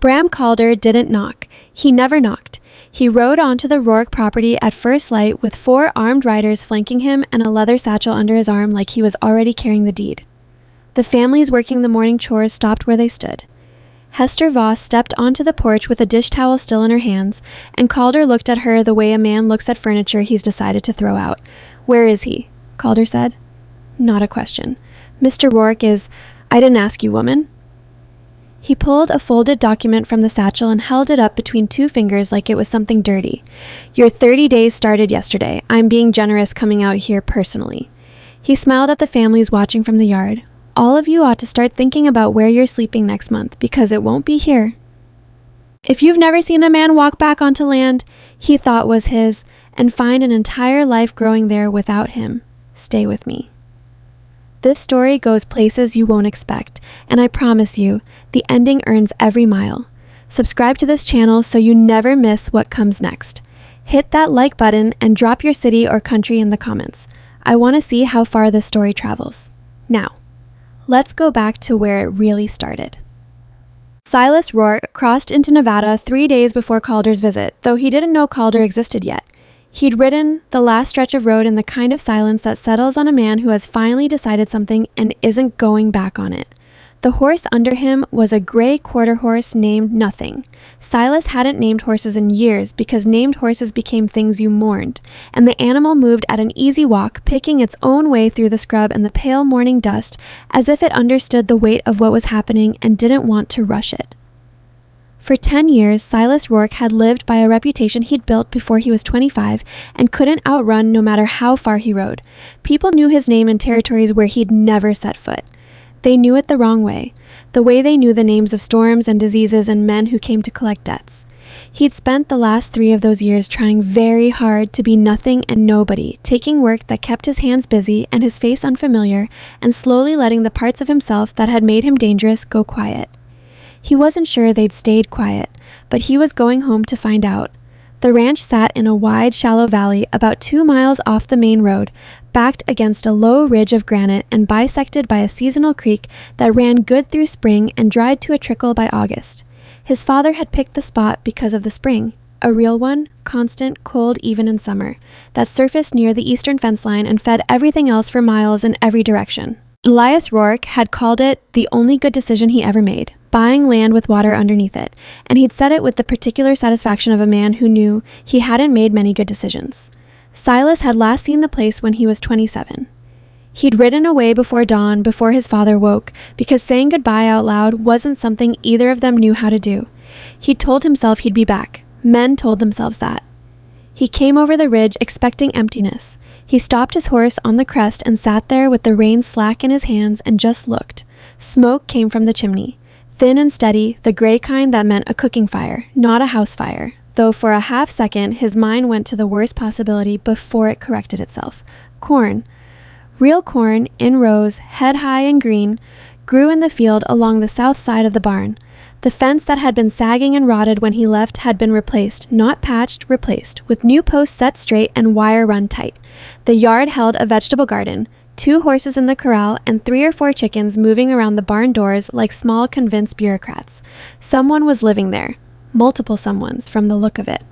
Bram Calder didn't knock. He never knocked. He rode onto the Rourke property at first light with 4 armed riders flanking him and a leather satchel under his arm like he was already carrying the deed. The families working the morning chores stopped where they stood. Hester Voss stepped onto the porch with a dish towel still in her hands, and Calder looked at her the way a man looks at furniture he's decided to throw out. "Where is he?" Calder said. "Not a question. Mr. Rourke is... I didn't ask you, woman." He pulled a folded document from the satchel and held it up between 2 fingers like it was something dirty. "Your 30 days started yesterday. I'm being generous coming out here personally." He smiled at the families watching from the yard. "All of you ought to start thinking about where you're sleeping next month, because it won't be here." If you've never seen a man walk back onto land he thought was his, and find an entire life growing there without him, stay with me. This story goes places you won't expect, and I promise you, the ending earns every mile. Subscribe to this channel so you never miss what comes next. Hit that like button and drop your city or country in the comments. I want to see how far this story travels. Now, let's go back to where it really started. Silas Rourke crossed into Nevada 3 days before Calder's visit, though he didn't know Calder existed yet. He'd ridden the last stretch of road in the kind of silence that settles on a man who has finally decided something and isn't going back on it. The horse under him was a gray quarter horse named Nothing. Silas hadn't named horses in years because named horses became things you mourned, and the animal moved at an easy walk, picking its own way through the scrub and the pale morning dust as if it understood the weight of what was happening and didn't want to rush it. For 10 years, Silas Rourke had lived by a reputation he'd built before he was 25 and couldn't outrun no matter how far he rode. People knew his name in territories where he'd never set foot. They knew it the wrong way, the way they knew the names of storms and diseases and men who came to collect debts. He'd spent the last 3 of those years trying very hard to be nothing and nobody, taking work that kept his hands busy and his face unfamiliar, and slowly letting the parts of himself that had made him dangerous go quiet. He wasn't sure they'd stayed quiet, but he was going home to find out. The ranch sat in a wide, shallow valley about 2 miles off the main road, backed against a low ridge of granite and bisected by a seasonal creek that ran good through spring and dried to a trickle by August. His father had picked the spot because of the spring, a real one, constant, cold even in summer, that surfaced near the eastern fence line and fed everything else for miles in every direction. Silas Rourke had called it the only good decision he ever made, buying land with water underneath it, and he'd said it with the particular satisfaction of a man who knew he hadn't made many good decisions. Silas had last seen the place when he was 27. He'd ridden away before dawn, before his father woke, because saying goodbye out loud wasn't something either of them knew how to do. He'd told himself he'd be back. Men told themselves that. He came over the ridge expecting emptiness. He stopped his horse on the crest and sat there with the reins slack in his hands and just looked. Smoke came from the chimney. Thin and steady, the gray kind that meant a cooking fire, not a house fire, though for a half second his mind went to the worst possibility before it corrected itself. Corn. Real corn, in rows, head high and green, grew in the field along the south side of the barn. The fence that had been sagging and rotted when he left had been replaced, not patched, replaced, with new posts set straight and wire run tight. The yard held a vegetable garden, 2 horses in the corral, and 3 or 4 chickens moving around the barn doors like small convinced bureaucrats. Someone was living there. Multiple someones, from the look of it.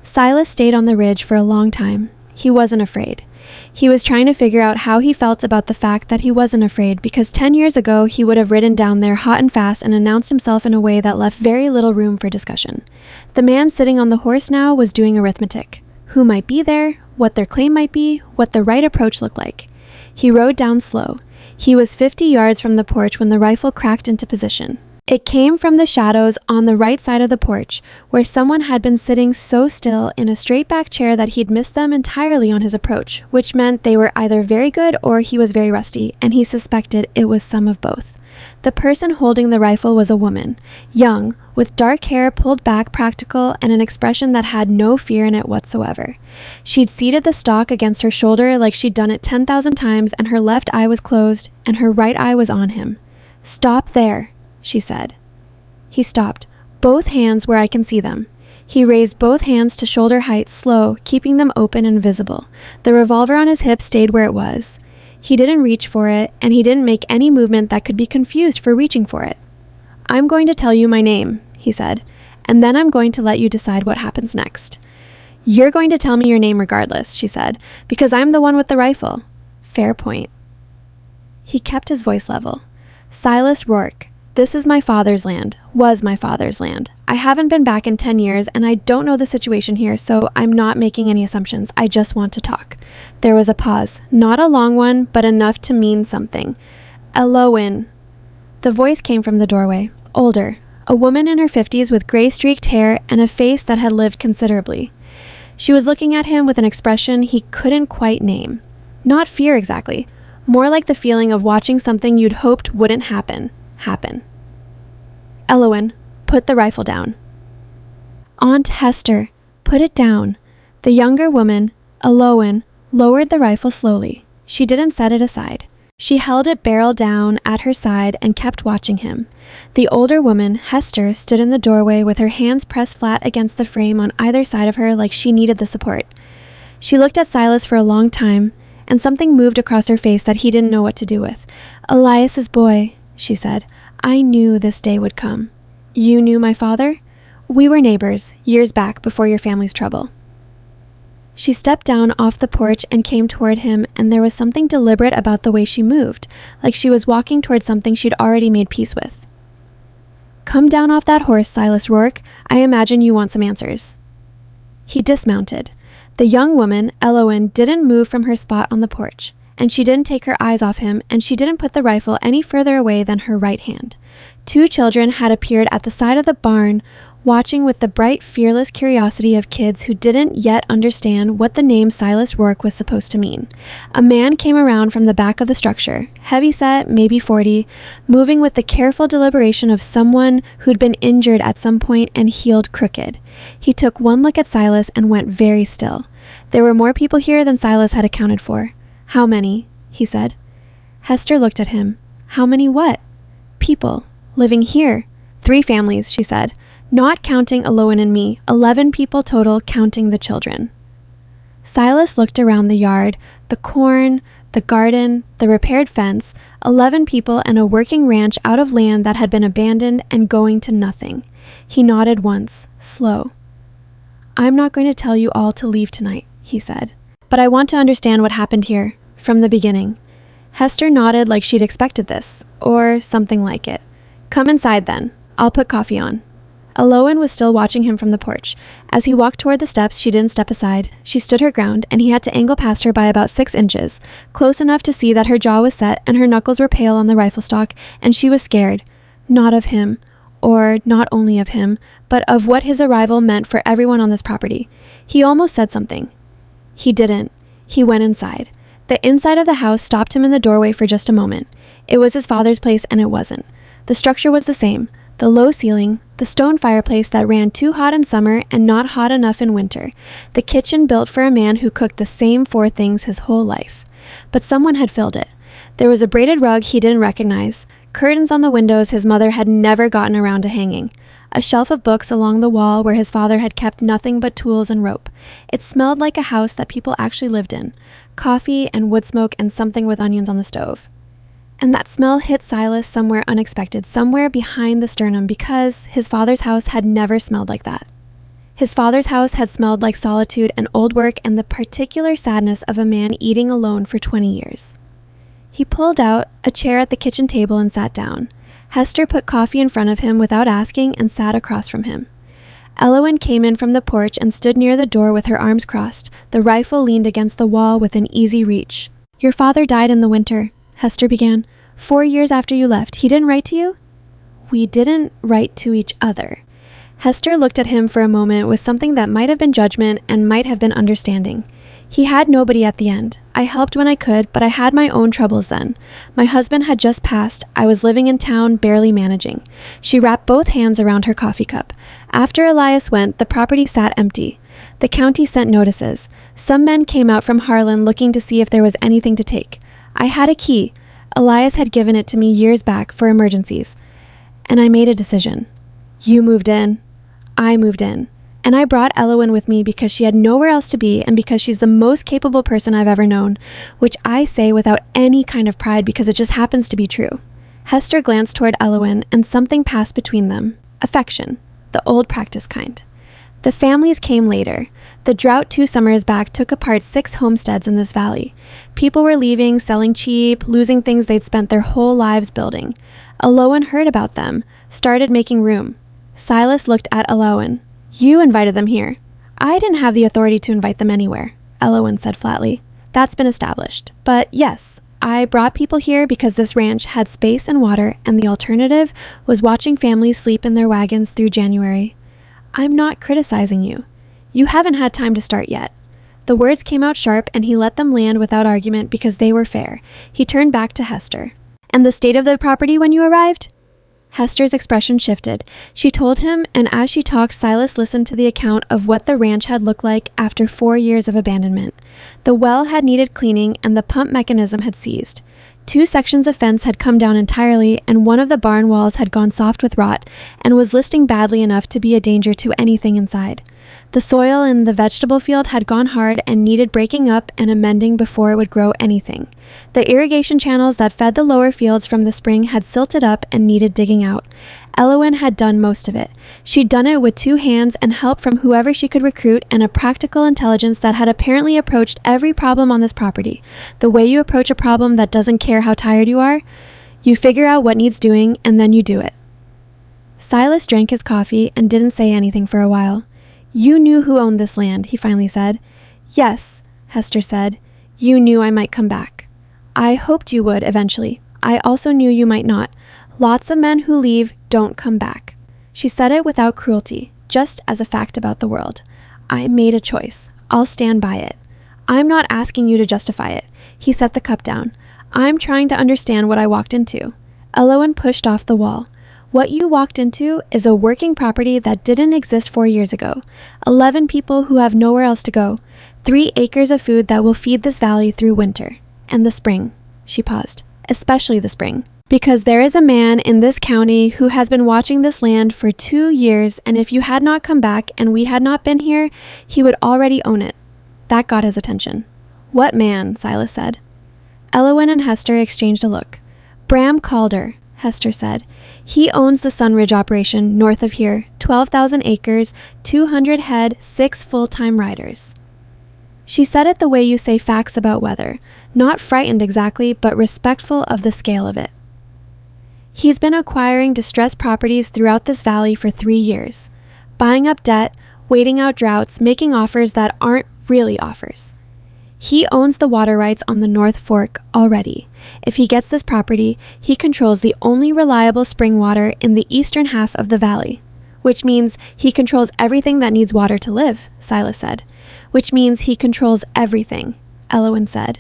Silas stayed on the ridge for a long time. He wasn't afraid. He was trying to figure out how he felt about the fact that he wasn't afraid, because 10 years ago he would have ridden down there hot and fast and announced himself in a way that left very little room for discussion. The man sitting on the horse now was doing arithmetic. Who might be there, what their claim might be, what the right approach looked like. He rode down slow. He was 50 yards from the porch when the rifle cracked into position. It came from the shadows on the right side of the porch, where someone had been sitting so still in a straight-back chair that he'd missed them entirely on his approach, which meant they were either very good or he was very rusty, and he suspected it was some of both. The person holding the rifle was a woman, young, with dark hair pulled back, practical, and an expression that had no fear in it whatsoever. She'd seated the stock against her shoulder like she'd done it 10,000 times, and her left eye was closed, and her right eye was on him. "Stop there," she said. He stopped, both hands where I can see them. He raised both hands to shoulder height, slow, keeping them open and visible. The revolver on his hip stayed where it was. He didn't reach for it, and he didn't make any movement that could be confused for reaching for it. "I'm going to tell you my name," he said, "and then I'm going to let you decide what happens next." "You're going to tell me your name regardless," she said, "because I'm the one with the rifle." "Fair point." He kept his voice level. "Silas Rourke. This is my father's land. Was my father's land. I haven't been back in 10 years, and I don't know the situation here, so I'm not making any assumptions. I just want to talk." There was a pause. Not a long one, but enough to mean something. "Elowen." The voice came from the doorway. Older. A woman in her 50s with gray-streaked hair and a face that had lived considerably. She was looking at him with an expression he couldn't quite name. Not fear exactly. More like the feeling of watching something you'd hoped wouldn't happen. "Elowen, put the rifle down." "Aunt Hester, put it down." The younger woman, Elowen, lowered the rifle slowly. She didn't set it aside. She held it barrel down at her side and kept watching him. The older woman, Hester, stood in the doorway with her hands pressed flat against the frame on either side of her like she needed the support. She looked at Silas for a long time, and something moved across her face that he didn't know what to do with. "Elias's boy," she said. "I knew this day would come." "You knew my father?" "We were neighbors, years back, before your family's trouble." She stepped down off the porch and came toward him, and there was something deliberate about the way she moved, like she was walking toward something she'd already made peace with. "Come down off that horse, Silas Rourke. I imagine you want some answers." He dismounted. The young woman, Elowen, didn't move from her spot on the porch, and she didn't take her eyes off him, and she didn't put the rifle any further away than her right hand. Two children had appeared at the side of the barn, watching with the bright, fearless curiosity of kids who didn't yet understand what the name Silas Rourke was supposed to mean. A man came around from the back of the structure, heavy-set, maybe 40, moving with the careful deliberation of someone who'd been injured at some point and healed crooked. He took one look at Silas and went very still. There were more people here than Silas had accounted for. "How many?" he said. Hester looked at him. "How many what?" "People. Living here." "3 families," she said. "Not counting Elowen and me, 11 people total, counting the children." Silas looked around the yard, the corn, the garden, the repaired fence, 11 people and a working ranch out of land that had been abandoned and going to nothing. He nodded once, slow. "I'm not going to tell you all to leave tonight," he said. "But I want to understand what happened here, from the beginning." Hester nodded like she'd expected this, or something like it. "Come inside then. I'll put coffee on." Elowen was still watching him from the porch. As he walked toward the steps, she didn't step aside. She stood her ground, and he had to angle past her by about 6 inches, close enough to see that her jaw was set and her knuckles were pale on the rifle stock, and she was scared. Not of him, or not only of him, but of what his arrival meant for everyone on this property. He almost said something. He didn't. He went inside. The inside of the house stopped him in the doorway for just a moment. It was his father's place, and it wasn't. The structure was the same. The low ceiling, the stone fireplace that ran too hot in summer and not hot enough in winter, the kitchen built for a man who cooked the same 4 things his whole life. But someone had filled it. There was a braided rug he didn't recognize, curtains on the windows his mother had never gotten around to hanging, a shelf of books along the wall where his father had kept nothing but tools and rope. It smelled like a house that people actually lived in, coffee and wood smoke and something with onions on the stove. And that smell hit Silas somewhere unexpected, somewhere behind the sternum, because his father's house had never smelled like that. His father's house had smelled like solitude and old work and the particular sadness of a man eating alone for 20 years. He pulled out a chair at the kitchen table and sat down. Hester put coffee in front of him without asking and sat across from him. Elowen came in from the porch and stood near the door with her arms crossed. The rifle leaned against the wall within easy reach. "Your father died in the winter," Hester began. 4 years after you left. He didn't write to you?" "We didn't write to each other." Hester looked at him for a moment with something that might have been judgment and might have been understanding. "He had nobody at the end. I helped when I could, but I had my own troubles then. My husband had just passed. I was living in town, barely managing." She wrapped both hands around her coffee cup. "After Elias went, the property sat empty. The county sent notices. Some men came out from Harlan looking to see if there was anything to take. I had a key. Elias had given it to me years back for emergencies. And I made a decision. You moved in. I moved in. And I brought Elowen with me because she had nowhere else to be and because she's the most capable person I've ever known, which I say without any kind of pride because it just happens to be true." Hester glanced toward Elowen and something passed between them. Affection. the old practice kind. The families came later. The drought 2 summers back took apart 6 homesteads in this valley. People were leaving, selling cheap, losing things they'd spent their whole lives building. Elowen heard about them, started making room. Silas looked at Elowen. You invited them here. I didn't have the authority to invite them anywhere, Elowen said flatly. That's been established. But yes, I brought people here because this ranch had space and water, and the alternative was watching families sleep in their wagons through January. I'm not criticizing you. You haven't had time to start yet. The words came out sharp, and he let them land without argument because they were fair. He turned back to Hester. And the state of the property when you arrived? Hester's expression shifted. She told him, and as she talked, Silas listened to the account of what the ranch had looked like after 4 years of abandonment. The well had needed cleaning, and the pump mechanism had seized. 2 sections of fence had come down entirely, and one of the barn walls had gone soft with rot and was listing badly enough to be a danger to anything inside. The soil in the vegetable field had gone hard and needed breaking up and amending before it would grow anything. The irrigation channels that fed the lower fields from the spring had silted up and needed digging out. Elowen had done most of it. She'd done it with 2 hands and help from whoever she could recruit, and a practical intelligence that had apparently approached every problem on this property. The way you approach a problem that doesn't care how tired you are, you figure out what needs doing and then you do it. Silas drank his coffee and didn't say anything for a while. You knew who owned this land, he finally said. Yes, Hester said. You knew I might come back. I hoped you would eventually. I also knew you might not. Lots of men who leave don't come back. She said it without cruelty, just as a fact about the world. I made a choice. I'll stand by it. I'm not asking you to justify it. He set the cup down. I'm trying to understand what I walked into. Elowen pushed off the wall. What you walked into is a working property that didn't exist 4 years ago. 11 people who have nowhere else to go. 3 acres of food that will feed this valley through winter. And the spring. She paused. Especially the spring. Because there is a man in this county who has been watching this land for 2 years, and if you had not come back and we had not been here, he would already own it. That got his attention. What man? Silas said. Elowen and Hester exchanged a look. Bram Calder, Hester said. He owns the Sunridge operation north of here, 12,000 acres, 200 head, 6 full-time riders. She said it the way you say facts about weather, not frightened exactly, but respectful of the scale of it. He's been acquiring distressed properties throughout this valley for 3 years, buying up debt, waiting out droughts, making offers that aren't really offers. He owns the water rights on the North Fork already. If he gets this property, he controls the only reliable spring water in the eastern half of the valley, which means he controls everything that needs water to live, Silas said. Which means he controls everything, Elowen said.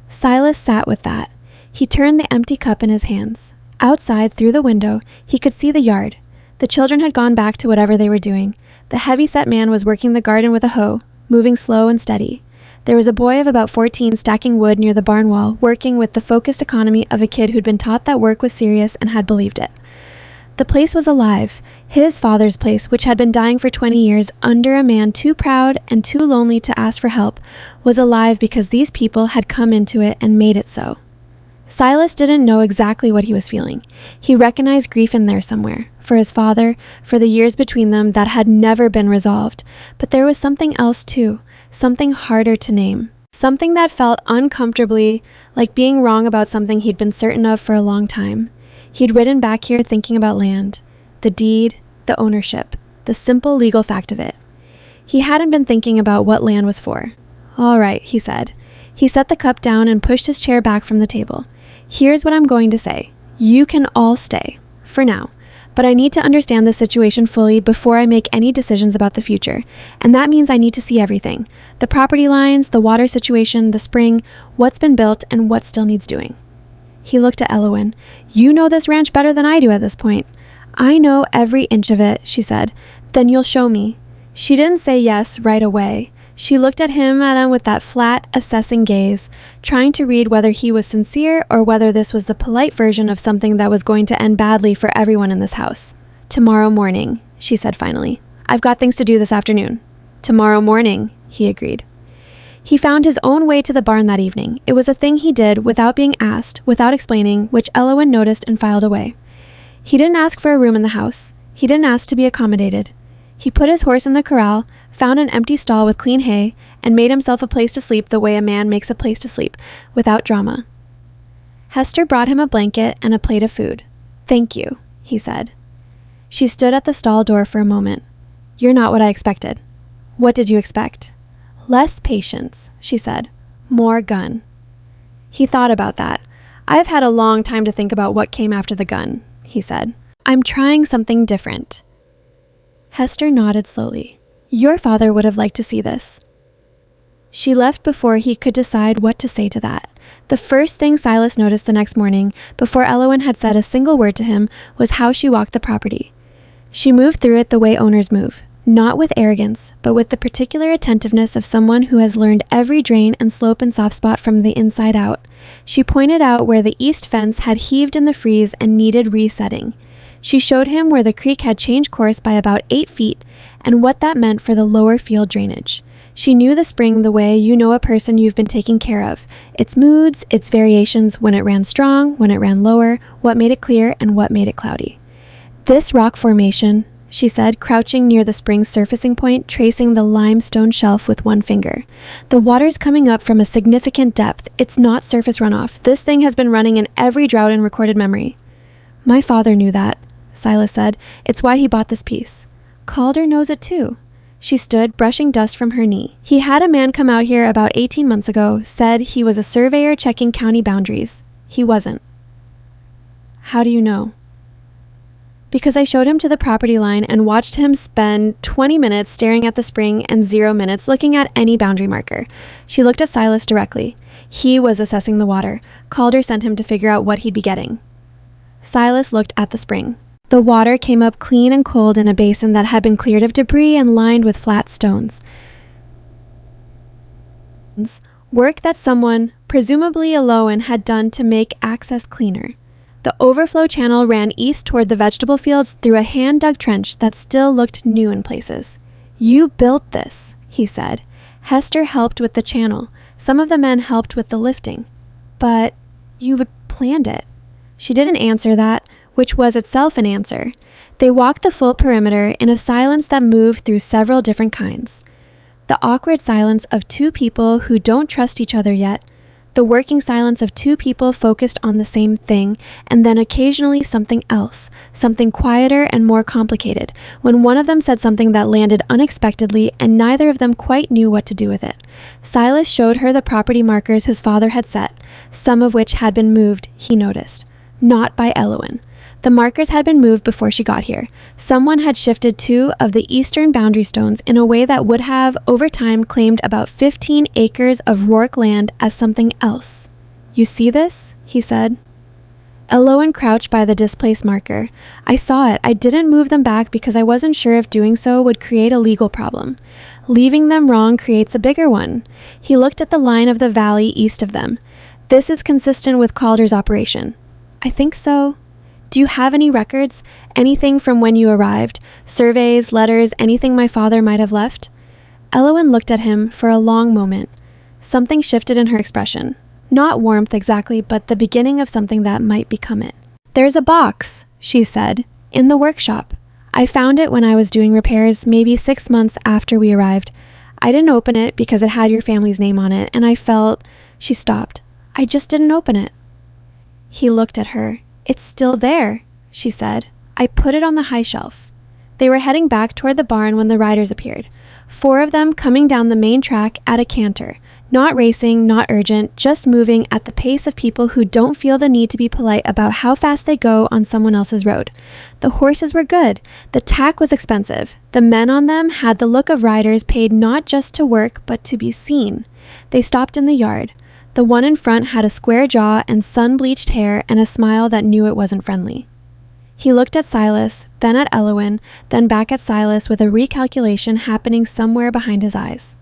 Silas sat with that. He turned the empty cup in his hands. Outside, through the window, he could see the yard. The children had gone back to whatever they were doing. The heavy-set man was working the garden with a hoe, moving slow and steady. There was a boy of about 14 stacking wood near the barn wall, working with the focused economy of a kid who'd been taught that work was serious and had believed it. The place was alive. His father's place, which had been dying for 20 years under a man too proud and too lonely to ask for help, was alive because these people had come into it and made it so. Silas didn't know exactly what he was feeling. He recognized grief in there somewhere, for his father, for the years between them that had never been resolved. But there was something else too, something harder to name. Something that felt uncomfortably like being wrong about something he'd been certain of for a long time. He'd ridden back here thinking about land, the deed, the ownership, the simple legal fact of it. He hadn't been thinking about what land was for. All right, he said. He set the cup down and pushed his chair back from the table. Here's what I'm going to say. You can all stay, for now, but I need to understand the situation fully before I make any decisions about the future, and that means I need to see everything. The property lines, the water situation, the spring, what's been built, and what still needs doing. He looked at Elowen. You know this ranch better than I do at this point. I know every inch of it, she said. Then you'll show me. She didn't say yes right away. She looked at him with that flat, assessing gaze, trying to read whether he was sincere or whether this was the polite version of something that was going to end badly for everyone in this house. Tomorrow morning, she said finally. I've got things to do this afternoon. Tomorrow morning, he agreed. He found his own way to the barn that evening. It was a thing he did without being asked, without explaining, which Elowen noticed and filed away. He didn't ask for a room in the house. He didn't ask to be accommodated. He put his horse in the corral, found an empty stall with clean hay, and made himself a place to sleep the way a man makes a place to sleep, without drama. Hester brought him a blanket and a plate of food. "Thank you," he said. She stood at the stall door for a moment. "You're not what I expected." "What did you expect?" "Less patience," she said. "More gun." He thought about that. "I've had a long time to think about what came after the gun," he said. "I'm trying something different." Hester nodded slowly. "Your father would have liked to see this." She left before he could decide what to say to that. The first thing Silas noticed the next morning, before Elowen had said a single word to him, was how she walked the property. She moved through it the way owners move, not with arrogance, but with the particular attentiveness of someone who has learned every drain and slope and soft spot from the inside out. She pointed out where the east fence had heaved in the freeze and needed resetting. She showed him where the creek had changed course by about 8 feet and what that meant for the lower field drainage. She knew the spring the way you know a person you've been taking care of, its moods, its variations, when it ran strong, when it ran lower, what made it clear, and what made it cloudy. "This rock formation," she said, crouching near the spring's surfacing point, tracing the limestone shelf with one finger. "The water's coming up from a significant depth. It's not surface runoff. This thing has been running in every drought in recorded memory." "My father knew that," Silas said. "It's why he bought this piece." "Calder knows it too." She stood, brushing dust from her knee. "He had a man come out here about 18 months ago, said he was a surveyor checking county boundaries. He wasn't." "How do you know?" "Because I showed him to the property line and watched him spend 20 minutes staring at the spring and 0 minutes looking at any boundary marker." She looked at Silas directly. "He was assessing the water. Calder sent him to figure out what he'd be getting." Silas looked at the spring. The water came up clean and cold in a basin that had been cleared of debris and lined with flat stones. Work that someone, presumably Elowen, had done to make access cleaner. The overflow channel ran east toward the vegetable fields through a hand-dug trench that still looked new in places. "You built this," he said. "Hester helped with the channel. Some of the men helped with the lifting. But you planned it." She didn't answer that, which was itself an answer. They walked the full perimeter in a silence that moved through several different kinds. The awkward silence of two people who don't trust each other yet, the working silence of two people focused on the same thing, and then occasionally something else, something quieter and more complicated, when one of them said something that landed unexpectedly and neither of them quite knew what to do with it. Silas showed her the property markers his father had set, some of which had been moved, he noticed. Not by Elowen. The markers had been moved before she got here. Someone had shifted 2 of the eastern boundary stones in a way that would have, over time, claimed about 15 acres of Rourke land as something else. "You see this?" he said. Elowen crouched by the displaced marker. "I saw it. I didn't move them back because I wasn't sure if doing so would create a legal problem. Leaving them wrong creates a bigger one." He looked at the line of the valley east of them. "This is consistent with Calder's operation." "I think so." "Do you have any records? Anything from when you arrived? Surveys, letters, anything my father might have left?" Elowen looked at him for a long moment. Something shifted in her expression. Not warmth exactly, but the beginning of something that might become it. "There's a box," she said, "in the workshop. I found it when I was doing repairs, maybe 6 months after we arrived. I didn't open it because it had your family's name on it, and I felt..." She stopped. "I just didn't open it." He looked at her. "It's still there," she said. "I put it on the high shelf." They were heading back toward the barn when the riders appeared. 4 of them coming down the main track at a canter. Not racing, not urgent, just moving at the pace of people who don't feel the need to be polite about how fast they go on someone else's road. The horses were good. The tack was expensive. The men on them had the look of riders paid not just to work, but to be seen. They stopped in the yard. The one in front had a square jaw and sun-bleached hair and a smile that knew it wasn't friendly. He looked at Silas, then at Elowen, then back at Silas with a recalculation happening somewhere behind his eyes.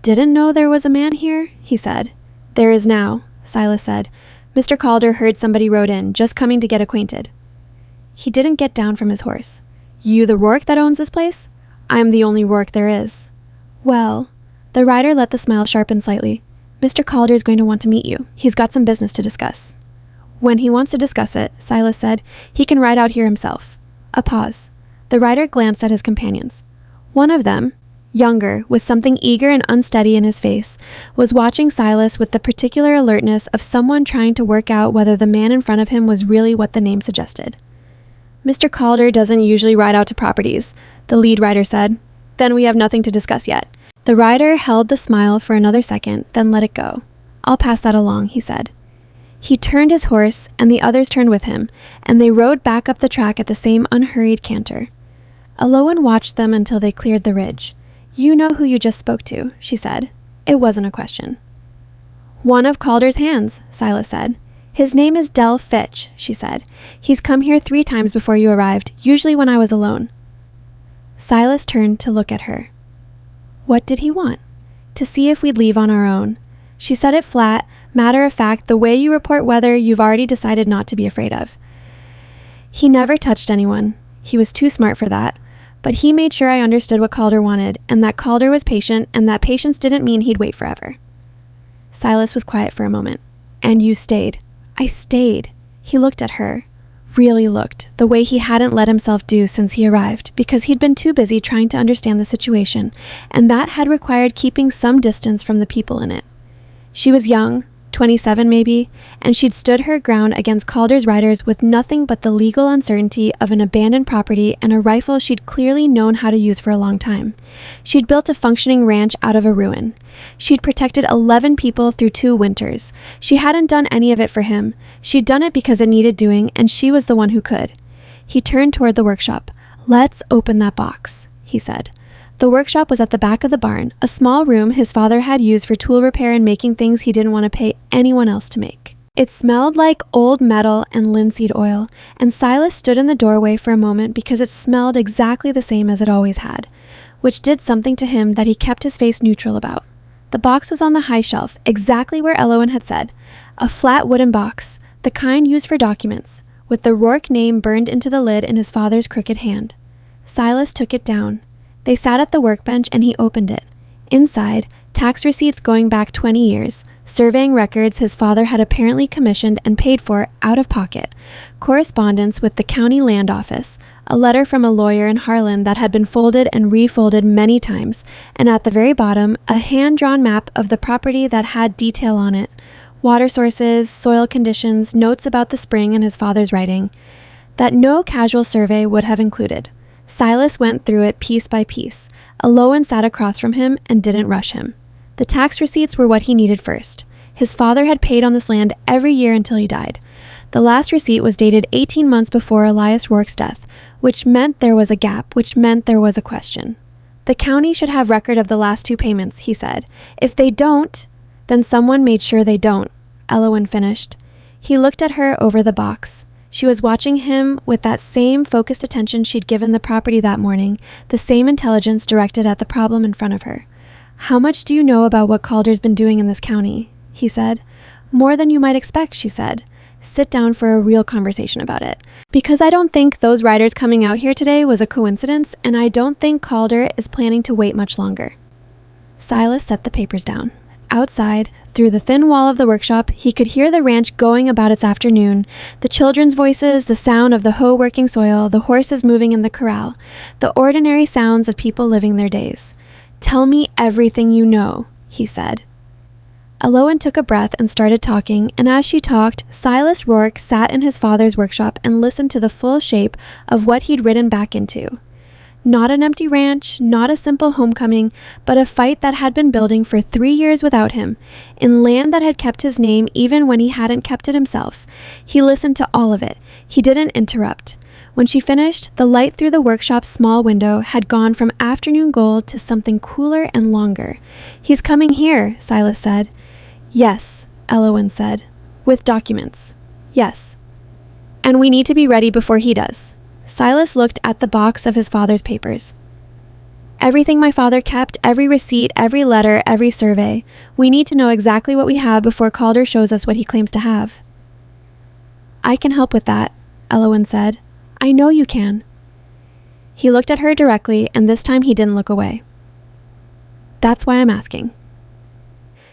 "Didn't know there was a man here?" he said. "There is now," Silas said. "Mr. Calder heard somebody rode in, just coming to get acquainted." He didn't get down from his horse. "You the Rourke that owns this place?" "I'm the only Rourke there is." "Well," the rider let the smile sharpen slightly. "Mr. Calder is going to want to meet you. He's got some business to discuss." "When he wants to discuss it," Silas said, "he can ride out here himself." A pause. The writer glanced at his companions. One of them, younger, with something eager and unsteady in his face, was watching Silas with the particular alertness of someone trying to work out whether the man in front of him was really what the name suggested. "Mr. Calder doesn't usually ride out to properties," the lead writer said. "Then we have nothing to discuss yet." The writer held the smile for another second, then let it go. "I'll pass that along," he said. He turned his horse, and the others turned with him, and they rode back up the track at the same unhurried canter. Elowen watched them until they cleared the ridge. "You know who you just spoke to," she said. It wasn't a question. "One of Calder's hands," Silas said. "His name is Del Fitch," she said. "He's come here 3 times before you arrived, usually when I was alone." Silas turned to look at her. What did he want? To see if we'd leave on our own. She said it flat, matter of fact, the way you report weather you've already decided not to be afraid of. He never touched anyone. He was too smart for that. But he made sure I understood what Calder wanted, and that Calder was patient, and that patience didn't mean he'd wait forever. Silas was quiet for a moment. "And you stayed." "I stayed." He looked at her. Really looked, the way he hadn't let himself do since he arrived, because he'd been too busy trying to understand the situation, and that had required keeping some distance from the people in it. She was young, 27 maybe, and she'd stood her ground against Calder's riders with nothing but the legal uncertainty of an abandoned property and a rifle she'd clearly known how to use for a long time. She'd built a functioning ranch out of a ruin. She'd protected 11 people through 2 winters. She hadn't done any of it for him. She'd done it because it needed doing, and she was the one who could. He turned toward the workshop. "Let's open that box," he said. The workshop was at the back of the barn, a small room his father had used for tool repair and making things he didn't want to pay anyone else to make. It smelled like old metal and linseed oil, and Silas stood in the doorway for a moment because it smelled exactly the same as it always had, which did something to him that he kept his face neutral about. The box was on the high shelf, exactly where Elowen had said. A flat wooden box, the kind used for documents, with the Rourke name burned into the lid in his father's crooked hand. Silas took it down. They sat at the workbench and he opened it. Inside, tax receipts going back 20 years, surveying records his father had apparently commissioned and paid for out of pocket, correspondence with the county land office, a letter from a lawyer in Harlan that had been folded and refolded many times, and at the very bottom, a hand-drawn map of the property that had detail on it, water sources, soil conditions, notes about the spring in his father's writing, that no casual survey would have included. Silas went through it piece by piece. Elowen sat across from him and didn't rush him. The tax receipts were what he needed first. His father had paid on this land every year until he died. The last receipt was dated 18 months before Silas Rourke's death, which meant there was a gap, which meant there was a question. The county should have record of the last 2 payments, he said. If they don't, then someone made sure they don't, Elowen finished. He looked at her over the box. She was watching him with that same focused attention she'd given the property that morning, the same intelligence directed at the problem in front of her. "How much do you know about what Calder's been doing in this county?" he said. "More than you might expect," she said. "Sit down for a real conversation about it. Because I don't think those riders coming out here today was a coincidence, and I don't think Calder is planning to wait much longer." Silas set the papers down. Outside, through the thin wall of the workshop, he could hear the ranch going about its afternoon, the children's voices, the sound of the hoe working soil, the horses moving in the corral, the ordinary sounds of people living their days. "Tell me everything you know," he said. Elowen took a breath and started talking, and as she talked, Silas Rourke sat in his father's workshop and listened to the full shape of what he'd ridden back into. Not an empty ranch, not a simple homecoming, but a fight that had been building for 3 years without him, in land that had kept his name even when he hadn't kept it himself. He listened to all of it. He didn't interrupt. When she finished, the light through the workshop's small window had gone from afternoon gold to something cooler and longer. "He's coming here," Silas said. "Yes," Elowen said. "With documents." "Yes." "And we need to be ready before he does." Silas looked at the box of his father's papers. "Everything my father kept, every receipt, every letter, every survey. We need to know exactly what we have before Calder shows us what he claims to have." "I can help with that," Elowen said. "I know you can." He looked at her directly, and this time he didn't look away. "That's why I'm asking."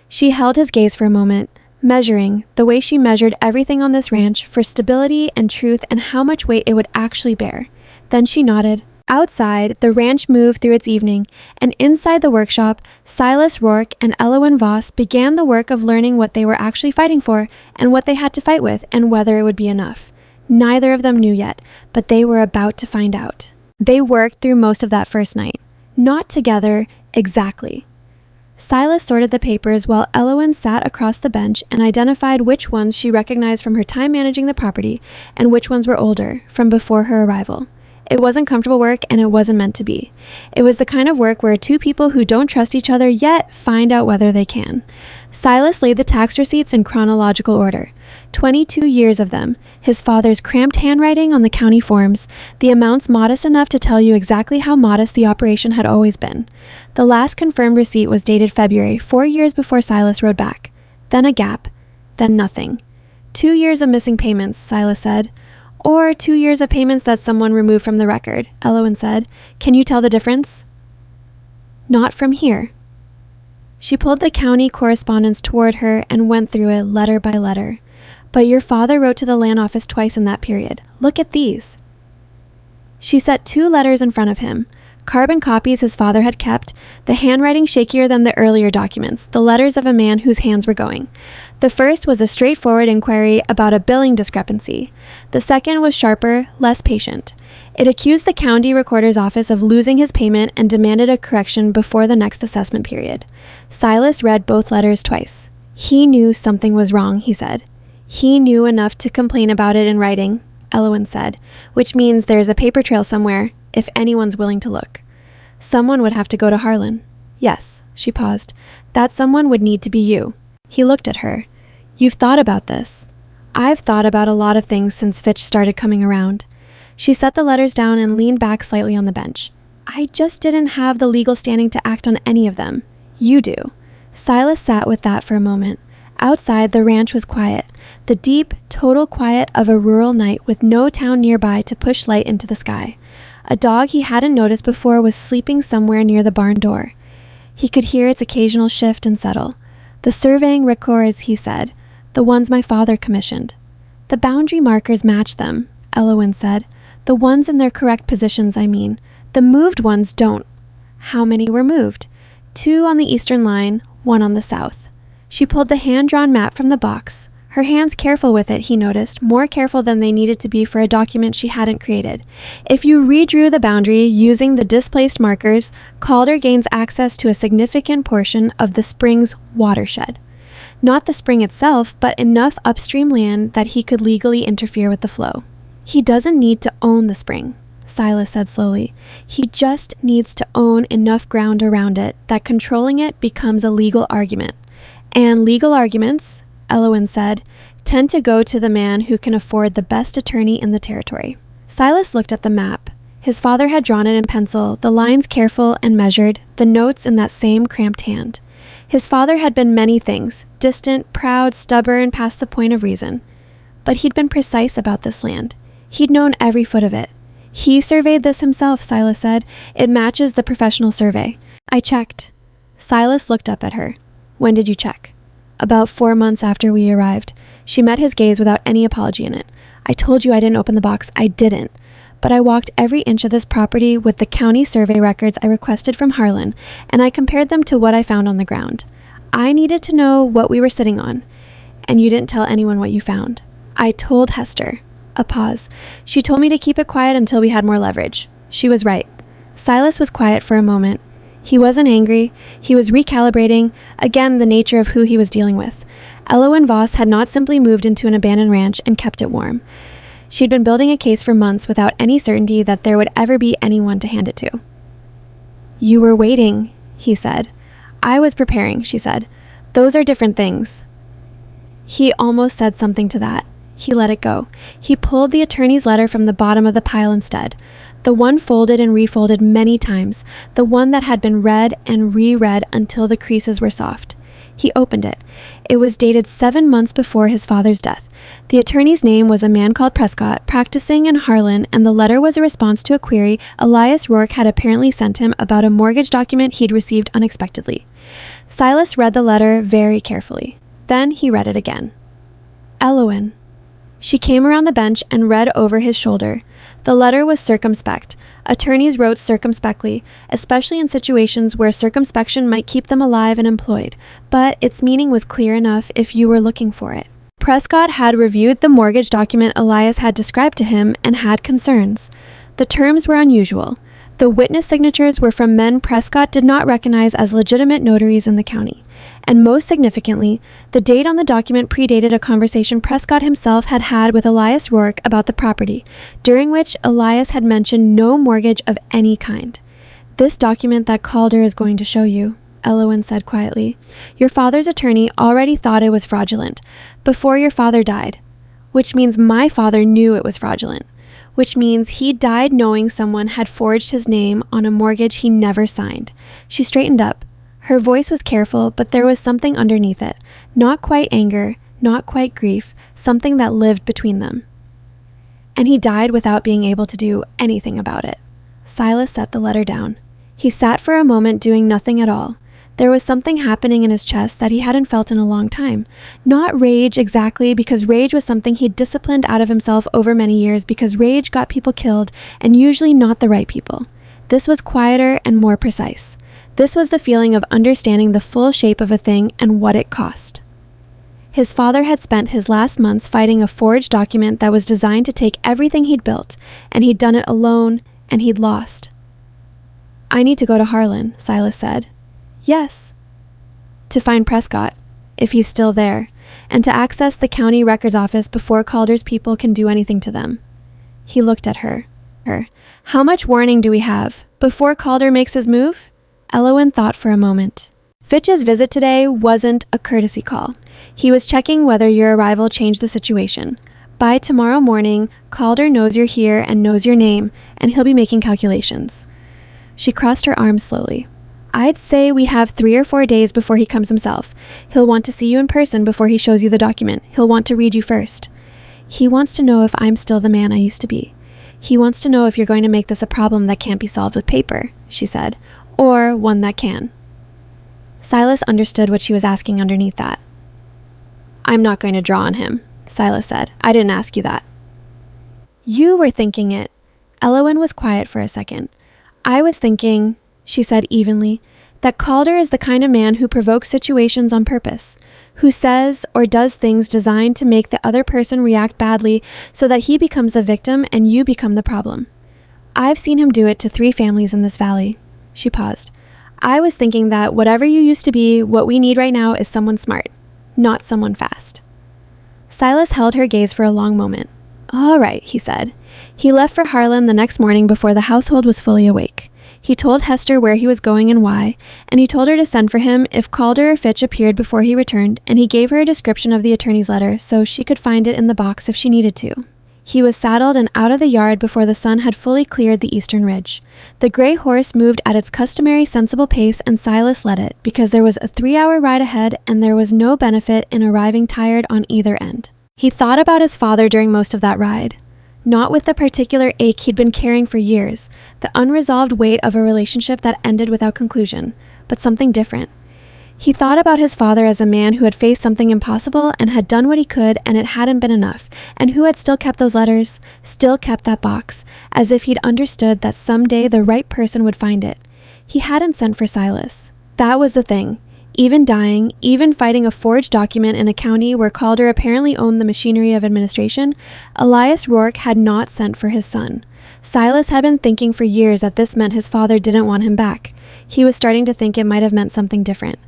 She held his gaze for a moment, measuring, the way she measured everything on this ranch, for stability and truth and how much weight it would actually bear. Then she nodded. Outside, the ranch moved through its evening, and inside the workshop, Silas Rourke and Elowen Voss began the work of learning what they were actually fighting for and what they had to fight with and whether it would be enough. Neither of them knew yet, but they were about to find out. They worked through most of that first night. Not together, exactly. Silas sorted the papers while Elowen sat across the bench and identified which ones she recognized from her time managing the property and which ones were older, from before her arrival. It wasn't comfortable work, and it wasn't meant to be. It was the kind of work where two people who don't trust each other yet find out whether they can. Silas laid the tax receipts in chronological order. 22 years of them, his father's cramped handwriting on the county forms, the amounts modest enough to tell you exactly how modest the operation had always been. The last confirmed receipt was dated February, 4 years before Silas rode back. Then a gap. Then nothing. 2 years of missing payments, Silas said. Or 2 years of payments that someone removed from the record, Elowen said. Can you tell the difference? Not from here. She pulled the county correspondence toward her and went through it letter by letter. But your father wrote to the land office twice in that period. Look at these. She set 2 letters in front of him. Carbon copies his father had kept, the handwriting shakier than the earlier documents, the letters of a man whose hands were going. The first was a straightforward inquiry about a billing discrepancy. The second was sharper, less patient. It accused the county recorder's office of losing his payment and demanded a correction before the next assessment period. Silas read both letters twice. He knew something was wrong, he said. He knew enough to complain about it in writing, Elowen said, which means there's a paper trail somewhere, if anyone's willing to look. Someone would have to go to Harlan. Yes, she paused. That someone would need to be you. He looked at her. You've thought about this. I've thought about a lot of things since Fitch started coming around. She set the letters down and leaned back slightly on the bench. I just didn't have the legal standing to act on any of them. You do. Silas sat with that for a moment. Outside, the ranch was quiet. The deep, total quiet of a rural night with no town nearby to push light into the sky. A dog he hadn't noticed before was sleeping somewhere near the barn door. He could hear its occasional shift and settle. The surveying records, he said, the ones my father commissioned. The boundary markers match them, Elowen said. The ones in their correct positions, I mean. The moved ones don't. How many were moved? 2 on the eastern line, 1 on the south. She pulled the hand-drawn map from the box. Her hands careful with it, he noticed, more careful than they needed to be for a document she hadn't created. If you redrew the boundary using the displaced markers, Calder gains access to a significant portion of the spring's watershed. Not the spring itself, but enough upstream land that he could legally interfere with the flow. He doesn't need to own the spring, Silas said slowly. He just needs to own enough ground around it that controlling it becomes a legal argument. And legal arguments, Elowen said, tend to go to the man who can afford the best attorney in the territory. Silas looked at the map. His father had drawn it in pencil, the lines careful and measured, the notes in that same cramped hand. His father had been many things, distant, proud, stubborn, past the point of reason. But he'd been precise about this land. He'd known every foot of it. He surveyed this himself, Silas said. It matches the professional survey. I checked. Silas looked up at her. When did you check? About 4 months after we arrived. She met his gaze without any apology in it. I told you I didn't open the box. I didn't. But I walked every inch of this property with the county survey records I requested from Harlan, and I compared them to what I found on the ground. I needed to know what we were sitting on. And you didn't tell anyone what you found. I told Hester. A pause. She told me to keep it quiet until we had more leverage. She was right. Silas was quiet for a moment. He wasn't angry. He was recalibrating, again, the nature of who he was dealing with. Elowen Voss had not simply moved into an abandoned ranch and kept it warm. She'd been building a case for months without any certainty that there would ever be anyone to hand it to. You were waiting, he said. I was preparing, she said. Those are different things. He almost said something to that. He let it go. He pulled the attorney's letter from the bottom of the pile instead. The one folded and refolded many times, the one that had been read and reread until the creases were soft. He opened it. It was dated 7 months before his father's death. The attorney's name was a man called Prescott, practicing in Harlan, and the letter was a response to a query Silas Rourke had apparently sent him about a mortgage document he'd received unexpectedly. Silas read the letter very carefully. Then he read it again. Elowen. She came around the bench and read over his shoulder. The letter was circumspect. Attorneys wrote circumspectly, especially in situations where circumspection might keep them alive and employed, but its meaning was clear enough if you were looking for it. Prescott had reviewed the mortgage document Elias had described to him and had concerns. The terms were unusual. The witness signatures were from men Prescott did not recognize as legitimate notaries in the county. And most significantly, the date on the document predated a conversation Prescott himself had had with Silas Rourke about the property, during which Elias had mentioned no mortgage of any kind. "This document that Calder is going to show you," Elowen said quietly. "Your father's attorney already thought it was fraudulent, before your father died. Which means my father knew it was fraudulent. Which means he died knowing someone had forged his name on a mortgage he never signed." She straightened up. Her voice was careful, but there was something underneath it. Not quite anger, not quite grief, something that lived between them. "And he died without being able to do anything about it." Silas set the letter down. He sat for a moment doing nothing at all. There was something happening in his chest that he hadn't felt in a long time. Not rage exactly, because rage was something he'd disciplined out of himself over many years, because rage got people killed, and usually not the right people. This was quieter and more precise. This was the feeling of understanding the full shape of a thing and what it cost. His father had spent his last months fighting a forged document that was designed to take everything he'd built, and he'd done it alone, and he'd lost. "I need to go to Harlan," Silas said. "Yes." "To find Prescott, if he's still there, and to access the county records office before Calder's people can do anything to them." He looked at her. "How much warning do we have? Before Calder makes his move?" Elowen thought for a moment. "Fitch's visit today wasn't a courtesy call. He was checking whether your arrival changed the situation. By tomorrow morning, Calder knows you're here and knows your name, and he'll be making calculations." She crossed her arms slowly. "I'd say we have 3 or 4 days before he comes himself. He'll want to see you in person before he shows you the document. He'll want to read you first. He wants to know if I'm still the man I used to be. He wants to know if you're going to make this a problem that can't be solved with paper," she said, "or one that can." Silas understood what she was asking underneath that. "I'm not going to draw on him," Silas said. "I didn't ask you that." "You were thinking it." Elowen was quiet for a second. "I was thinking," she said evenly, "that Calder is the kind of man who provokes situations on purpose, who says or does things designed to make the other person react badly so that he becomes the victim and you become the problem. I've seen him do it to 3 families in this valley." She paused. "I was thinking that whatever you used to be, what we need right now is someone smart, not someone fast." Silas held her gaze for a long moment. "All right," he said. He left for Harlan the next morning before the household was fully awake. He told Hester where he was going and why, and he told her to send for him if Calder or Fitch appeared before he returned, and he gave her a description of the attorney's letter so she could find it in the box if she needed to. He was saddled and out of the yard before the sun had fully cleared the eastern ridge. The gray horse moved at its customary sensible pace, and Silas led it, because there was a 3-hour ride ahead and there was no benefit in arriving tired on either end. He thought about his father during most of that ride. Not with the particular ache he'd been carrying for years, the unresolved weight of a relationship that ended without conclusion, but something different. He thought about his father as a man who had faced something impossible and had done what he could, and it hadn't been enough, and who had still kept those letters, still kept that box, as if he'd understood that someday the right person would find it. He hadn't sent for Silas. That was the thing. Even dying, even fighting a forged document in a county where Calder apparently owned the machinery of administration, Silas Rourke had not sent for his son. Silas had been thinking for years that this meant his father didn't want him back. He was starting to think it might have meant something different.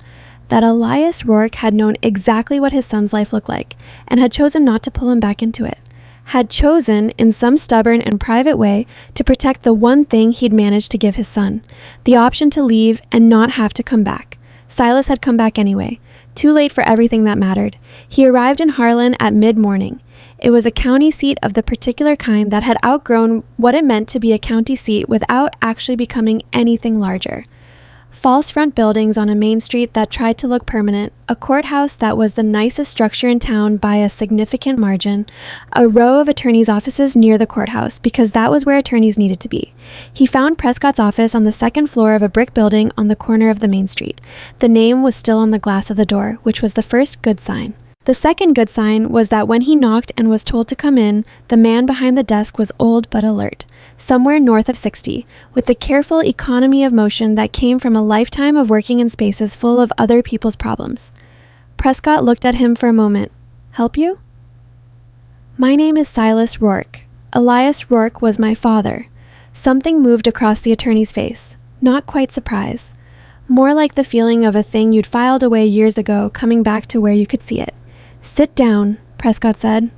That Silas Rourke had known exactly what his son's life looked like, and had chosen not to pull him back into it. Had chosen, in some stubborn and private way, to protect the one thing he'd managed to give his son, the option to leave and not have to come back. Silas had come back anyway, too late for everything that mattered. He arrived in Harlan at mid-morning. It was a county seat of the particular kind that had outgrown what it meant to be a county seat without actually becoming anything larger. False front buildings on a main street that tried to look permanent, a courthouse that was the nicest structure in town by a significant margin, a row of attorneys' offices near the courthouse because that was where attorneys needed to be. He found Prescott's office on the 2nd floor of a brick building on the corner of the main street. The name was still on the glass of the door, which was the first good sign. The second good sign was that when he knocked and was told to come in, the man behind the desk was old but alert, somewhere north of 60, with the careful economy of motion that came from a lifetime of working in spaces full of other people's problems. Prescott looked at him for a moment. "Help you?" "My name is Silas Rourke. Elias Rourke was my father." Something moved across the attorney's face. Not quite surprise. More like the feeling of a thing you'd filed away years ago coming back to where you could see it. "Sit down," Prescott said.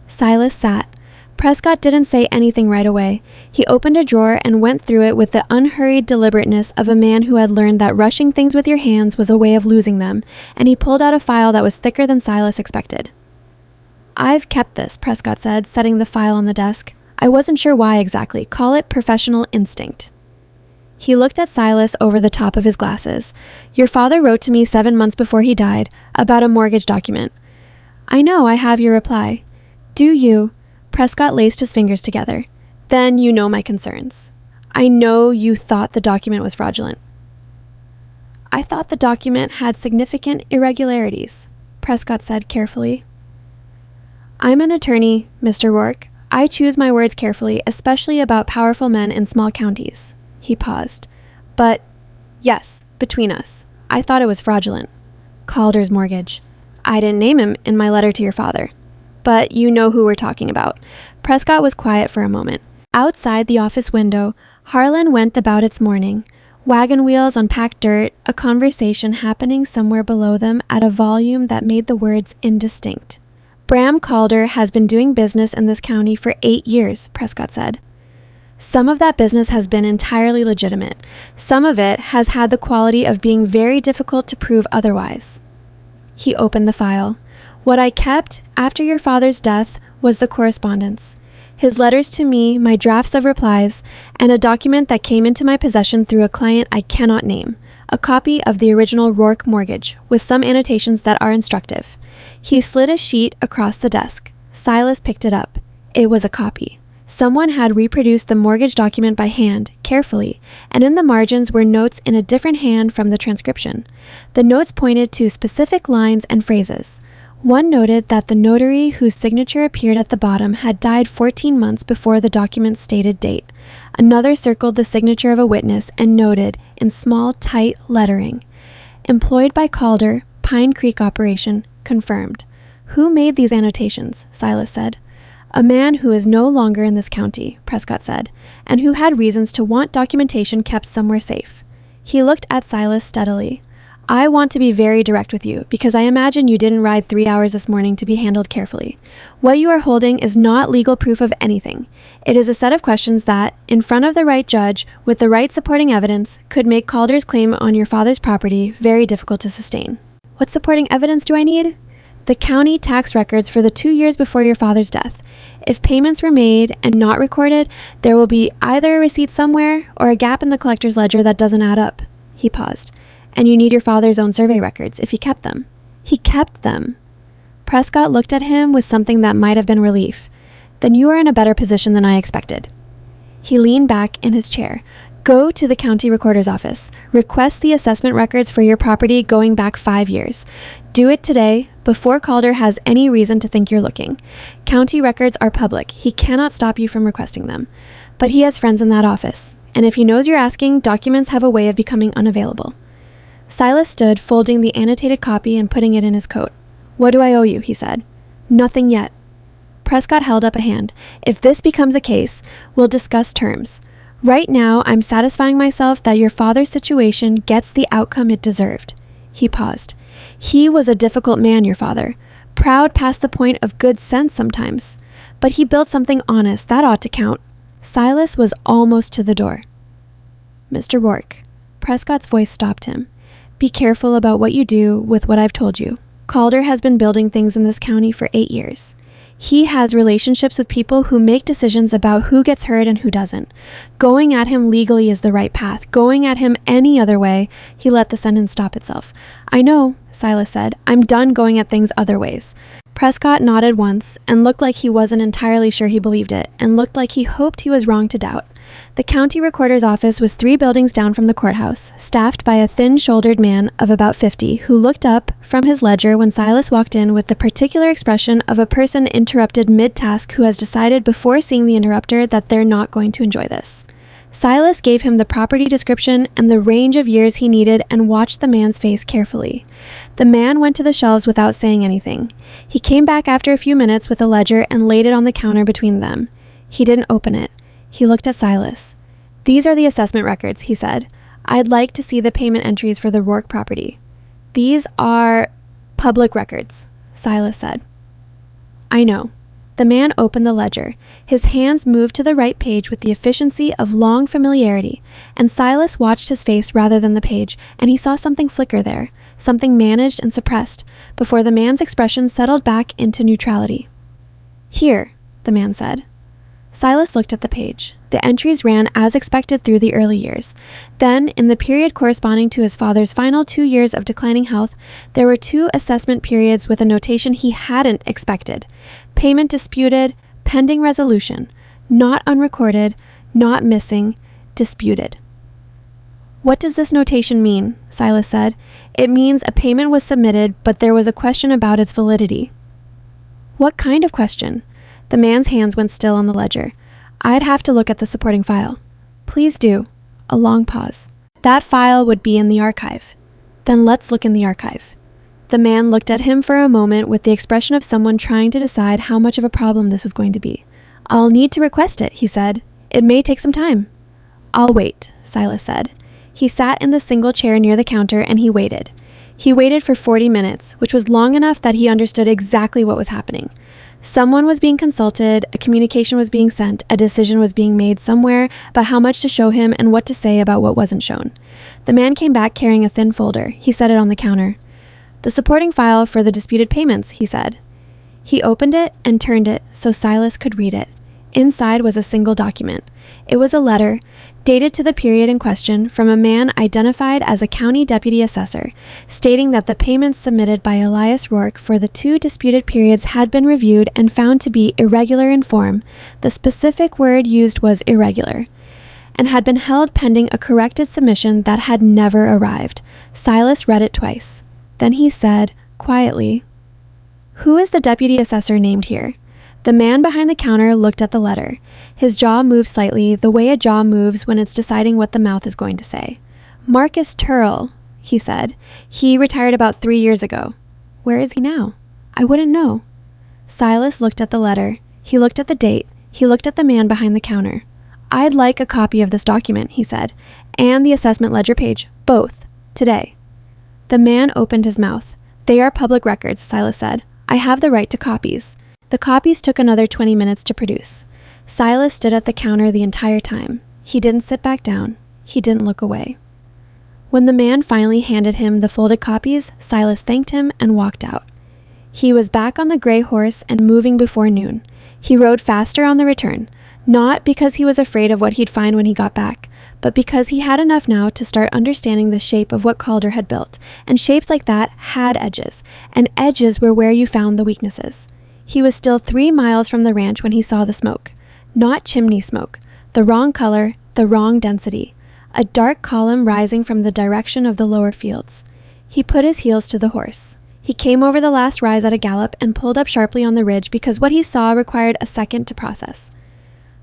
Silas sat. Prescott didn't say anything right away. He opened a drawer and went through it with the unhurried deliberateness of a man who had learned that rushing things with your hands was a way of losing them, and he pulled out a file that was thicker than Silas expected. "I've kept this," Prescott said, setting the file on the desk. "I wasn't sure why exactly. Call it professional instinct." He looked at Silas over the top of his glasses. "Your father wrote to me 7 months before he died about a mortgage document." "I know, I have your reply." "Do you?" Prescott laced his fingers together. "Then you know my concerns. I know you thought the document was fraudulent." "I thought the document had significant irregularities," Prescott said carefully. "I'm an attorney, Mr. Rourke. I choose my words carefully, especially about powerful men in small counties." He paused. "But, yes, between us, I thought it was fraudulent. Calder's mortgage. I didn't name him in my letter to your father. But you know who we're talking about." Prescott was quiet for a moment. Outside the office window, Harlan went about its morning. Wagon wheels on packed dirt, a conversation happening somewhere below them at a volume that made the words indistinct. "Bram Calder has been doing business in this county for 8 years, Prescott said. "Some of that business has been entirely legitimate. Some of it has had the quality of being very difficult to prove otherwise." He opened the file. "What I kept after your father's death was the correspondence. His letters to me, my drafts of replies, and a document that came into my possession through a client I cannot name. A copy of the original Rourke mortgage, with some annotations that are instructive." He slid a sheet across the desk. Silas picked it up. It was a copy. Someone had reproduced the mortgage document by hand, carefully, and in the margins were notes in a different hand from the transcription. The notes pointed to specific lines and phrases. One noted that the notary whose signature appeared at the bottom had died 14 months before the document's stated date. Another circled the signature of a witness and noted, in small, tight lettering, "Employed by Calder, Pine Creek Operation, confirmed." "Who made these annotations?" Silas said. "A man who is no longer in this county," Prescott said, "and who had reasons to want documentation kept somewhere safe." He looked at Silas steadily. "I want to be very direct with you, because I imagine you didn't ride 3 hours this morning to be handled carefully. What you are holding is not legal proof of anything. It is a set of questions that, in front of the right judge, with the right supporting evidence, could make Calder's claim on your father's property very difficult to sustain." "What supporting evidence do I need?" "The county tax records for the 2 years before your father's death. If payments were made and not recorded, there will be either a receipt somewhere or a gap in the collector's ledger that doesn't add up." He paused. "And you need your father's own survey records, if he kept them." "He kept them." Prescott looked at him with something that might have been relief. "Then you are in a better position than I expected." He leaned back in his chair. "Go to the county recorder's office. Request the assessment records for your property going back 5 years. Do it today, before Calder has any reason to think you're looking. County records are public. He cannot stop you from requesting them. But he has friends in that office, and if he knows you're asking, documents have a way of becoming unavailable." Silas stood, folding the annotated copy and putting it in his coat. "What do I owe you?" he said. "Nothing yet." Prescott held up a hand. "If this becomes a case, we'll discuss terms. Right now, I'm satisfying myself that your father's situation gets the outcome it deserved." He paused. "He was a difficult man, your father. Proud past the point of good sense sometimes. But he built something honest. That ought to count." Silas was almost to the door. "Mr. Rourke." Prescott's voice stopped him. "Be careful about what you do with what I've told you. Calder has been building things in this county for 8 years. He has relationships with people who make decisions about who gets heard and who doesn't. Going at him legally is the right path. Going at him any other way," he let the sentence stop itself. "I know," Silas said. "I'm done going at things other ways." Prescott nodded once and looked like he wasn't entirely sure he believed it, and looked like he hoped he was wrong to doubt. The county recorder's office was 3 buildings down from the courthouse, staffed by a thin-shouldered man of about 50 who looked up from his ledger when Silas walked in with the particular expression of a person interrupted mid-task who has decided before seeing the interrupter that they're not going to enjoy this. Silas gave him the property description and the range of years he needed and watched the man's face carefully. The man went to the shelves without saying anything. He came back after a few minutes with a ledger and laid it on the counter between them. He didn't open it. He looked at Silas. "These are the assessment records," he said. "I'd like to see the payment entries for the Rourke property." "These are public records," Silas said. "I know." The man opened the ledger. His hands moved to the right page with the efficiency of long familiarity, and Silas watched his face rather than the page, and he saw something flicker there, something managed and suppressed, before the man's expression settled back into neutrality. "Here," the man said. Silas looked at the page. The entries ran as expected through the early years. Then, in the period corresponding to his father's final 2 years of declining health, there were 2 assessment periods with a notation he hadn't expected. Payment disputed, pending resolution. Not unrecorded, not missing, disputed. "What does this notation mean?" Silas said. "It means a payment was submitted, but there was a question about its validity." "What kind of question?" The man's hands went still on the ledger. "I'd have to look at the supporting file." "Please do." A long pause. "That file would be in the archive." "Then let's look in the archive." The man looked at him for a moment with the expression of someone trying to decide how much of a problem this was going to be. "I'll need to request it," he said. "It may take some time." "I'll wait," Silas said. He sat in the single chair near the counter and he waited. He waited for 40 minutes, which was long enough that he understood exactly what was happening. Someone was being consulted, a communication was being sent, a decision was being made somewhere about how much to show him and what to say about what wasn't shown. The man came back carrying a thin folder. He set it on the counter. "The supporting file for the disputed payments," he said. He opened it and turned it so Silas could read it. Inside was a single document. It was a letter, dated to the period in question, from a man identified as a county deputy assessor, stating that the payments submitted by Silas Rourke for the 2 disputed periods had been reviewed and found to be irregular in form. The specific word used was irregular, and had been held pending a corrected submission that had never arrived. Silas read it twice. Then he said, quietly, "Who is the deputy assessor named here?" The man behind the counter looked at the letter. His jaw moved slightly, the way a jaw moves when it's deciding what the mouth is going to say. "Marcus Turrell," he said. "He retired about 3 years ago." "Where is he now?" "I wouldn't know." Silas looked at the letter. He looked at the date. He looked at the man behind the counter. "I'd like a copy of this document," he said, "and the assessment ledger page. Both. Today." The man opened his mouth. "They are public records," Silas said. "I have the right to copies." The copies took another 20 minutes to produce. Silas stood at the counter the entire time. He didn't sit back down. He didn't look away. When the man finally handed him the folded copies, Silas thanked him and walked out. He was back on the gray horse and moving before noon. He rode faster on the return, not because he was afraid of what he'd find when he got back, but because he had enough now to start understanding the shape of what Calder had built, and shapes like that had edges, and edges were where you found the weaknesses. He was still 3 miles from the ranch when he saw the smoke. Not chimney smoke. The wrong color, the wrong density. A dark column rising from the direction of the lower fields. He put his heels to the horse. He came over the last rise at a gallop and pulled up sharply on the ridge because what he saw required a second to process.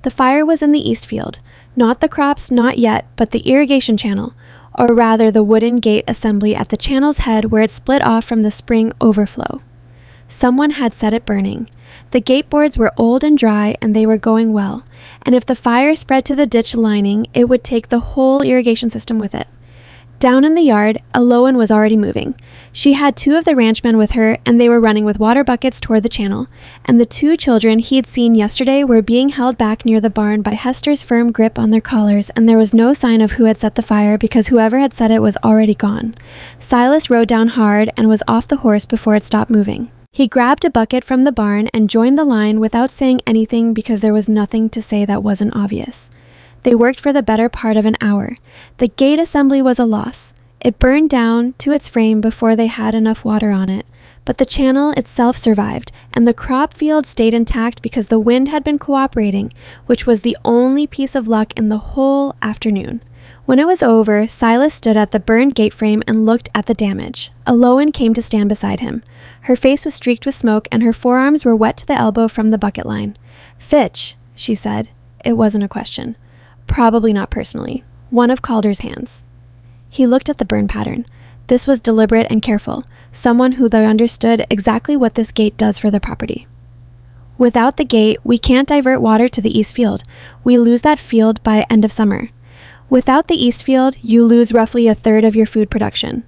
The fire was in the east field. Not the crops, not yet, but the irrigation channel, or rather the wooden gate assembly at the channel's head where it split off from the spring overflow. Someone had set it burning. The gate boards were old and dry, and they were going well, and if the fire spread to the ditch lining, it would take the whole irrigation system with it. Down in the yard, Elowen was already moving. She had 2 of the ranchmen with her, and they were running with water buckets toward the channel, and the 2 children he'd seen yesterday were being held back near the barn by Hester's firm grip on their collars, and there was no sign of who had set the fire because whoever had set it was already gone. Silas rode down hard and was off the horse before it stopped moving. He grabbed a bucket from the barn and joined the line without saying anything because there was nothing to say that wasn't obvious. They worked for the better part of an hour. The gate assembly was a loss. It burned down to its frame before they had enough water on it, but the channel itself survived, and the crop field stayed intact because the wind had been cooperating, which was the only piece of luck in the whole afternoon. When it was over, Silas stood at the burned gate frame and looked at the damage. Elowen came to stand beside him. Her face was streaked with smoke, and her forearms were wet to the elbow from the bucket line. "Fitch," she said. It wasn't a question. Probably not personally. One of Calder's hands. He looked at the burn pattern. This was deliberate and careful. Someone who understood exactly what this gate does for the property. Without the gate, we can't divert water to the east field. We lose that field by end of summer. Without the east field, you lose roughly a third of your food production.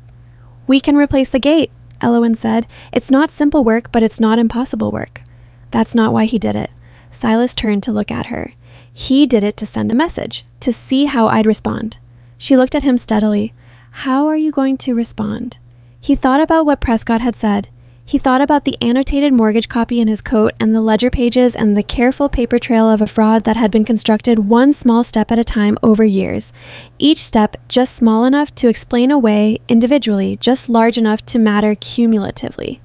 "We can replace the gate," Elowen said. "It's not simple work, but it's not impossible work." That's not why he did it. Silas turned to look at her. He did it to send a message, to see how I'd respond. She looked at him steadily. How are you going to respond? He thought about what Prescott had said. He thought about the annotated mortgage copy in his coat and the ledger pages and the careful paper trail of a fraud that had been constructed one small step at a time over years. Each step just small enough to explain away individually, just large enough to matter cumulatively.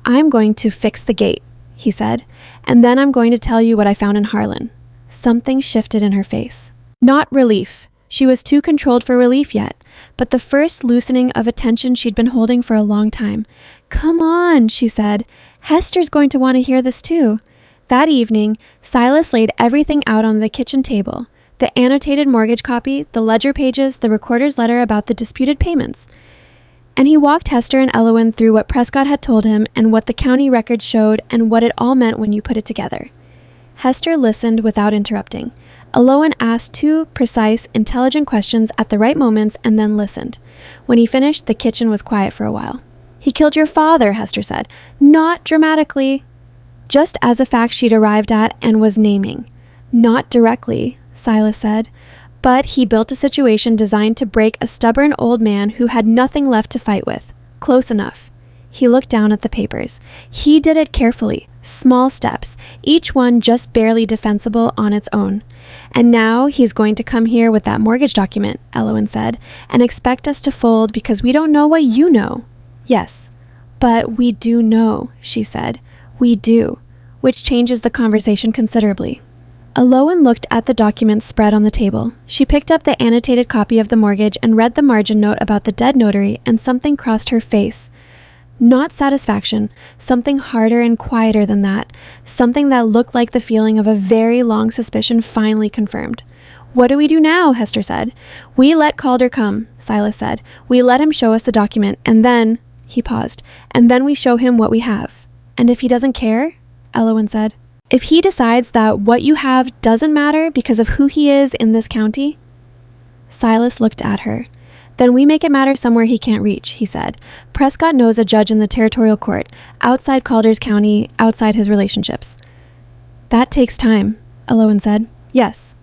"I'm going to fix the gate," he said, "and then I'm going to tell you what I found in Harlan." Something shifted in her face. Not relief. She was too controlled for relief yet, but the first loosening of a tension she'd been holding for a long time. "Come on," she said. "Hester's going to want to hear this too." That evening, Silas laid everything out on the kitchen table. The annotated mortgage copy, the ledger pages, the recorder's letter about the disputed payments. And he walked Hester and Elowen through what Prescott had told him and what the county records showed and what it all meant when you put it together. Hester listened without interrupting. Elowen asked two precise, intelligent questions at the right moments and then listened. When he finished, the kitchen was quiet for a while. "He killed your father," Hester said. "Not dramatically." Just as a fact she'd arrived at and was naming. "Not directly," Silas said. "But he built a situation designed to break a stubborn old man who had nothing left to fight with. Close enough." He looked down at the papers. He did it carefully, small steps, each one just barely defensible on its own. "And now he's going to come here with that mortgage document," Elowen said, "and expect us to fold because we don't know what you know." "Yes, but we do know," she said. "We do," which changes the conversation considerably. Elowen looked at the documents spread on the table. She picked up the annotated copy of the mortgage and read the margin note about the dead notary, and something crossed her face. Not satisfaction, something harder and quieter than that, something that looked like the feeling of a very long suspicion finally confirmed. "What do we do now?" Hester said. "We let Calder come," Silas said. "We let him show us the document, and then," he paused, "and then we show him what we have." "And if he doesn't care?" Elowen said. "If he decides that what you have doesn't matter because of who he is in this county?" Silas looked at her. "Then we make it matter somewhere he can't reach," he said. "Prescott knows a judge in the territorial court, outside Calder's county, outside his relationships." "That takes time," Elowen said. "Yes."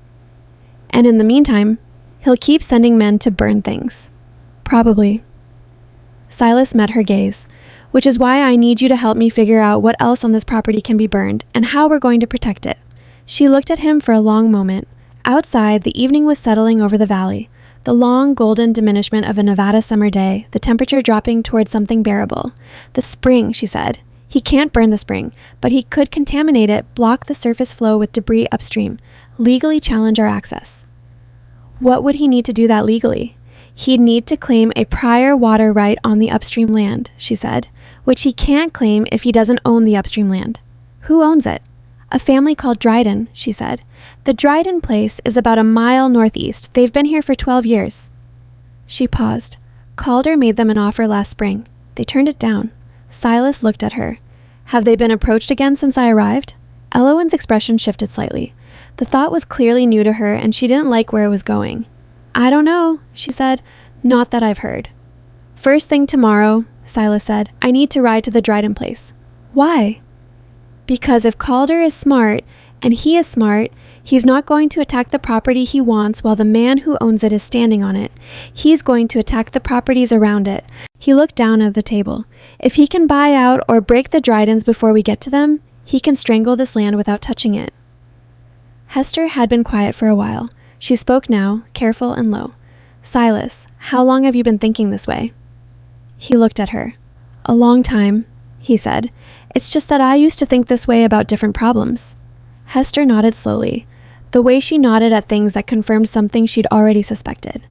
"And in the meantime, he'll keep sending men to burn things." "Probably." Silas met her gaze. "Which is why I need you to help me figure out what else on this property can be burned, and how we're going to protect it." She looked at him for a long moment. Outside, the evening was settling over the valley. The long golden diminishment of a Nevada summer day, the temperature dropping towards something bearable. "The spring," she said. "He can't burn the spring, but he could contaminate it, block the surface flow with debris upstream, legally challenge our access." What would he need to do that legally? He'd need to claim a prior water right on the upstream land, she said, which he can't claim if he doesn't own the upstream land. Who owns it? "A family called Dryden," she said. "The Dryden place is about a mile northeast. They've been here for 12 years. She paused. Calder made them an offer last spring. They turned it down. Silas looked at her. "Have they been approached again since I arrived?" Elowen's expression shifted slightly. The thought was clearly new to her, and she didn't like where it was going. "I don't know," she said. "Not that I've heard." "First thing tomorrow," Silas said, "I need to ride to the Dryden place." "Why?" "Because if Calder is smart, and he is smart, he's not going to attack the property he wants while the man who owns it is standing on it. He's going to attack the properties around it." He looked down at the table. "If he can buy out or break the Drydens before we get to them, he can strangle this land without touching it." Hester had been quiet for a while. She spoke now, careful and low. Silas, how long have you been thinking this way? He looked at her. A long time, he said. It's just that I used to think this way about different problems. Hester nodded slowly, the way she nodded at things that confirmed something she'd already suspected.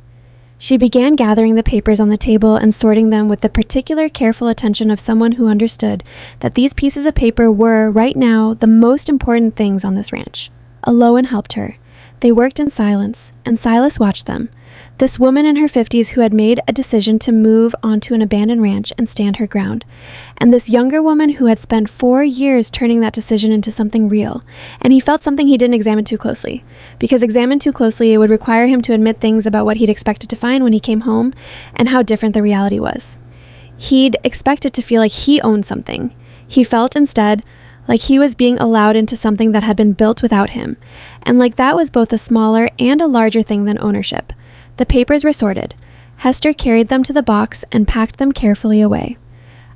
She began gathering the papers on the table and sorting them with the particular careful attention of someone who understood that these pieces of paper were, right now, the most important things on this ranch. Elowen helped her. They worked in silence, and Silas watched them. This woman in her 50s who had made a decision to move onto an abandoned ranch and stand her ground. And this younger woman who had spent 4 years turning that decision into something real. And he felt something he didn't examine too closely. Because examined too closely, it would require him to admit things about what he'd expected to find when he came home and how different the reality was. He'd expected to feel like he owned something. He felt instead like he was being allowed into something that had been built without him, and like that was both a smaller and a larger thing than ownership. The papers were sorted. Hester carried them to the box and packed them carefully away.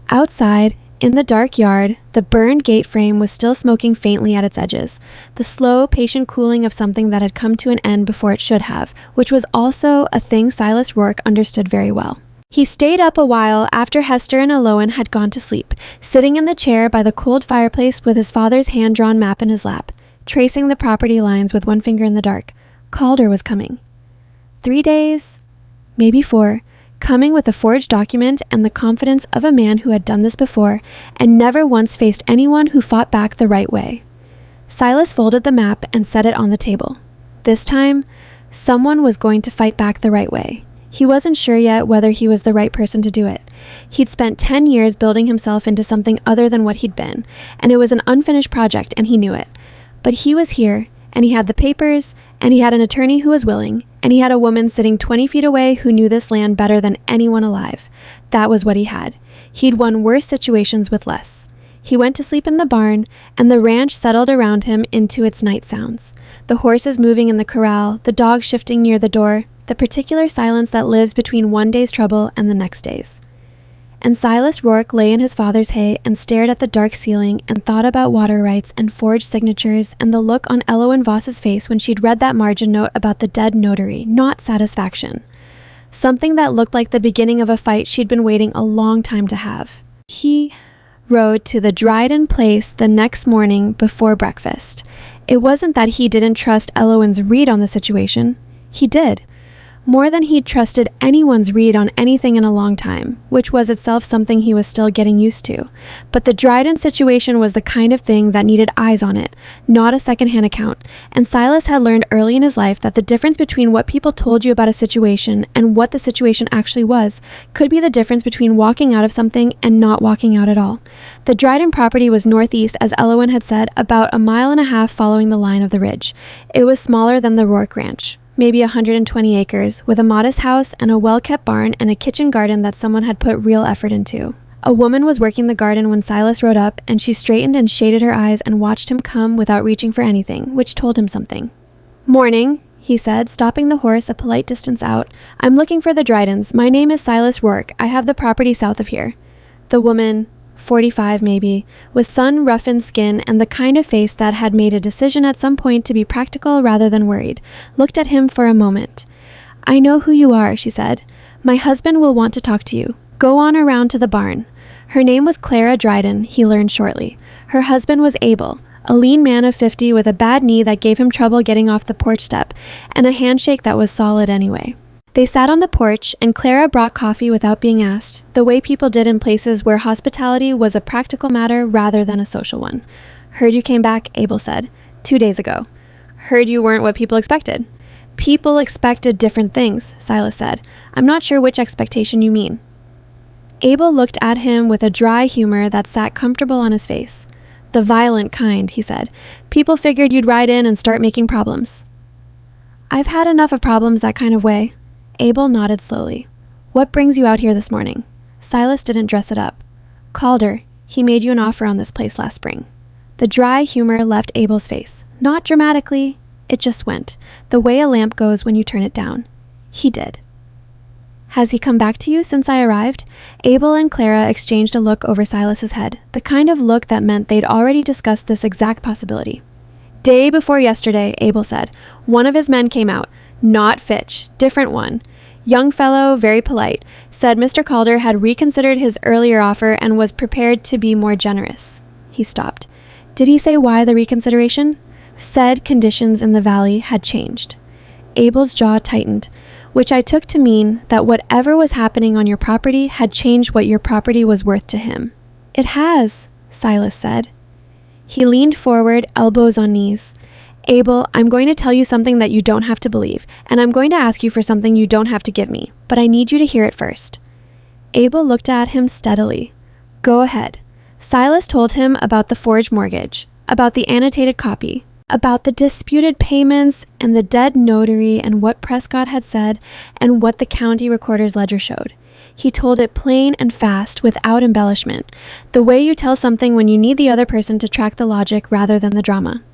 Outside, in the dark yard, the burned gate frame was still smoking faintly at its edges, the slow, patient cooling of something that had come to an end before it should have, which was also a thing Silas Rourke understood very well. He stayed up a while after Hester and Elowen had gone to sleep, sitting in the chair by the cold fireplace with his father's hand-drawn map in his lap, tracing the property lines with one finger in the dark. Calder was coming. 3 days, maybe 4, coming with a forged document and the confidence of a man who had done this before and never once faced anyone who fought back the right way. Silas folded the map and set it on the table. This time, someone was going to fight back the right way. He wasn't sure yet whether he was the right person to do it. He'd spent 10 years building himself into something other than what he'd been, and it was an unfinished project, and he knew it. But he was here, and he had the papers, and he had an attorney who was willing, and he had a woman sitting 20 feet away who knew this land better than anyone alive. That was what he had. He'd won worse situations with less. He went to sleep in the barn, and the ranch settled around him into its night sounds. The horses moving in the corral, the dog shifting near the door, the particular silence that lives between one day's trouble and the next day's. And Silas Rourke lay in his father's hay and stared at the dark ceiling and thought about water rights and forged signatures and the look on Elowen Voss's face when she'd read that margin note about the dead notary, not satisfaction. Something that looked like the beginning of a fight she'd been waiting a long time to have. He rode to the Dryden place the next morning before breakfast. It wasn't that he didn't trust Elowen's read on the situation. He did. More than he'd trusted anyone's read on anything in a long time, which was itself something he was still getting used to. But the Dryden situation was the kind of thing that needed eyes on it, not a secondhand account. And Silas had learned early in his life that the difference between what people told you about a situation and what the situation actually was could be the difference between walking out of something and not walking out at all. The Dryden property was northeast, as Elowen had said, about 1.5 miles following the line of the ridge. It was smaller than the Rourke ranch. Maybe 120 acres, with a modest house and a well-kept barn and a kitchen garden that someone had put real effort into. A woman was working the garden when Silas rode up, and she straightened and shaded her eyes and watched him come without reaching for anything, which told him something. "Morning," he said, stopping the horse a polite distance out. "I'm looking for the Drydens. My name is Silas Rourke. I have the property south of here." The woman, 45 maybe, with sun-roughened skin and the kind of face that had made a decision at some point to be practical rather than worried, looked at him for a moment. "I know who you are," she said. "My husband will want to talk to you. Go on around to the barn." Her name was Clara Dryden, he learned shortly. Her husband was Abel, a lean man of 50 with a bad knee that gave him trouble getting off the porch step, and a handshake that was solid anyway. They sat on the porch, and Clara brought coffee without being asked, the way people did in places where hospitality was a practical matter rather than a social one. "Heard you came back," Abel said. 2 days ago. "Heard you weren't what people expected." "People expected different things," Silas said. "I'm not sure which expectation you mean." Abel looked at him with a dry humor that sat comfortable on his face. "The violent kind," he said. "People figured you'd ride in and start making problems." "I've had enough of problems that kind of way." Abel nodded slowly. "What brings you out here this morning?" Silas didn't dress it up. "Calder, he made you an offer on this place last spring." The dry humor left Abel's face. Not dramatically, it just went, the way a lamp goes when you turn it down. He did. "Has he come back to you since I arrived?" Abel and Clara exchanged a look over Silas's head, the kind of look that meant they'd already discussed this exact possibility. "Day before yesterday," Abel said. "One of his men came out. Not Fitch. Different one. Young fellow, very polite, said Mr. Calder had reconsidered his earlier offer and was prepared to be more generous. He stopped. Did he say why the reconsideration? Said conditions in the valley had changed. Abel's jaw tightened, which I took to mean that whatever was happening on your property had changed what your property was worth to him. It has, Silas said. He leaned forward, elbows on knees. Abel, I'm going to tell you something that you don't have to believe, and I'm going to ask you for something you don't have to give me, but I need you to hear it first. Abel looked at him steadily. Go ahead. Silas told him about the forged mortgage, about the annotated copy, about the disputed payments and the dead notary and what Prescott had said and what the county recorder's ledger showed. He told it plain and fast, without embellishment, the way you tell something when you need the other person to track the logic rather than the drama.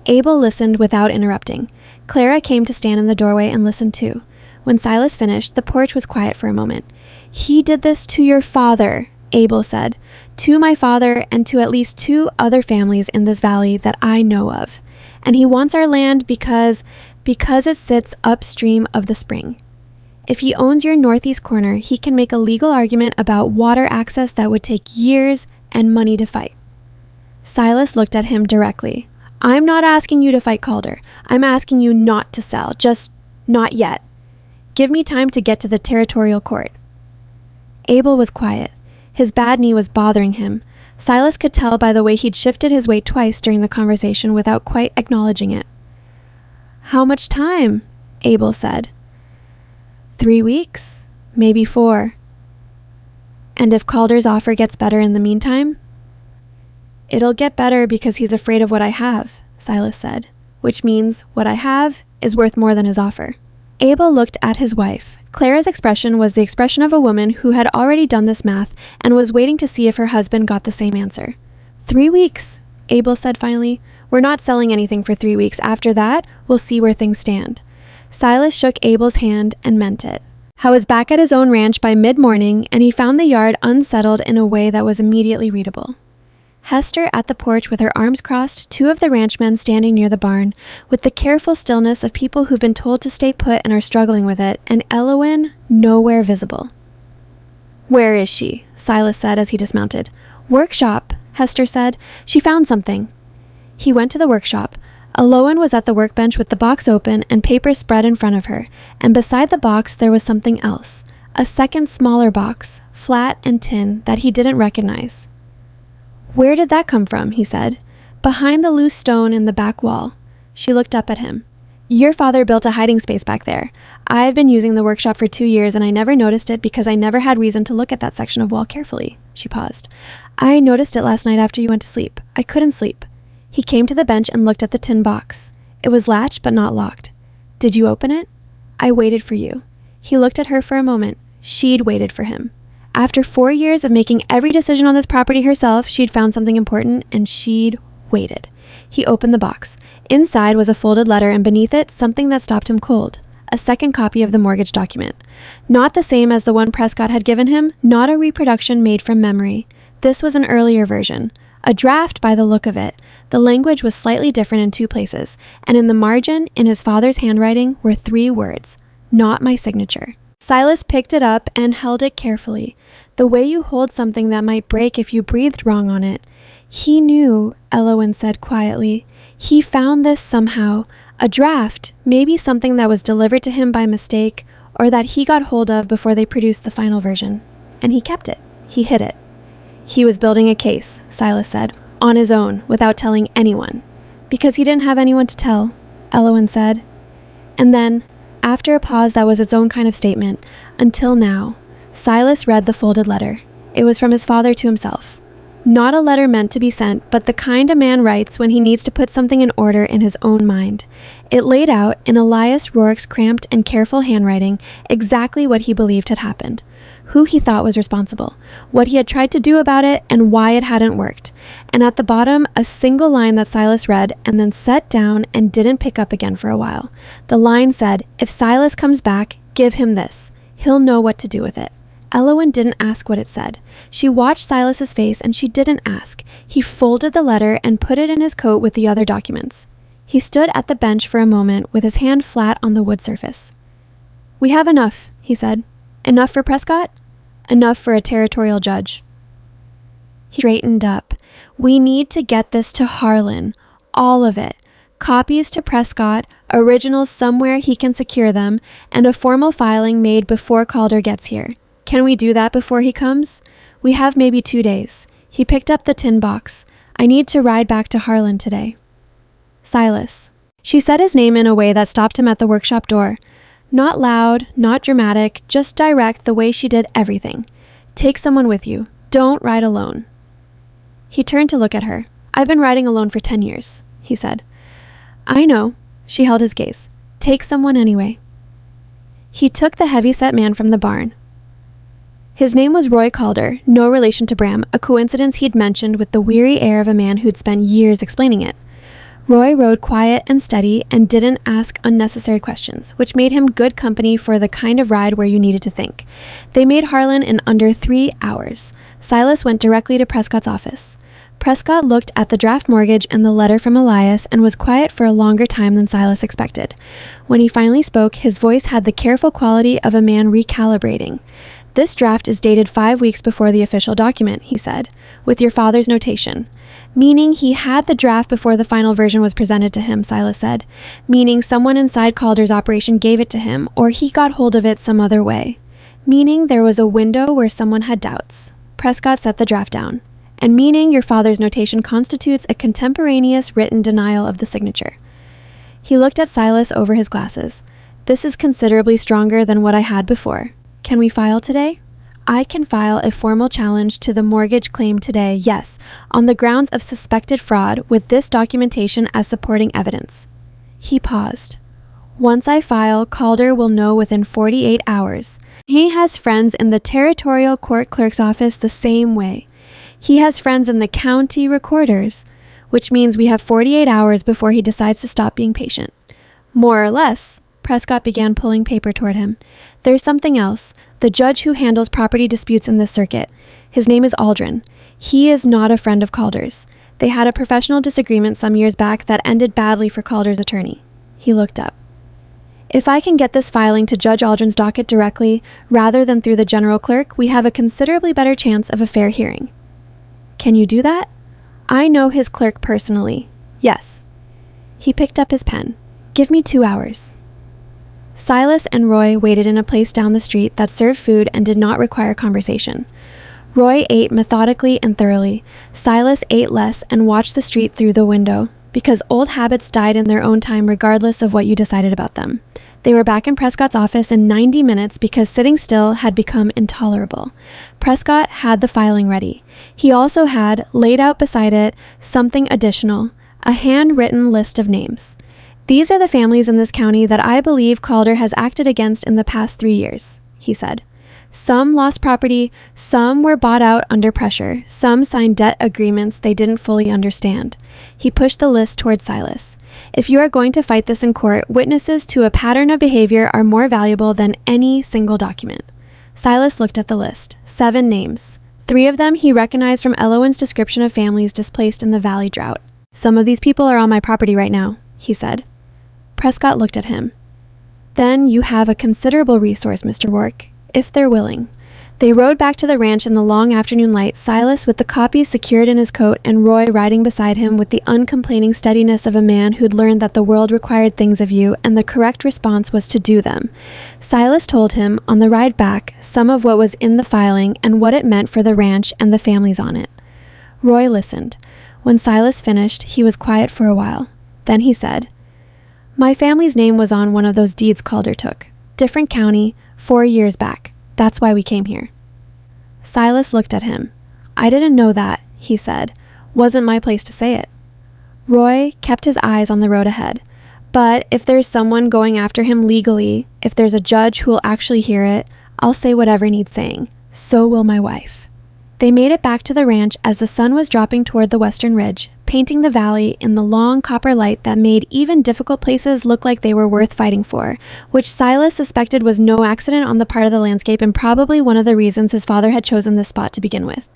Abel listened without interrupting. Clara came to stand in the doorway and listened too. When Silas finished, the porch was quiet for a moment. He did this to your father, Abel said, to my father and to at least 2 other families in this valley that I know of. And he wants our land because it sits upstream of the spring. If he owns your northeast corner, he can make a legal argument about water access that would take years and money to fight. Silas looked at him directly. I'm not asking you to fight Calder. I'm asking you not to sell. Just not yet. Give me time to get to the territorial court. Abel was quiet. His bad knee was bothering him. Silas could tell by the way he'd shifted his weight twice during the conversation without quite acknowledging it. How much time? Abel said. 3 weeks, maybe 4. And if Calder's offer gets better in the meantime? It'll get better because he's afraid of what I have, Silas said, which means what I have is worth more than his offer. Abel looked at his wife. Clara's expression was the expression of a woman who had already done this math and was waiting to see if her husband got the same answer. 3 weeks, Abel said finally. We're not selling anything for 3 weeks. After that, we'll see where things stand. Silas shook Abel's hand and meant it. He was back at his own ranch by mid-morning, and he found the yard unsettled in a way that was immediately readable. Hester at the porch with her arms crossed, 2 of the ranchmen standing near the barn, with the careful stillness of people who've been told to stay put and are struggling with it, and Elowen nowhere visible. Where is she? Silas said as he dismounted. Workshop, Hester said. She found something. He went to the workshop. Elowen was at the workbench with the box open and papers spread in front of her, and beside the box there was something else, a second smaller box, flat and tin, that he didn't recognize. Where did that come from? He said. Behind the loose stone in the back wall. She looked up at him. Your father built a hiding space back there. I've been using the workshop for 2 years and I never noticed it because I never had reason to look at that section of wall carefully. She paused. I noticed it last night after you went to sleep. I couldn't sleep. He came to the bench and looked at the tin box. It was latched but not locked. Did you open it? I waited for you. He looked at her for a moment. She'd waited for him. After 4 years of making every decision on this property herself, she'd found something important and she'd waited. He opened the box. Inside was a folded letter and beneath it, something that stopped him cold. A second copy of the mortgage document. Not the same as the one Prescott had given him, not a reproduction made from memory. This was an earlier version. A draft by the look of it. The language was slightly different in 2 places, and in the margin, in his father's handwriting, were 3 words. Not my signature. Silas picked it up and held it carefully, the way you hold something that might break if you breathed wrong on it. He knew, Elowen said quietly. He found this somehow, a draft, maybe something that was delivered to him by mistake, or that he got hold of before they produced the final version. And he kept it. He hid it. He was building a case, Silas said, on his own, without telling anyone. Because he didn't have anyone to tell, Elowen said. And then, after a pause that was its own kind of statement, until now, Silas read the folded letter. It was from his father to himself. Not a letter meant to be sent, but the kind a man writes when he needs to put something in order in his own mind. It laid out, in Silas Rourke's cramped and careful handwriting, exactly what he believed had happened, who he thought was responsible, what he had tried to do about it, and why it hadn't worked. And at the bottom, a single line that Silas read and then set down and didn't pick up again for a while. The line said, if Silas comes back, give him this. He'll know what to do with it. Elowen didn't ask what it said. She watched Silas's face and she didn't ask. He folded the letter and put it in his coat with the other documents. He stood at the bench for a moment with his hand flat on the wood surface. We have enough, he said. Enough for Prescott? Enough for a territorial judge. He straightened up. We need to get this to Harlan. All of it. Copies to Prescott, originals somewhere he can secure them, and a formal filing made before Calder gets here. Can we do that before he comes? We have maybe 2 days. He picked up the tin box. I need to ride back to Harlan today. Silas. She said his name in a way that stopped him at the workshop door. Not loud, not dramatic, just direct the way she did everything. Take someone with you. Don't ride alone. He turned to look at her. I've been riding alone for 10 years, he said. I know. She held his gaze. Take someone anyway. He took the heavy-set man from the barn. His name was Roy Calder, no relation to Bram, a coincidence he'd mentioned with the weary air of a man who'd spent years explaining it. Roy rode quiet and steady and didn't ask unnecessary questions, which made him good company for the kind of ride where you needed to think. They made Harlan in under 3 hours. Silas went directly to Prescott's office. Prescott looked at the draft mortgage and the letter from Elias and was quiet for a longer time than Silas expected. When he finally spoke, his voice had the careful quality of a man recalibrating. This draft is dated 5 weeks before the official document, he said, with your father's notation. Meaning he had the draft before the final version was presented to him, Silas said. Meaning someone inside Calder's operation gave it to him, or he got hold of it some other way. Meaning there was a window where someone had doubts. Prescott set the draft down. And meaning your father's notation constitutes a contemporaneous written denial of the signature. He looked at Silas over his glasses. This is considerably stronger than what I had before. Can we file today? I can file a formal challenge to the mortgage claim today, yes, on the grounds of suspected fraud with this documentation as supporting evidence. He paused. Once I file, Calder will know within 48 hours. He has friends in the territorial court clerk's office the same way. He has friends in the county recorders, which means we have 48 hours before he decides to stop being patient. More or less, Prescott began pulling paper toward him. There's something else. The judge who handles property disputes in this circuit. His name is Aldrin. He is not a friend of Calder's. They had a professional disagreement some years back that ended badly for Calder's attorney. He looked up. If I can get this filing to Judge Aldrin's docket directly, rather than through the general clerk, we have a considerably better chance of a fair hearing. Can you do that? I know his clerk personally. Yes. He picked up his pen. Give me 2 hours. Silas and Roy waited in a place down the street that served food and did not require conversation. Roy ate methodically and thoroughly. Silas ate less and watched the street through the window, because old habits died in their own time regardless of what you decided about them. They were back in Prescott's office in 90 minutes because sitting still had become intolerable. Prescott had the filing ready. He also had, laid out beside it, something additional, a handwritten list of names. These are the families in this county that I believe Calder has acted against in the past 3 years, he said. Some lost property, some were bought out under pressure, some signed debt agreements they didn't fully understand. He pushed the list toward Silas. If you are going to fight this in court, witnesses to a pattern of behavior are more valuable than any single document. Silas looked at the list. 7 names. 3 of them he recognized from Elowen's description of families displaced in the valley drought. Some of these people are on my property right now, he said. Prescott looked at him. Then you have a considerable resource, Mr. Rourke, if they're willing. They rode back to the ranch in the long afternoon light, Silas with the copies secured in his coat and Roy riding beside him with the uncomplaining steadiness of a man who'd learned that the world required things of you and the correct response was to do them. Silas told him, on the ride back, some of what was in the filing and what it meant for the ranch and the families on it. Roy listened. When Silas finished, he was quiet for a while. Then he said, My family's name was on one of those deeds Calder took. Different county, 4 years back. That's why we came here. Silas looked at him. I didn't know that, he said. Wasn't my place to say it. Roy kept his eyes on the road ahead. But if there's someone going after him legally, if there's a judge who will actually hear it, I'll say whatever needs saying. So will my wife. They made it back to the ranch as the sun was dropping toward the western ridge, painting the valley in the long copper light that made even difficult places look like they were worth fighting for, which Silas suspected was no accident on the part of the landscape and probably one of the reasons his father had chosen this spot to begin with.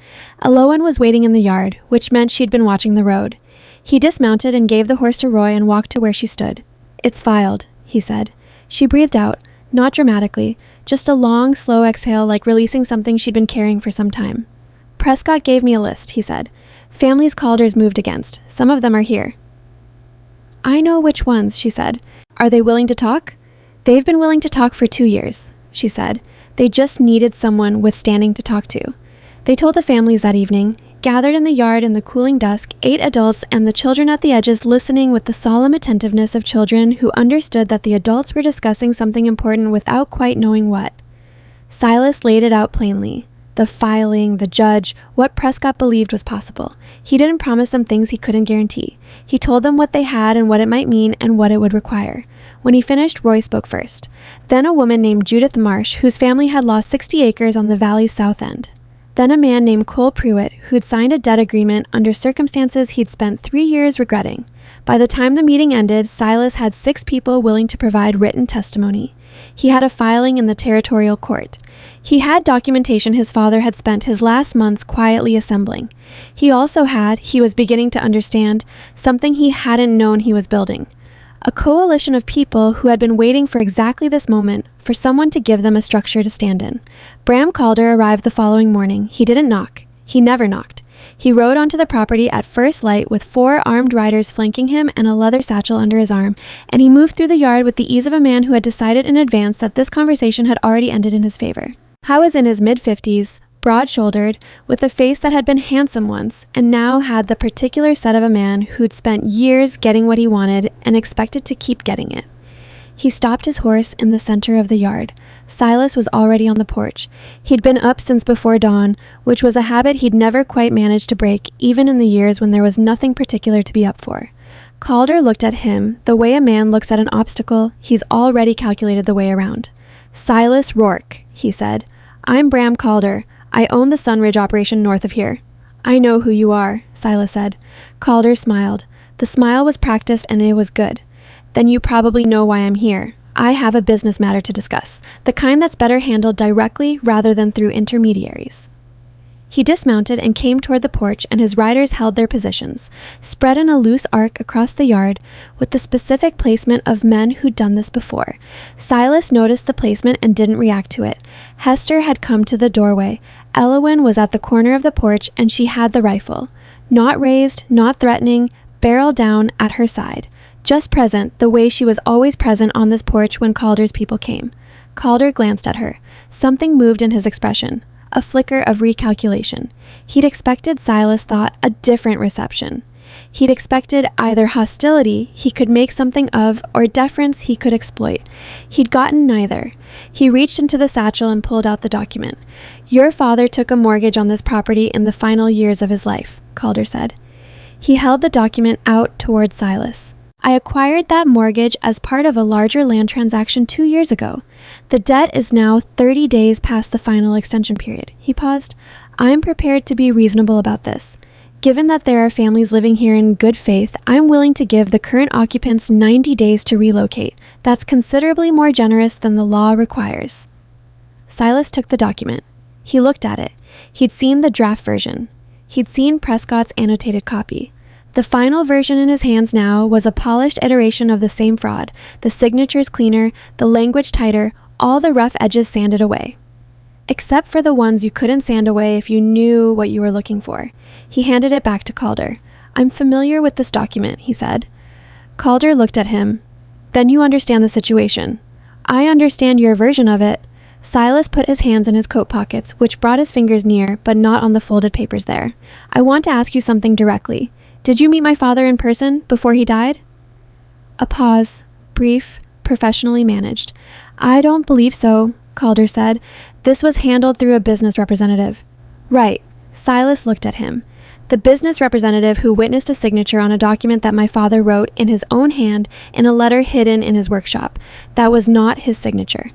Elowen was waiting in the yard, which meant she'd been watching the road. He dismounted and gave the horse to Roy and walked to where she stood. It's filed, he said. She breathed out. not dramatically, just a long, slow exhale like releasing something she'd been carrying for some time. Prescott gave me a list, he said. Families Calder's moved against. Some of them are here. I know which ones, she said. Are they willing to talk? They've been willing to talk for 2 years, she said. They just needed someone with standing to talk to. They told the families that evening, gathered in the yard in the cooling dusk, 8 adults and the children at the edges listening with the solemn attentiveness of children who understood that the adults were discussing something important without quite knowing what. Silas laid it out plainly. The filing, the judge, what Prescott believed was possible. He didn't promise them things he couldn't guarantee. He told them what they had and what it might mean and what it would require. When he finished, Roy spoke first. Then a woman named Judith Marsh, whose family had lost 60 acres on the valley's south end. Then a man named Cole Pruitt, who'd signed a debt agreement under circumstances he'd spent 3 years regretting. By the time the meeting ended, Silas had 6 people willing to provide written testimony. He had a filing in the territorial court. He had documentation his father had spent his last months quietly assembling. He also had, he was beginning to understand, something he hadn't known he was building. A coalition of people who had been waiting for exactly this moment, for someone to give them a structure to stand in. Bram Calder arrived the following morning. He didn't knock. He never knocked. He rode onto the property at first light with 4 armed riders flanking him and a leather satchel under his arm, and he moved through the yard with the ease of a man who had decided in advance that this conversation had already ended in his favor. Howe was in his mid-50s, broad-shouldered, with a face that had been handsome once, and now had the particular set of a man who'd spent years getting what he wanted and expected to keep getting it. He stopped his horse in the center of the yard. Silas was already on the porch. He'd been up since before dawn, which was a habit he'd never quite managed to break, even in the years when there was nothing particular to be up for. Calder looked at him the way a man looks at an obstacle he's already calculated the way around. Silas Rourke, he said. I'm Bram Calder. I own the Sunridge operation north of here. I know who you are, Silas said. Calder smiled. The smile was practiced and it was good. Then you probably know why I'm here. I have a business matter to discuss, the kind that's better handled directly rather than through intermediaries. He dismounted and came toward the porch, and his riders held their positions, spread in a loose arc across the yard, with the specific placement of men who'd done this before. Silas noticed the placement and didn't react to it. Hester had come to the doorway. Elowen was at the corner of the porch, and she had the rifle. Not raised, not threatening, barrel down at her side. Just present, the way she was always present on this porch when Calder's people came. Calder glanced at her. Something moved in his expression. A flicker of recalculation. He'd expected, Silas thought, a different reception. He'd expected either hostility he could make something of or deference he could exploit. He'd gotten neither. He reached into the satchel and pulled out the document. Your father took a mortgage on this property in the final years of his life, Calder said. He held the document out toward Silas. I acquired that mortgage as part of a larger land transaction 2 years ago. The debt is now 30 days past the final extension period. He paused. I'm prepared to be reasonable about this. Given that there are families living here in good faith, I'm willing to give the current occupants 90 days to relocate. That's considerably more generous than the law requires. Silas took the document. He looked at it. He'd seen the draft version. He'd seen Prescott's annotated copy. The final version in his hands now was a polished iteration of the same fraud, the signatures cleaner, the language tighter, all the rough edges sanded away. Except for the ones you couldn't sand away if you knew what you were looking for. He handed it back to Calder. I'm familiar with this document, he said. Calder looked at him. Then you understand the situation. I understand your version of it. Silas put his hands in his coat pockets, which brought his fingers near, but not on the folded papers there. I want to ask you something directly. Did you meet my father in person before he died? A pause, brief, professionally managed. I don't believe so, Calder said. This was handled through a business representative. Right. Silas looked at him. The business representative who witnessed a signature on a document that my father wrote in his own hand in a letter hidden in his workshop. That was not his signature.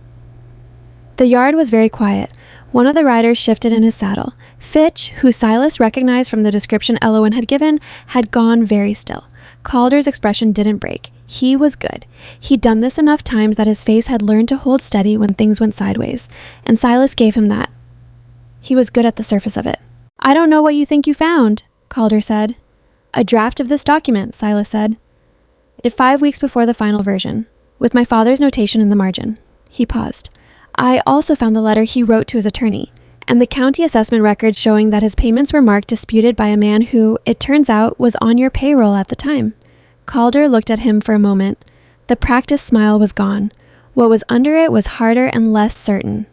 The yard was very quiet. One of the riders shifted in his saddle. Fitch, who Silas recognized from the description Elowen had given, had gone very still. Calder's expression didn't break. He was good. He'd done this enough times that his face had learned to hold steady when things went sideways, and Silas gave him that. He was good at the surface of it. I don't know what you think you found, Calder said. A draft of this document, Silas said. It 5 weeks before the final version, with my father's notation in the margin. He paused. I also found the letter he wrote to his attorney, and the county assessment records showing that his payments were marked disputed by a man who, it turns out, was on your payroll at the time. Calder looked at him for a moment. The practiced smile was gone. What was under it was harder and less certain.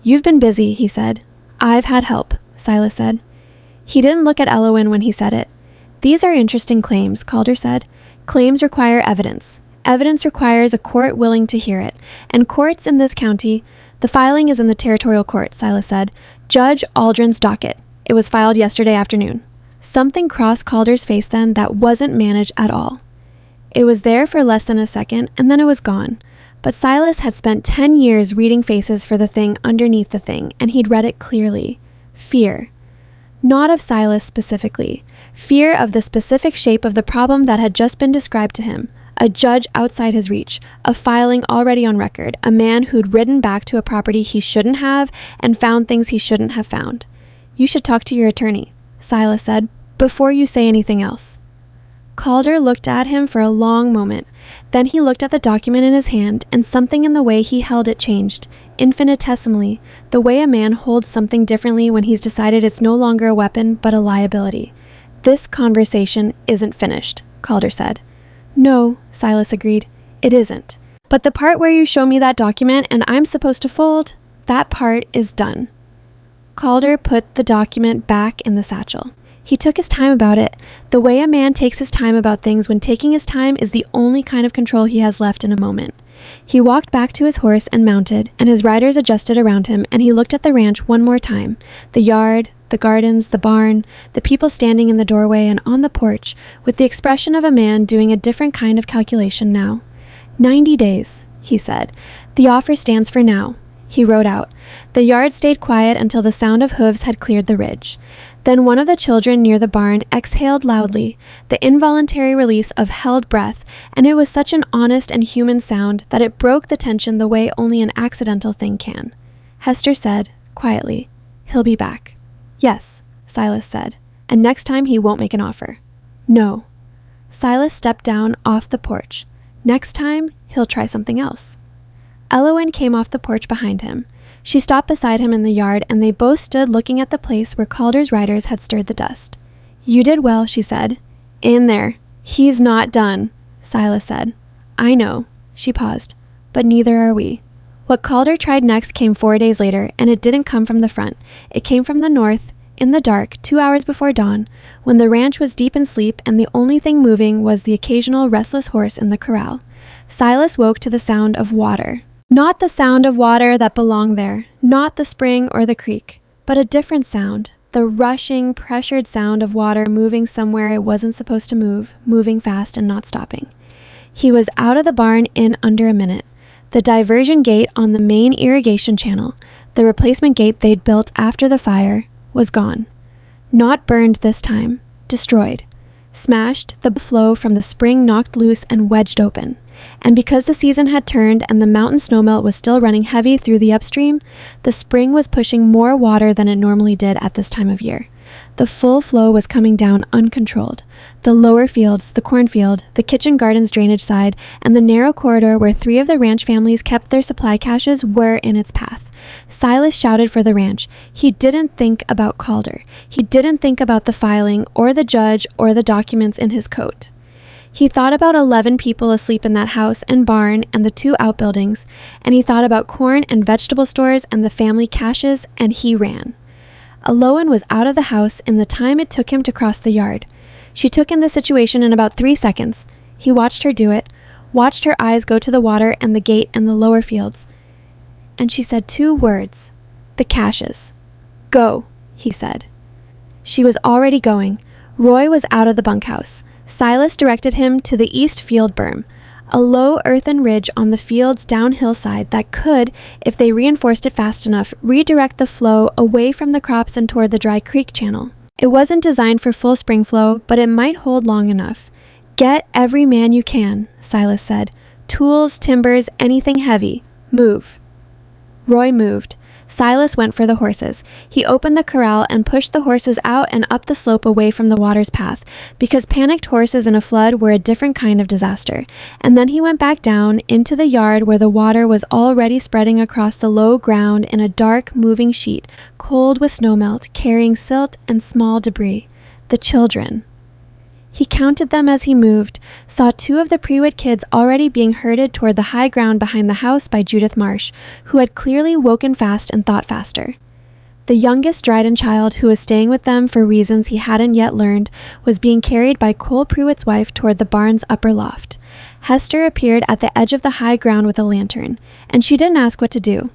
You've been busy, he said. I've had help, Silas said. He didn't look at Elowen when he said it. These are interesting claims, Calder said. Claims require evidence. Evidence requires a court willing to hear it. And courts in this county, the filing is in the territorial court, Silas said. Judge Aldrin's docket. It was filed yesterday afternoon. Something crossed Calder's face then that wasn't managed at all. It was there for less than a second, and then it was gone. But Silas had spent 10 years reading faces for the thing underneath the thing, and he'd read it clearly. Fear. Not of Silas specifically. Fear of the specific shape of the problem that had just been described to him. A judge outside his reach, a filing already on record, a man who'd ridden back to a property he shouldn't have and found things he shouldn't have found. You should talk to your attorney, Silas said, before you say anything else. Calder looked at him for a long moment. Then he looked at the document in his hand, and something in the way he held it changed, infinitesimally, the way a man holds something differently when he's decided it's no longer a weapon but a liability. This conversation isn't finished, Calder said. No, Silas agreed. It isn't. But the part where you show me that document and I'm supposed to fold, that part is done. Calder put the document back in the satchel. He took his time about it, the way a man takes his time about things when taking his time is the only kind of control he has left in a moment. He walked back to his horse and mounted, and his riders adjusted around him, and he looked at the ranch one more time. The yard, the gardens, the barn, the people standing in the doorway and on the porch, with the expression of a man doing a different kind of calculation now. 90 days, he said. The offer stands for now. He rode out. The yard stayed quiet until the sound of hooves had cleared the ridge. Then one of the children near the barn exhaled loudly, the involuntary release of held breath, and it was such an honest and human sound that it broke the tension the way only an accidental thing can. Hester said, quietly, "He'll be back." "Yes," Silas said, "and next time he won't make an offer." "No." Silas stepped down off the porch. "Next time, he'll try something else." Elowen came off the porch behind him. She stopped beside him in the yard, and they both stood looking at the place where Calder's riders had stirred the dust. "You did well," she said. "In there. He's not done," Silas said. "I know." She paused. "But neither are we." What Calder tried next came 4 days later, and it didn't come from the front. It came from the north, in the dark, 2 hours before dawn, when the ranch was deep in sleep and the only thing moving was the occasional restless horse in the corral. Silas woke to the sound of water. Not the sound of water that belonged there, not the spring or the creek, but a different sound, the rushing, pressured sound of water moving somewhere it wasn't supposed to move, moving fast and not stopping. He was out of the barn in under a minute. The diversion gate on the main irrigation channel, the replacement gate they'd built after the fire, was gone. Not burned this time, destroyed. Smashed, the flow from the spring knocked loose and wedged open. And because the season had turned and the mountain snowmelt was still running heavy through the upstream, the spring was pushing more water than it normally did at this time of year. The full flow was coming down uncontrolled. The lower fields, the cornfield, the kitchen garden's drainage side, and the narrow corridor where 3 of the ranch families kept their supply caches were in its path. Silas shouted for the ranch. He didn't think about Calder. He didn't think about the filing or the judge or the documents in his coat. He thought about 11 people asleep in that house and barn and the 2 outbuildings, and he thought about corn and vegetable stores and the family caches, and he ran. Elowen was out of the house in the time it took him to cross the yard. She took in the situation in about 3 seconds. He watched her do it, watched her eyes go to the water and the gate and the lower fields. And she said 2 words. The caches. "Go," he said. She was already going. Roy was out of the bunkhouse. Silas directed him to the east field berm, a low earthen ridge on the field's downhill side that could, if they reinforced it fast enough, redirect the flow away from the crops and toward the dry creek channel. It wasn't designed for full spring flow, but it might hold long enough. "Get every man you can," Silas said. "Tools, timbers, anything heavy. Move." Roy moved. Silas went for the horses. He opened the corral and pushed the horses out and up the slope away from the water's path, because panicked horses in a flood were a different kind of disaster. And then he went back down into the yard where the water was already spreading across the low ground in a dark, moving sheet, cold with snowmelt, carrying silt and small debris. The children. He counted them as he moved, saw 2 of the Prewitt kids already being herded toward the high ground behind the house by Judith Marsh, who had clearly woken fast and thought faster. The youngest Dryden child, who was staying with them for reasons he hadn't yet learned, was being carried by Cole Prewitt's wife toward the barn's upper loft. Hester appeared at the edge of the high ground with a lantern, and she didn't ask what to do.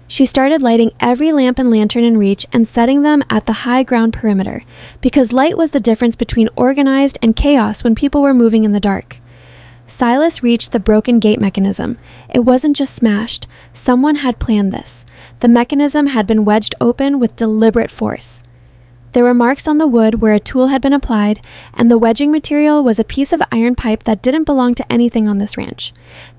She started lighting every lamp and lantern in reach and setting them at the high ground perimeter, because light was the difference between organized and chaos when people were moving in the dark. Silas reached the broken gate mechanism. It wasn't just smashed. Someone had planned this. The mechanism had been wedged open with deliberate force. There were marks on the wood where a tool had been applied, and the wedging material was a piece of iron pipe that didn't belong to anything on this ranch.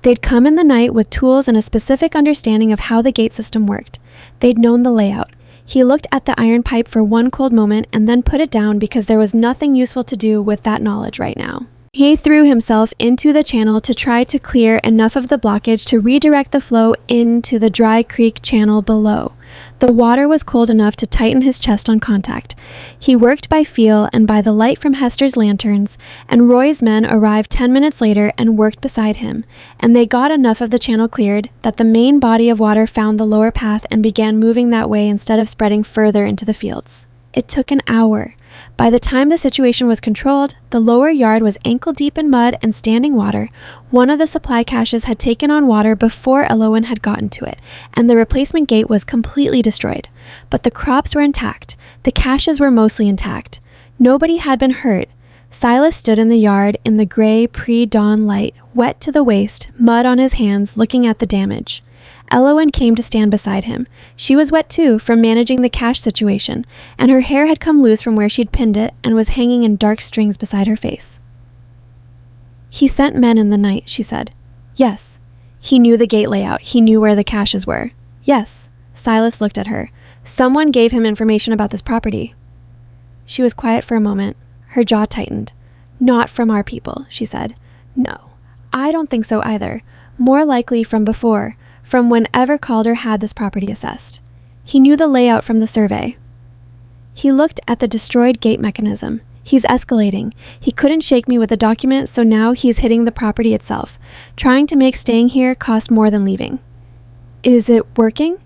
They'd come in the night with tools and a specific understanding of how the gate system worked. They'd known the layout. He looked at the iron pipe for one cold moment and then put it down because there was nothing useful to do with that knowledge right now. He threw himself into the channel to try to clear enough of the blockage to redirect the flow into the dry creek channel below. The water was cold enough to tighten his chest on contact. He worked by feel and by the light from Hester's lanterns, and Roy's men arrived 10 minutes later and worked beside him, and they got enough of the channel cleared that the main body of water found the lower path and began moving that way instead of spreading further into the fields. It took an hour. By the time the situation was controlled, the lower yard was ankle-deep in mud and standing water. One of the supply caches had taken on water before Elowen had gotten to it, and the replacement gate was completely destroyed. But the crops were intact. The caches were mostly intact. Nobody had been hurt. Silas stood in the yard in the gray pre-dawn light, wet to the waist, mud on his hands, looking at the damage. Elowen came to stand beside him. She was wet too from managing the cache situation, and her hair had come loose from where she'd pinned it and was hanging in dark strings beside her face. "He sent men in the night," she said. "Yes." "He knew the gate layout. He knew where the caches were." "Yes." Silas looked at her. "Someone gave him information about this property." She was quiet for a moment. Her jaw tightened. "Not from our people," she said. "No, I don't think so either. More likely from before. From whenever Calder had this property assessed. He knew the layout from the survey." He looked at the destroyed gate mechanism. "He's escalating. He couldn't shake me with a document, so now he's hitting the property itself, trying to make staying here cost more than leaving." "Is it working?"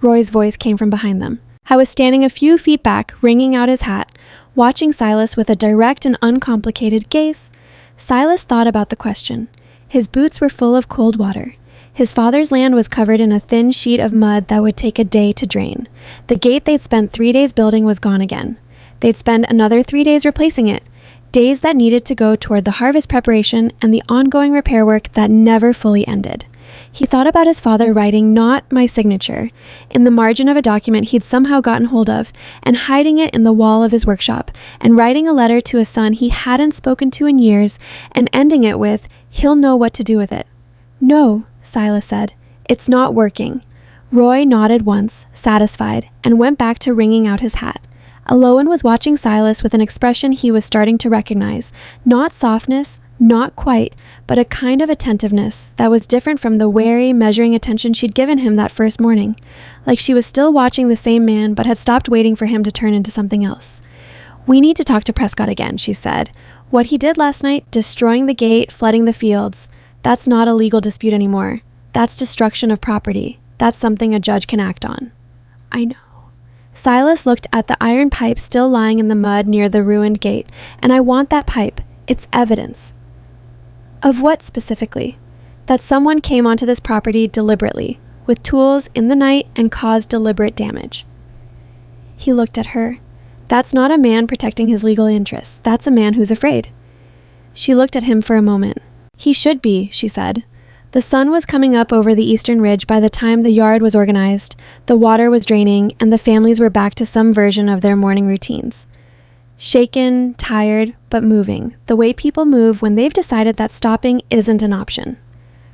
Roy's voice came from behind them. I was standing a few feet back, wringing out his hat, watching Silas with a direct and uncomplicated gaze. Silas thought about the question. His boots were full of cold water. His father's land was covered in a thin sheet of mud that would take a day to drain. The gate they'd spent 3 days building was gone again. They'd spend another 3 days replacing it, days that needed to go toward the harvest preparation and the ongoing repair work that never fully ended. He thought about his father writing "not my signature" in the margin of a document he'd somehow gotten hold of, and hiding it in the wall of his workshop, and writing a letter to a son he hadn't spoken to in years, and ending it with, "He'll know what to do with it." "No," Silas said. "It's not working." Roy nodded once, satisfied, and went back to wringing out his hat. Elowen was watching Silas with an expression he was starting to recognize. Not softness, not quite, but a kind of attentiveness that was different from the wary, measuring attention she'd given him that first morning. Like she was still watching the same man, but had stopped waiting for him to turn into something else. "We need to talk to Prescott again," she said. "What he did last night, destroying the gate, flooding the fields, that's not a legal dispute anymore. That's destruction of property. That's something a judge can act on." "I know." Silas looked at the iron pipe still lying in the mud near the ruined gate. "And I want that pipe. It's evidence." "Of what specifically?" "That someone came onto this property deliberately, with tools in the night, and caused deliberate damage." He looked at her. "That's not a man protecting his legal interests. That's a man who's afraid." She looked at him for a moment. "He should be," she said. The sun was coming up over the eastern ridge by the time the yard was organized, the water was draining, and the families were back to some version of their morning routines. Shaken, tired, but moving, the way people move when they've decided that stopping isn't an option.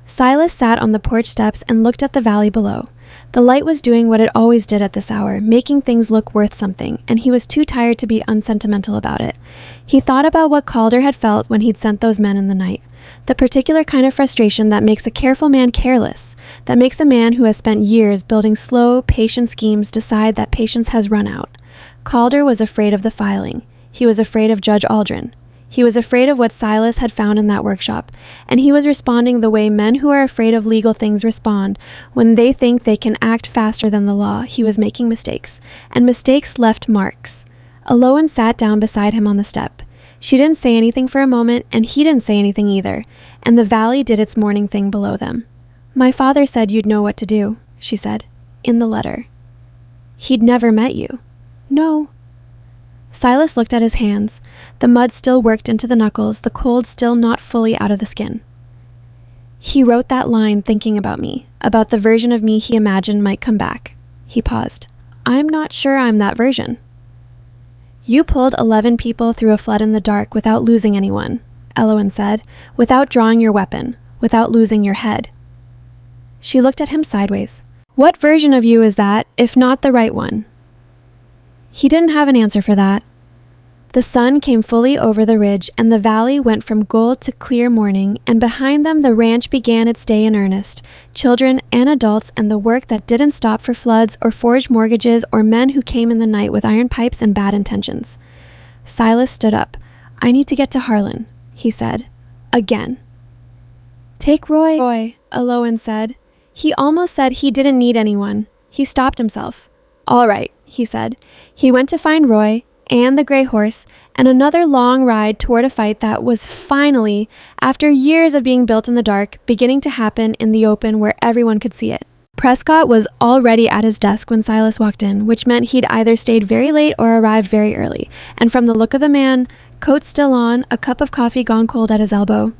Silas sat on the porch steps and looked at the valley below. The light was doing what it always did at this hour, making things look worth something, and he was too tired to be unsentimental about it. He thought about what Calder had felt when he'd sent those men in the night. The particular kind of frustration that makes a careful man careless, that makes a man who has spent years building slow, patient schemes decide that patience has run out. Calder was afraid of the filing. He was afraid of Judge Aldrin. He was afraid of what Silas had found in that workshop, and he was responding the way men who are afraid of legal things respond when they think they can act faster than the law. He was making mistakes, and mistakes left marks. Elowen sat down beside him on the step. She didn't say anything for a moment, and he didn't say anything either, and the valley did its morning thing below them. "My father said you'd know what to do," she said, "in the letter." "He'd never met you." "No." Silas looked at his hands. The mud still worked into the knuckles, the cold still not fully out of the skin. "He wrote that line thinking about me, about the version of me he imagined might come back." He paused. "I'm not sure I'm that version." "You pulled 11 people through a flood in the dark without losing anyone," Elowen said, "without drawing your weapon, without losing your head." She looked at him sideways. "What version of you is that, if not the right one?" He didn't have an answer for that. The sun came fully over the ridge, and the valley went from gold to clear morning, and behind them the ranch began its day in earnest. Children and adults, and the work that didn't stop for floods or forged mortgages or men who came in the night with iron pipes and bad intentions. Silas stood up. "I need to get to Harlan," he said. Again. "Take Roy," Elowen said. He almost said he didn't need anyone. He stopped himself. "All right," he said. He went to find Roy and the gray horse, and another long ride toward a fight that was finally, after years of being built in the dark, beginning to happen in the open where everyone could see it. Prescott was already at his desk when Silas walked in, which meant he'd either stayed very late or arrived very early, and from the look of the man, coat still on, a cup of coffee gone cold at his elbow.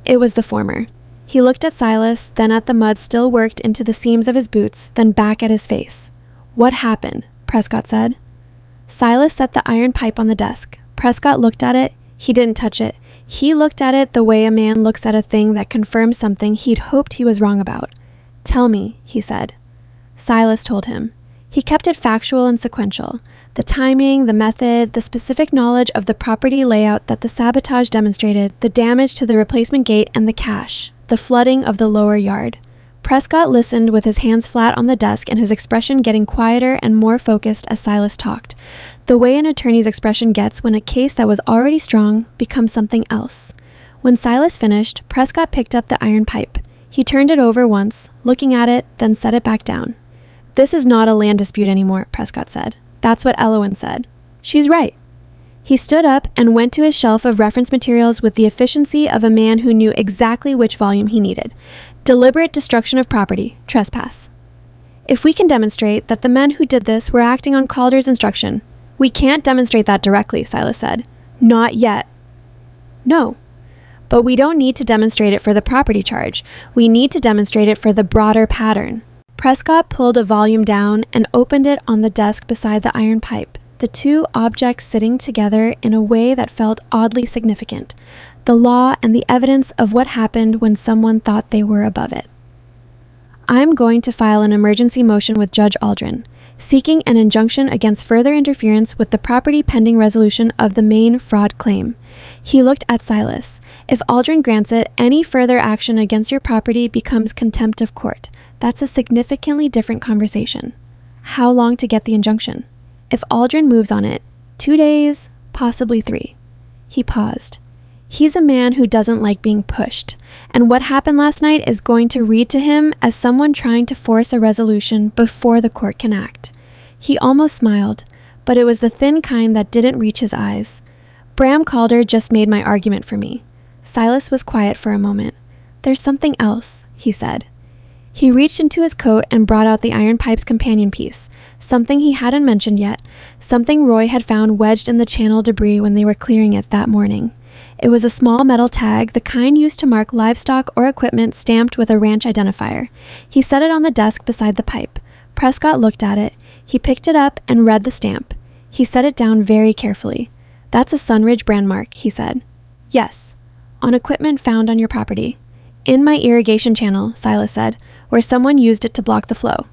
It was the former. He looked at Silas, then at the mud still worked into the seams of his boots, then back at his face. "What happened?" Prescott said. Silas set the iron pipe on the desk. Prescott looked at it. He didn't touch it. He looked at it the way a man looks at a thing that confirms something he'd hoped he was wrong about. "Tell me," he said. Silas told him. He kept it factual and sequential. The timing, the method, the specific knowledge of the property layout that the sabotage demonstrated, the damage to the replacement gate and the cache, the flooding of the lower yard. Prescott listened with his hands flat on the desk and his expression getting quieter and more focused as Silas talked, the way an attorney's expression gets when a case that was already strong becomes something else. When Silas finished, Prescott picked up the iron pipe. He turned it over once, looking at it, then set it back down. "This is not a land dispute anymore," Prescott said. "That's what Elowen said." "She's right." He stood up and went to his shelf of reference materials with the efficiency of a man who knew exactly which volume he needed. Deliberate destruction of property, trespass. "If we can demonstrate that the men who did this were acting on Calder's instruction." "We can't demonstrate that directly," Silas said. "Not yet." "No. But we don't need to demonstrate it for the property charge. We need to demonstrate it for the broader pattern." Prescott pulled a volume down and opened it on the desk beside the iron pipe, the two objects sitting together in a way that felt oddly significant. The law and the evidence of what happened when someone thought they were above it. "I'm going to file an emergency motion with Judge Aldrin, seeking an injunction against further interference with the property pending resolution of the main fraud claim." He looked at Silas. "If Aldrin grants it, any further action against your property becomes contempt of court. That's a significantly different conversation. How long to get the injunction? If Aldrin moves on it, 2 days, possibly 3. He paused. He's a man who doesn't like being pushed, and what happened last night is going to read to him as someone trying to force a resolution before the court can act. He almost smiled, but it was the thin kind that didn't reach his eyes. "Bram Calder just made my argument for me." Silas was quiet for a moment. "There's something else," he said. He reached into his coat and brought out the iron pipe's companion piece, something he hadn't mentioned yet, something Roy had found wedged in the channel debris when they were clearing it that morning. It was a small metal tag, the kind used to mark livestock or equipment stamped with a ranch identifier. He set it on the desk beside the pipe. Prescott looked at it. He picked it up and read the stamp. He set it down very carefully. "That's a Sunridge brand mark," he said. "Yes, on equipment found on your property." "In my irrigation channel," Silas said, "where someone used it to block the flow."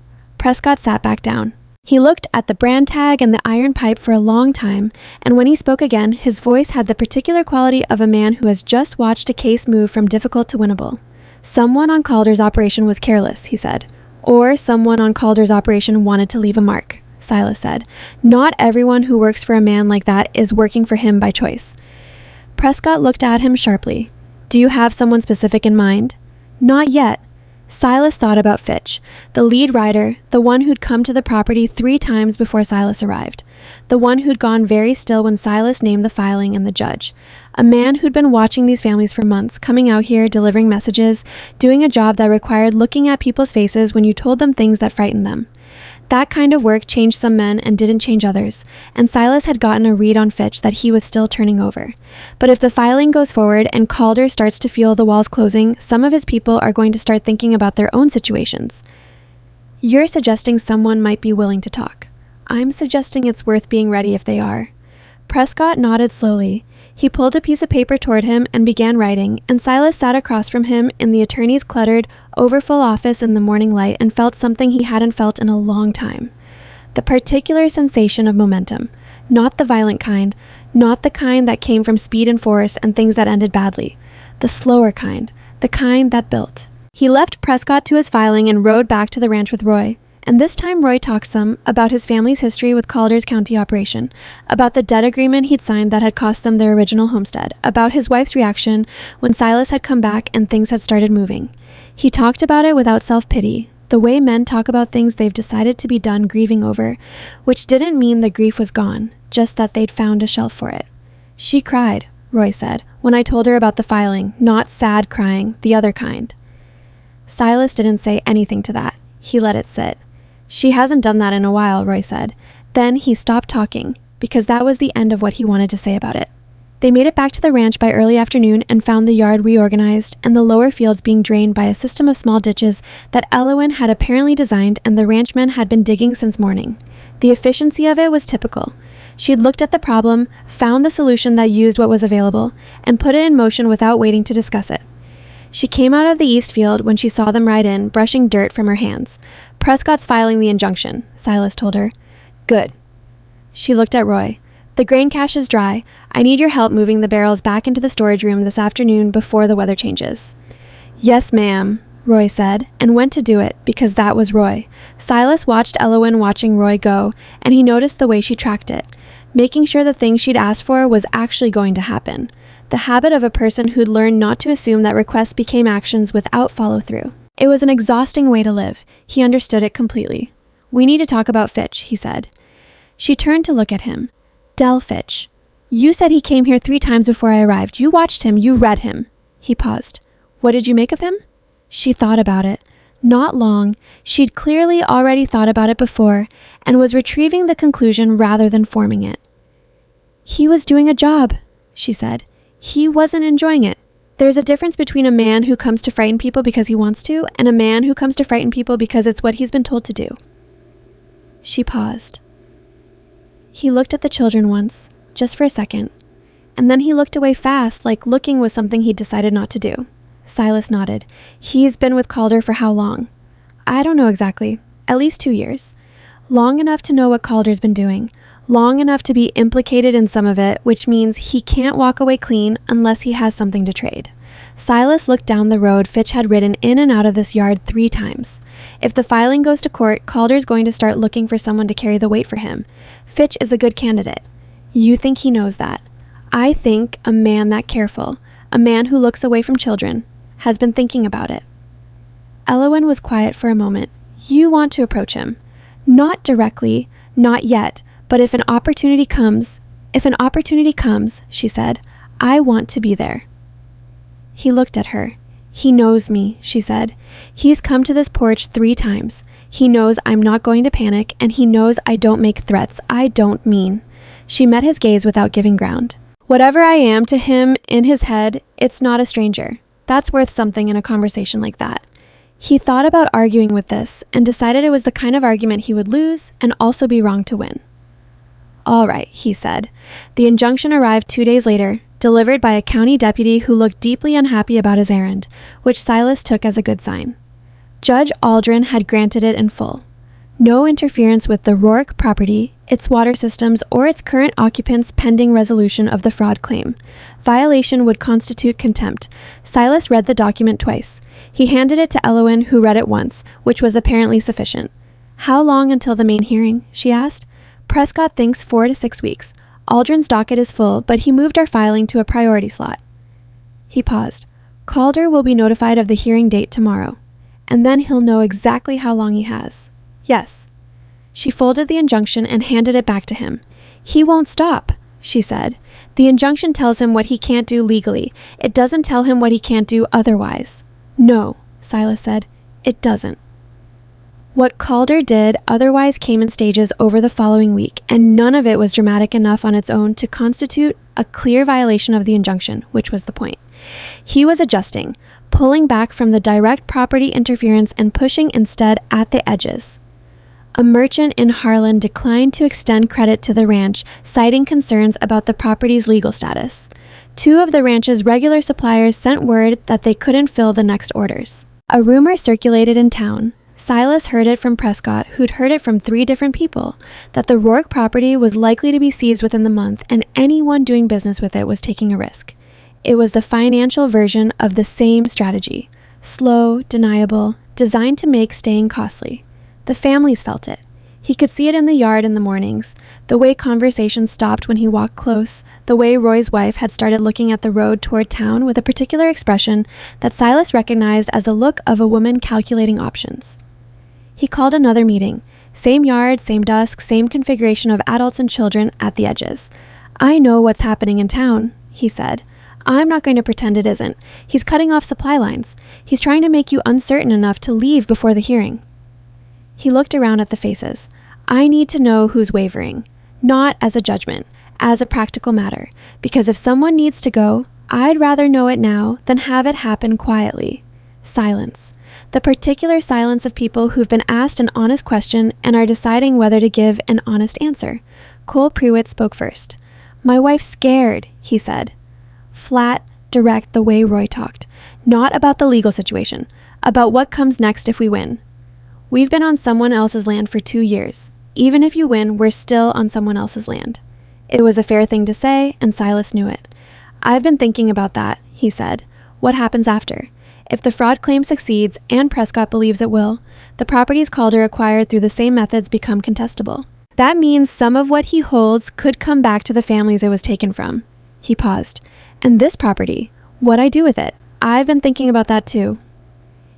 Prescott sat back down. He looked at the brand tag and the iron pipe for a long time, and when he spoke again, his voice had the particular quality of a man who has just watched a case move from difficult to winnable. Someone on Calder's operation was careless, he said. Or someone on Calder's operation wanted to leave a mark, Silas said. Not everyone who works for a man like that is working for him by choice. Prescott looked at him sharply. Do you have someone specific in mind? Not yet. Silas thought about Fitch, the lead rider, the one who'd come to the property 3 times before Silas arrived, the one who'd gone very still when Silas named the filing and the judge, a man who'd been watching these families for months, coming out here, delivering messages, doing a job that required looking at people's faces when you told them things that frightened them. That kind of work changed some men and didn't change others, and Silas had gotten a read on Fitch that he was still turning over. But if the filing goes forward and Calder starts to feel the walls closing, some of his people are going to start thinking about their own situations. You're suggesting someone might be willing to talk. I'm suggesting it's worth being ready if they are. Prescott nodded slowly. He pulled a piece of paper toward him and began writing, and Silas sat across from him in the attorney's cluttered, overfull office in the morning light and felt something he hadn't felt in a long time. The particular sensation of momentum. Not the violent kind, not the kind that came from speed and force and things that ended badly. The slower kind, the kind that built. He left Prescott to his filing and rode back to the ranch with Roy. And this time Roy talked some about his family's history with Calder's county operation, about the debt agreement he'd signed that had cost them their original homestead, about his wife's reaction when Silas had come back and things had started moving. He talked about it without self-pity, the way men talk about things they've decided to be done grieving over, which didn't mean the grief was gone, just that they'd found a shelf for it. She cried, Roy said, when I told her about the filing, not sad crying, the other kind. Silas didn't say anything to that. He let it sit. She hasn't done that in a while, Roy said. Then he stopped talking, because that was the end of what he wanted to say about it. They made it back to the ranch by early afternoon and found the yard reorganized and the lower fields being drained by a system of small ditches that Elowen had apparently designed and the ranchmen had been digging since morning. The efficiency of it was typical. She'd looked at the problem, found the solution that used what was available, and put it in motion without waiting to discuss it. She came out of the east field when she saw them ride in, brushing dirt from her hands. Prescott's filing the injunction, Silas told her. Good. She looked at Roy. The grain cache is dry. I need your help moving the barrels back into the storage room this afternoon before the weather changes. Yes, ma'am, Roy said, and went to do it, because that was Roy. Silas watched Elowen watching Roy go, and he noticed the way she tracked it, making sure the thing she'd asked for was actually going to happen. The habit of a person who'd learned not to assume that requests became actions without follow-through. It was an exhausting way to live. He understood it completely. We need to talk about Fitch, he said. She turned to look at him. Del Fitch. You said he came here 3 times before I arrived. You watched him. You read him. He paused. What did you make of him? She thought about it. Not long. She'd clearly already thought about it before and was retrieving the conclusion rather than forming it. He was doing a job, she said. He wasn't enjoying it. There's a difference between a man who comes to frighten people because he wants to and a man who comes to frighten people because it's what he's been told to do. She paused. He looked at the children once, just for a second, and then he looked away fast, like looking was something he'd decided not to do. Silas nodded. He's been with Calder for how long? I don't know exactly. At least 2 years. Long enough to know what Calder's been doing. Long enough to be implicated in some of it, which means he can't walk away clean unless he has something to trade. Silas looked down the road Fitch had ridden in and out of this yard 3 times. If the filing goes to court, Calder's going to start looking for someone to carry the weight for him. Fitch is a good candidate. You think he knows that. I think a man that careful, a man who looks away from children, has been thinking about it. Elowen was quiet for a moment. You want to approach him. Not directly, not yet, but if an opportunity comes, she said, I want to be there. He looked at her. He knows me, she said. He's come to this porch 3 times. He knows I'm not going to panic, and he knows I don't make threats. I don't mean. She met his gaze without giving ground. Whatever I am to him in his head, it's not a stranger. That's worth something in a conversation like that. He thought about arguing with this and decided it was the kind of argument he would lose and also be wrong to win. All right, he said. The injunction arrived 2 days later, delivered by a county deputy who looked deeply unhappy about his errand, which Silas took as a good sign. Judge Aldrin had granted it in full. No interference with the Rourke property, its water systems, or its current occupants pending resolution of the fraud claim. Violation would constitute contempt. Silas read the document twice. He handed it to Elowen, who read it once, which was apparently sufficient. "How long until the main hearing?" she asked. "Prescott thinks 4 to 6 weeks. Aldrin's docket is full, but he moved our filing to a priority slot." He paused. "Calder will be notified of the hearing date tomorrow, and then he'll know exactly how long he has." "Yes." She folded the injunction and handed it back to him. "He won't stop," she said. "The injunction tells him what he can't do legally. It doesn't tell him what he can't do otherwise." "No," Silas said. "It doesn't." What Calder did otherwise came in stages over the following week, and none of it was dramatic enough on its own to constitute a clear violation of the injunction, which was the point. He was adjusting, pulling back from the direct property interference and pushing instead at the edges. A merchant in Harlan declined to extend credit to the ranch, citing concerns about the property's legal status. 2 of the ranch's regular suppliers sent word that they couldn't fill the next orders. A rumor circulated in town. Silas heard it from Prescott, who'd heard it from 3 different people, that the Rourke property was likely to be seized within the month, and anyone doing business with it was taking a risk. It was the financial version of the same strategy. Slow, deniable, designed to make staying costly. The families felt it. He could see it in the yard in the mornings, the way conversations stopped when he walked close, the way Roy's wife had started looking at the road toward town with a particular expression that Silas recognized as the look of a woman calculating options. He called another meeting. Same yard, same dusk, same configuration of adults and children at the edges. "I know what's happening in town," he said. "I'm not going to pretend it isn't. He's cutting off supply lines. He's trying to make you uncertain enough to leave before the hearing." He looked around at the faces. "I need to know who's wavering. Not as a judgment, as a practical matter. Because if someone needs to go, I'd rather know it now than have it happen quietly." Silence. The particular silence of people who've been asked an honest question and are deciding whether to give an honest answer. Cole Pruitt spoke first. "My wife's scared," he said. Flat, direct, the way Roy talked. Not about the legal situation. About what comes next if we win. "We've been on someone else's land for 2 years. Even if you win, we're still on someone else's land." It was a fair thing to say, and Silas knew it. "I've been thinking about that," he said. "What happens after? If the fraud claim succeeds, and Prescott believes it will, the properties Calder acquired through the same methods become contestable. That means some of what he holds could come back to the families it was taken from." He paused. "And this property, what I do with it? I've been thinking about that too."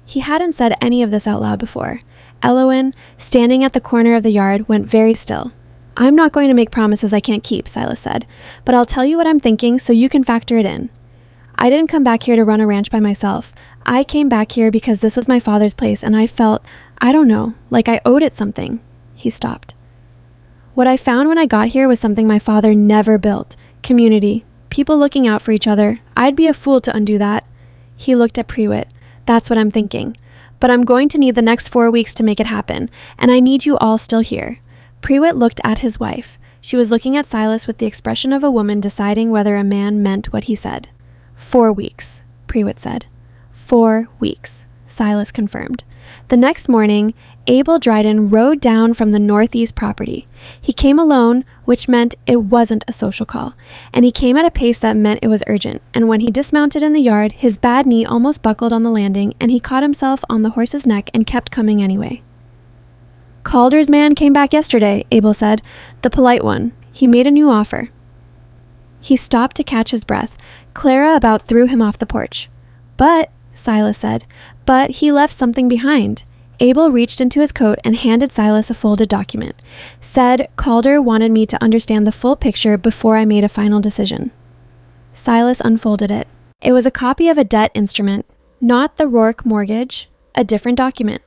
He hadn't said any of this out loud before. Elowen, standing at the corner of the yard, went very still. "I'm not going to make promises I can't keep," Silas said, "but I'll tell you what I'm thinking so you can factor it in. I didn't come back here to run a ranch by myself. I came back here because this was my father's place and I felt, I don't know, like I owed it something." He stopped. "What I found when I got here was something my father never built. Community. People looking out for each other. I'd be a fool to undo that." He looked at Pruitt. "That's what I'm thinking. But I'm going to need the next 4 weeks to make it happen, and I need you all still here." Pruitt looked at his wife. She was looking at Silas with the expression of a woman deciding whether a man meant what he said. 4 weeks, Pruitt said. 4 weeks, Silas confirmed. The next morning, Abel Dryden rode down from the northeast property. He came alone, which meant it wasn't a social call, and he came at a pace that meant it was urgent, and when he dismounted in the yard, his bad knee almost buckled on the landing, and he caught himself on the horse's neck and kept coming anyway. "Calder's man came back yesterday," Abel said. "The polite one. He made a new offer." He stopped to catch his breath. Clara about threw him off the porch. "But," Silas said, "but he left something behind." Abel reached into his coat and handed Silas a folded document. Said Calder wanted me to understand the full picture before I made a final decision. Silas unfolded it. It was a copy of a debt instrument, not the Rourke mortgage, a different document.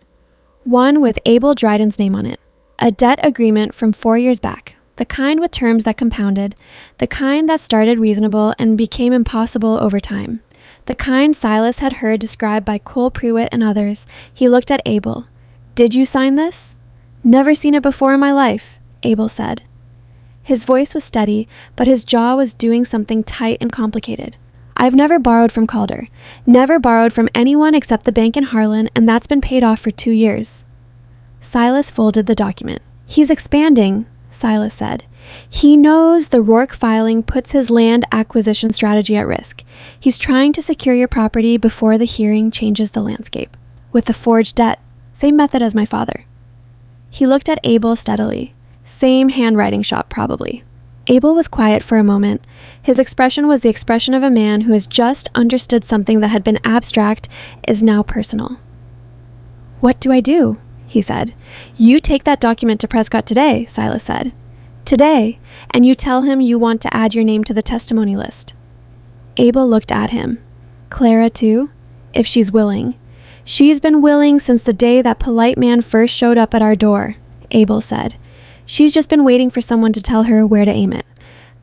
One with Abel Dryden's name on it. A debt agreement from 4 years back. The kind with terms that compounded. The kind that started reasonable and became impossible over time. The kind Silas had heard described by Cole Pruitt and others. He looked at Abel. "Did you sign this?" "Never seen it before in my life," Abel said. His voice was steady, but his jaw was doing something tight and complicated. "I've never borrowed from Calder. Never borrowed from anyone except the bank in Harlan, and that's been paid off for 2 years. Silas folded the document. He's expanding, Silas said. He knows the Rourke filing puts his land acquisition strategy at risk. He's trying to secure your property before the hearing changes the landscape. With the forged debt, same method as my father. He looked at Abel steadily. Same handwriting shop, probably. Abel was quiet for a moment. His expression was the expression of a man who has just understood something that had been abstract is now personal. What do I do? He said. You take that document to Prescott today, Silas said. Today, and you tell him you want to add your name to the testimony list. Abel looked at him. Clara, too? If she's willing. She's been willing since the day that polite man first showed up at our door, Abel said. She's just been waiting for someone to tell her where to aim it.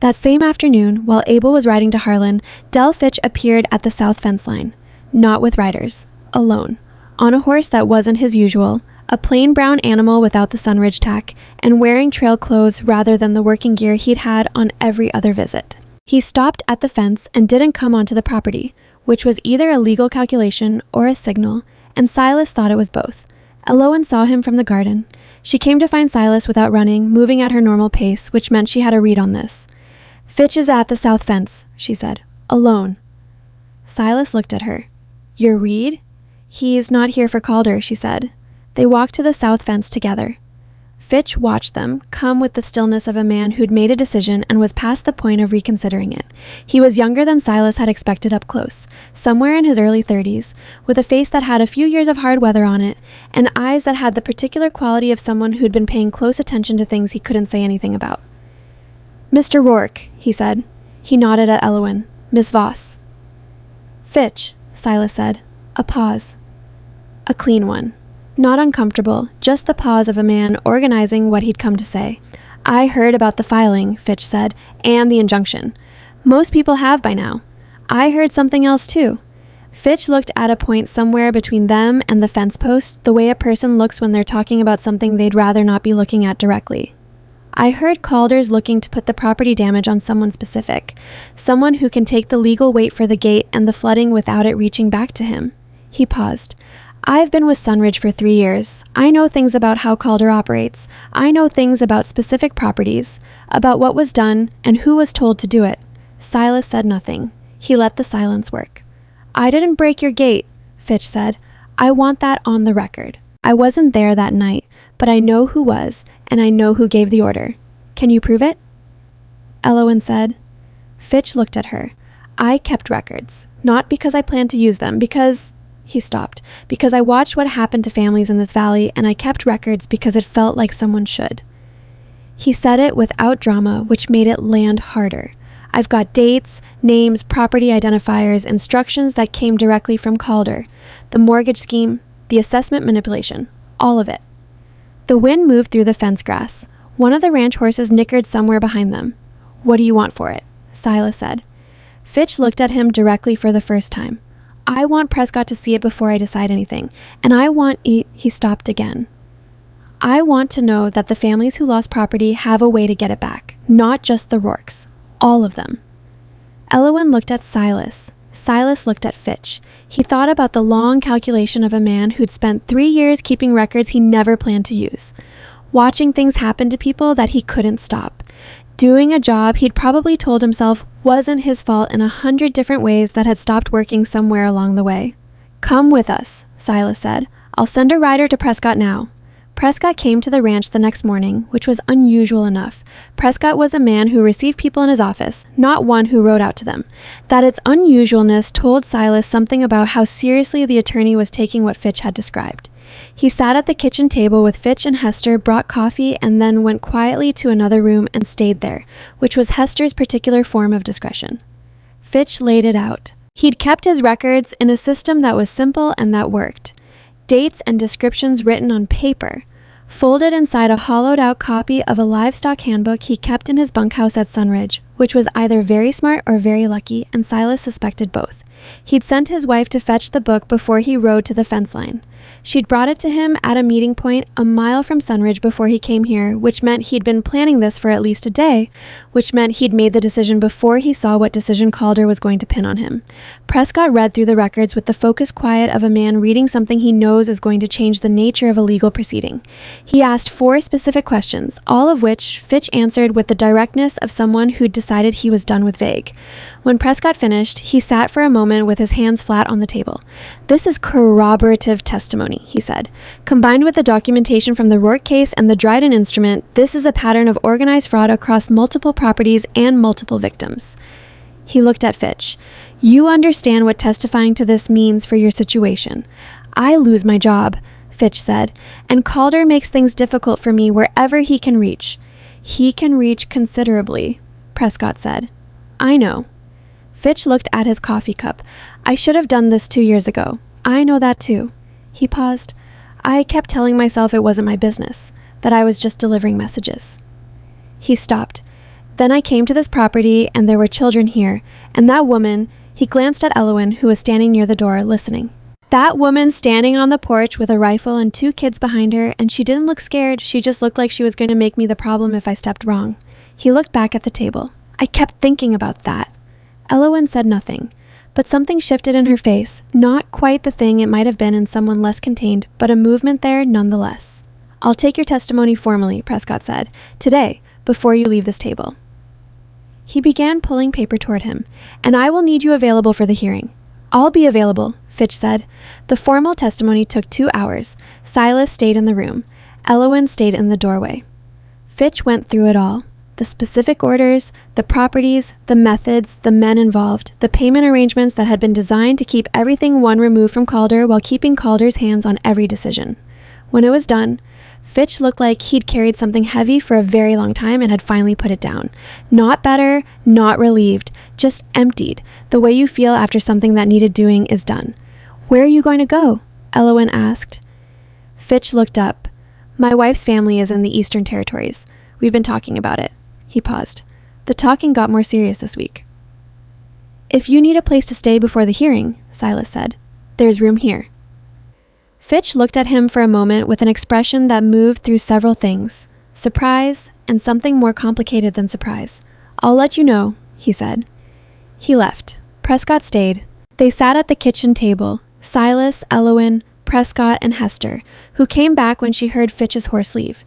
That same afternoon, while Abel was riding to Harlan, Del Fitch appeared at the south fence line. Not with riders. Alone. On a horse that wasn't his usual, a plain brown animal without the Sunridge tack, and wearing trail clothes rather than the working gear he'd had on every other visit. He stopped at the fence and didn't come onto the property, which was either a legal calculation or a signal, and Silas thought it was both. Elowen saw him from the garden. She came to find Silas without running, moving at her normal pace, which meant she had a read on this. Fitch is at the south fence, she said. Alone. Silas looked at her. Your read? He's not here for Calder, she said. They walked to the south fence together. Fitch watched them come with the stillness of a man who'd made a decision and was past the point of reconsidering it. He was younger than Silas had expected up close, somewhere in his early 30s, with a face that had a few years of hard weather on it, and eyes that had the particular quality of someone who'd been paying close attention to things he couldn't say anything about. Mr. Rourke, he said. He nodded at Elowen. Miss Voss. Fitch, Silas said. A pause. A clean one. Not uncomfortable, just the pause of a man organizing what he'd come to say. I heard about the filing, Fitch said, and the injunction. Most people have by now. I heard something else too. Fitch looked at a point somewhere between them and the fence post, the way a person looks when they're talking about something they'd rather not be looking at directly. I heard Calder's looking to put the property damage on someone specific, someone who can take the legal weight for the gate and the flooding without it reaching back to him. He paused. I've been with Sunridge for 3 years. I know things about how Calder operates. I know things about specific properties, about what was done and who was told to do it. Silas said nothing. He let the silence work. I didn't break your gate, Fitch said. I want that on the record. I wasn't there that night, but I know who was, and I know who gave the order. Can you prove it? Elowen said. Fitch looked at her. I kept records, not because I planned to use them, because... He stopped. Because I watched what happened to families in this valley, and I kept records because it felt like someone should. He said it without drama, which made it land harder. I've got dates, names, property identifiers, instructions that came directly from Calder, the mortgage scheme, the assessment manipulation, all of it. The wind moved through the fence grass. One of the ranch horses nickered somewhere behind them. What do you want for it? Silas said. Fitch looked at him directly for the first time. I want Prescott to see it before I decide anything, and I want He stopped again. I want to know that the families who lost property have a way to get it back, not just the Rourkes, all of them. Elowen looked at Silas. Silas looked at Fitch. He thought about the long calculation of a man who'd spent 3 years keeping records he never planned to use, watching things happen to people that he couldn't stop, doing a job he'd probably told himself wasn't his fault in 100 different ways that had stopped working somewhere along the way. Come with us, Silas said. I'll send a rider to Prescott now. Prescott came to the ranch the next morning, which was unusual enough. Prescott was a man who received people in his office, not one who wrote out to them. That its unusualness told Silas something about how seriously the attorney was taking what Fitch had described. He sat at the kitchen table with Fitch and Hester, brought coffee, and then went quietly to another room and stayed there, which was Hester's particular form of discretion. Fitch laid it out. He'd kept his records in a system that was simple and that worked. Dates and descriptions written on paper, folded inside a hollowed-out copy of a livestock handbook he kept in his bunkhouse at Sunridge, which was either very smart or very lucky, and Silas suspected both. He'd sent his wife to fetch the book before he rode to the fence line. She'd brought it to him at a meeting point a mile from Sunridge before he came here, which meant he'd been planning this for at least a day, which meant he'd made the decision before he saw what decision Calder was going to pin on him. Prescott read through the records with the focused quiet of a man reading something he knows is going to change the nature of a legal proceeding. He asked 4 specific questions, all of which Fitch answered with the directness of someone who'd decided he was done with vague. When Prescott finished, he sat for a moment with his hands flat on the table. "This is corroborative testimony," he said. "Combined with the documentation from the Rourke case and the Dryden instrument, this is a pattern of organized fraud across multiple properties and multiple victims." He looked at Fitch. "You understand what testifying to this means for your situation." "I lose my job," Fitch said, "and Calder makes things difficult for me wherever he can reach." "He can reach considerably," Prescott said. "I know." Fitch looked at his coffee cup. "I should have done this 2 years ago. I know that too." He paused. "I kept telling myself it wasn't my business, that I was just delivering messages." He stopped. "Then I came to this property and there were children here, and that woman," he glanced at Elowen, who was standing near the door, listening. "That woman standing on the porch with a rifle and 2 kids behind her, and she didn't look scared, she just looked like she was going to make me the problem if I stepped wrong." He looked back at the table. "I kept thinking about that." Elowen said nothing, but something shifted in her face, not quite the thing it might have been in someone less contained, but a movement there nonetheless. "I'll take your testimony formally," Prescott said, "today, before you leave this table." He began pulling paper toward him. "And I will need you available for the hearing." "I'll be available," Fitch said. The formal testimony took 2 hours. Silas stayed in the room. Elowen stayed in the doorway. Fitch went through it all. The specific orders, the properties, the methods, the men involved, the payment arrangements that had been designed to keep everything one removed from Calder while keeping Calder's hands on every decision. When it was done, Fitch looked like he'd carried something heavy for a very long time and had finally put it down. Not better, not relieved, just emptied, the way you feel after something that needed doing is done. "Where are you going to go?" Elowen asked. Fitch looked up. "My wife's family is in the Eastern Territories. We've been talking about it." He paused. The talking got more serious this week. "If you need a place to stay before the hearing," Silas said, "there's room here." Fitch looked at him for a moment with an expression that moved through several things: surprise and something more complicated than surprise. "I'll let you know," he said. He left. Prescott stayed. They sat at the kitchen table, Silas, Elowen, Prescott, and Hester, who came back when she heard Fitch's horse leave.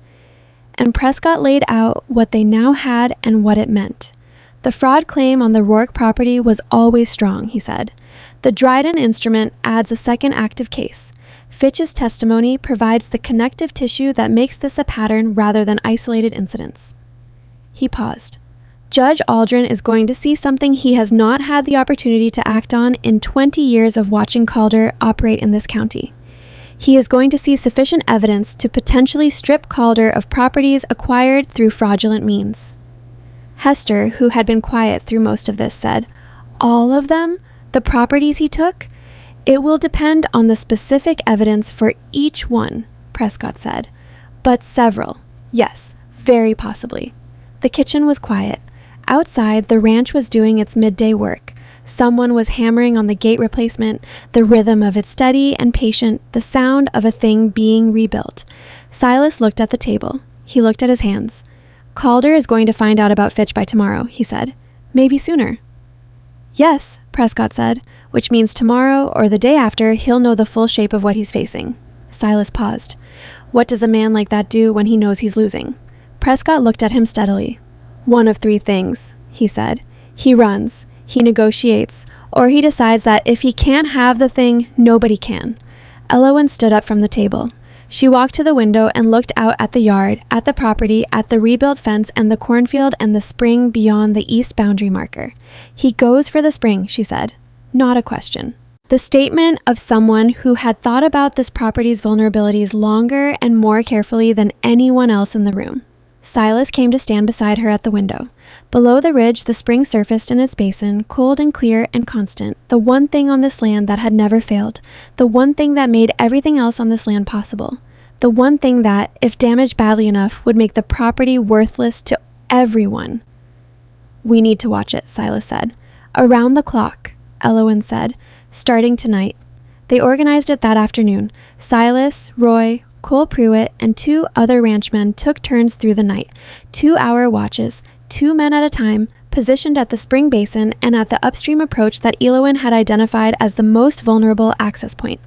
And Prescott laid out what they now had and what it meant. The fraud claim on the Rourke property was always strong, he said. The Dryden instrument adds a second active case. Fitch's testimony provides the connective tissue that makes this a pattern rather than isolated incidents. He paused. Judge Aldrin is going to see something he has not had the opportunity to act on in 20 years of watching Calder operate in this county. He is going to see sufficient evidence to potentially strip Calder of properties acquired through fraudulent means. Hester, who had been quiet through most of this, said, "All of them? The properties he took?" "It will depend on the specific evidence for each one," Prescott said. "But several. Yes, very possibly." The kitchen was quiet. Outside, the ranch was doing its midday work. Someone was hammering on the gate replacement, the rhythm of it steady and patient, the sound of a thing being rebuilt. Silas looked at the table. He looked at his hands. "Calder is going to find out about Fitch by tomorrow," he said. "Maybe sooner." "Yes," Prescott said, "which means tomorrow or the day after he'll know the full shape of what he's facing." Silas paused. "What does a man like that do when he knows he's losing?" Prescott looked at him steadily. "One of 3 things," he said. "He runs. He negotiates, or he decides that if he can't have the thing, nobody can." Elowen stood up from the table. She walked to the window and looked out at the yard, at the property, at the rebuilt fence and the cornfield and the spring beyond the east boundary marker. "He goes for the spring," she said. Not a question. The statement of someone who had thought about this property's vulnerabilities longer and more carefully than anyone else in the room. Silas came to stand beside her at the window. Below the ridge, the spring surfaced in its basin, cold and clear and constant, the one thing on this land that had never failed, the one thing that made everything else on this land possible, the one thing that, if damaged badly enough, would make the property worthless to everyone. "We need to watch it," Silas said. "Around the clock." Elowen said, "starting tonight." They organized it that afternoon. Silas, Roy, Cole Pruitt, and 2 other ranchmen took turns through the night, 2-hour watches, 2 men at a time, positioned at the spring basin and at the upstream approach that Elowen had identified as the most vulnerable access point.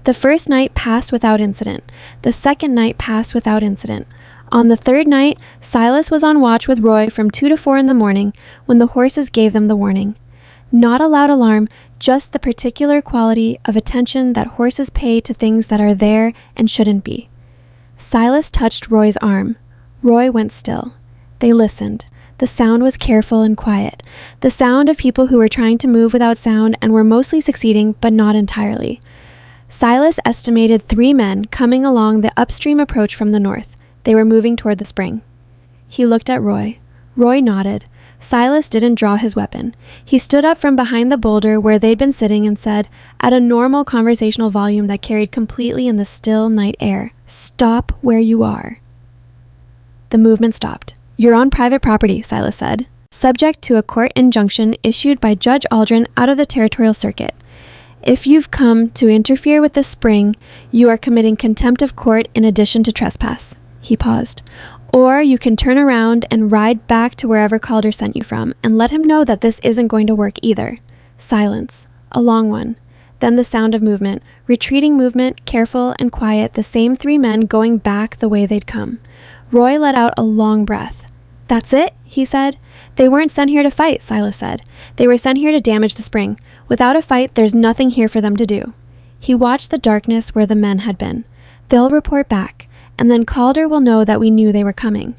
The first night passed without incident. The second night passed without incident. On the third night, Silas was on watch with Roy from 2 to 4 in the morning when the horses gave them the warning. Not a loud alarm, just the particular quality of attention that horses pay to things that are there and shouldn't be. Silas touched Roy's arm. Roy went still. They listened. The sound was careful and quiet. The sound of people who were trying to move without sound and were mostly succeeding, but not entirely. Silas estimated 3 men coming along the upstream approach from the north. They were moving toward the spring. He looked at Roy. Roy nodded. Silas didn't draw his weapon. He stood up from behind the boulder where they'd been sitting and said, at a normal conversational volume that carried completely in the still night air, "Stop where you are." The movement stopped. "You're on private property," Silas said, "subject to a court injunction issued by Judge Aldrin out of the territorial circuit. If you've come to interfere with this spring, you are committing contempt of court in addition to trespass." He paused. "Or you can turn around and ride back to wherever Calder sent you from and let him know that this isn't going to work either." Silence. A long one. Then the sound of movement. Retreating movement, careful and quiet, the same 3 men going back the way they'd come. Roy let out a long breath. "That's it?" he said. "They weren't sent here to fight," Silas said. "They were sent here to damage the spring. Without a fight, there's nothing here for them to do." He watched the darkness where the men had been. "They'll report back, and then Calder will know that we knew they were coming,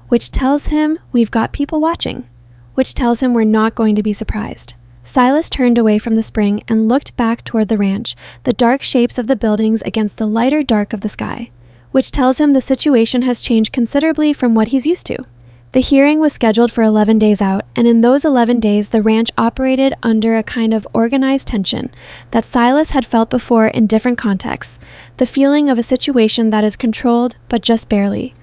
which tells him we've got people watching, which tells him we're not going to be surprised." Silas turned away from the spring and looked back toward the ranch, the dark shapes of the buildings against the lighter dark of the sky, which tells him the situation has changed considerably from what he's used to. The hearing was scheduled for 11 days out, and in those 11 days the ranch operated under a kind of organized tension that Silas had felt before in different contexts, the feeling of a situation that is controlled, but just barely.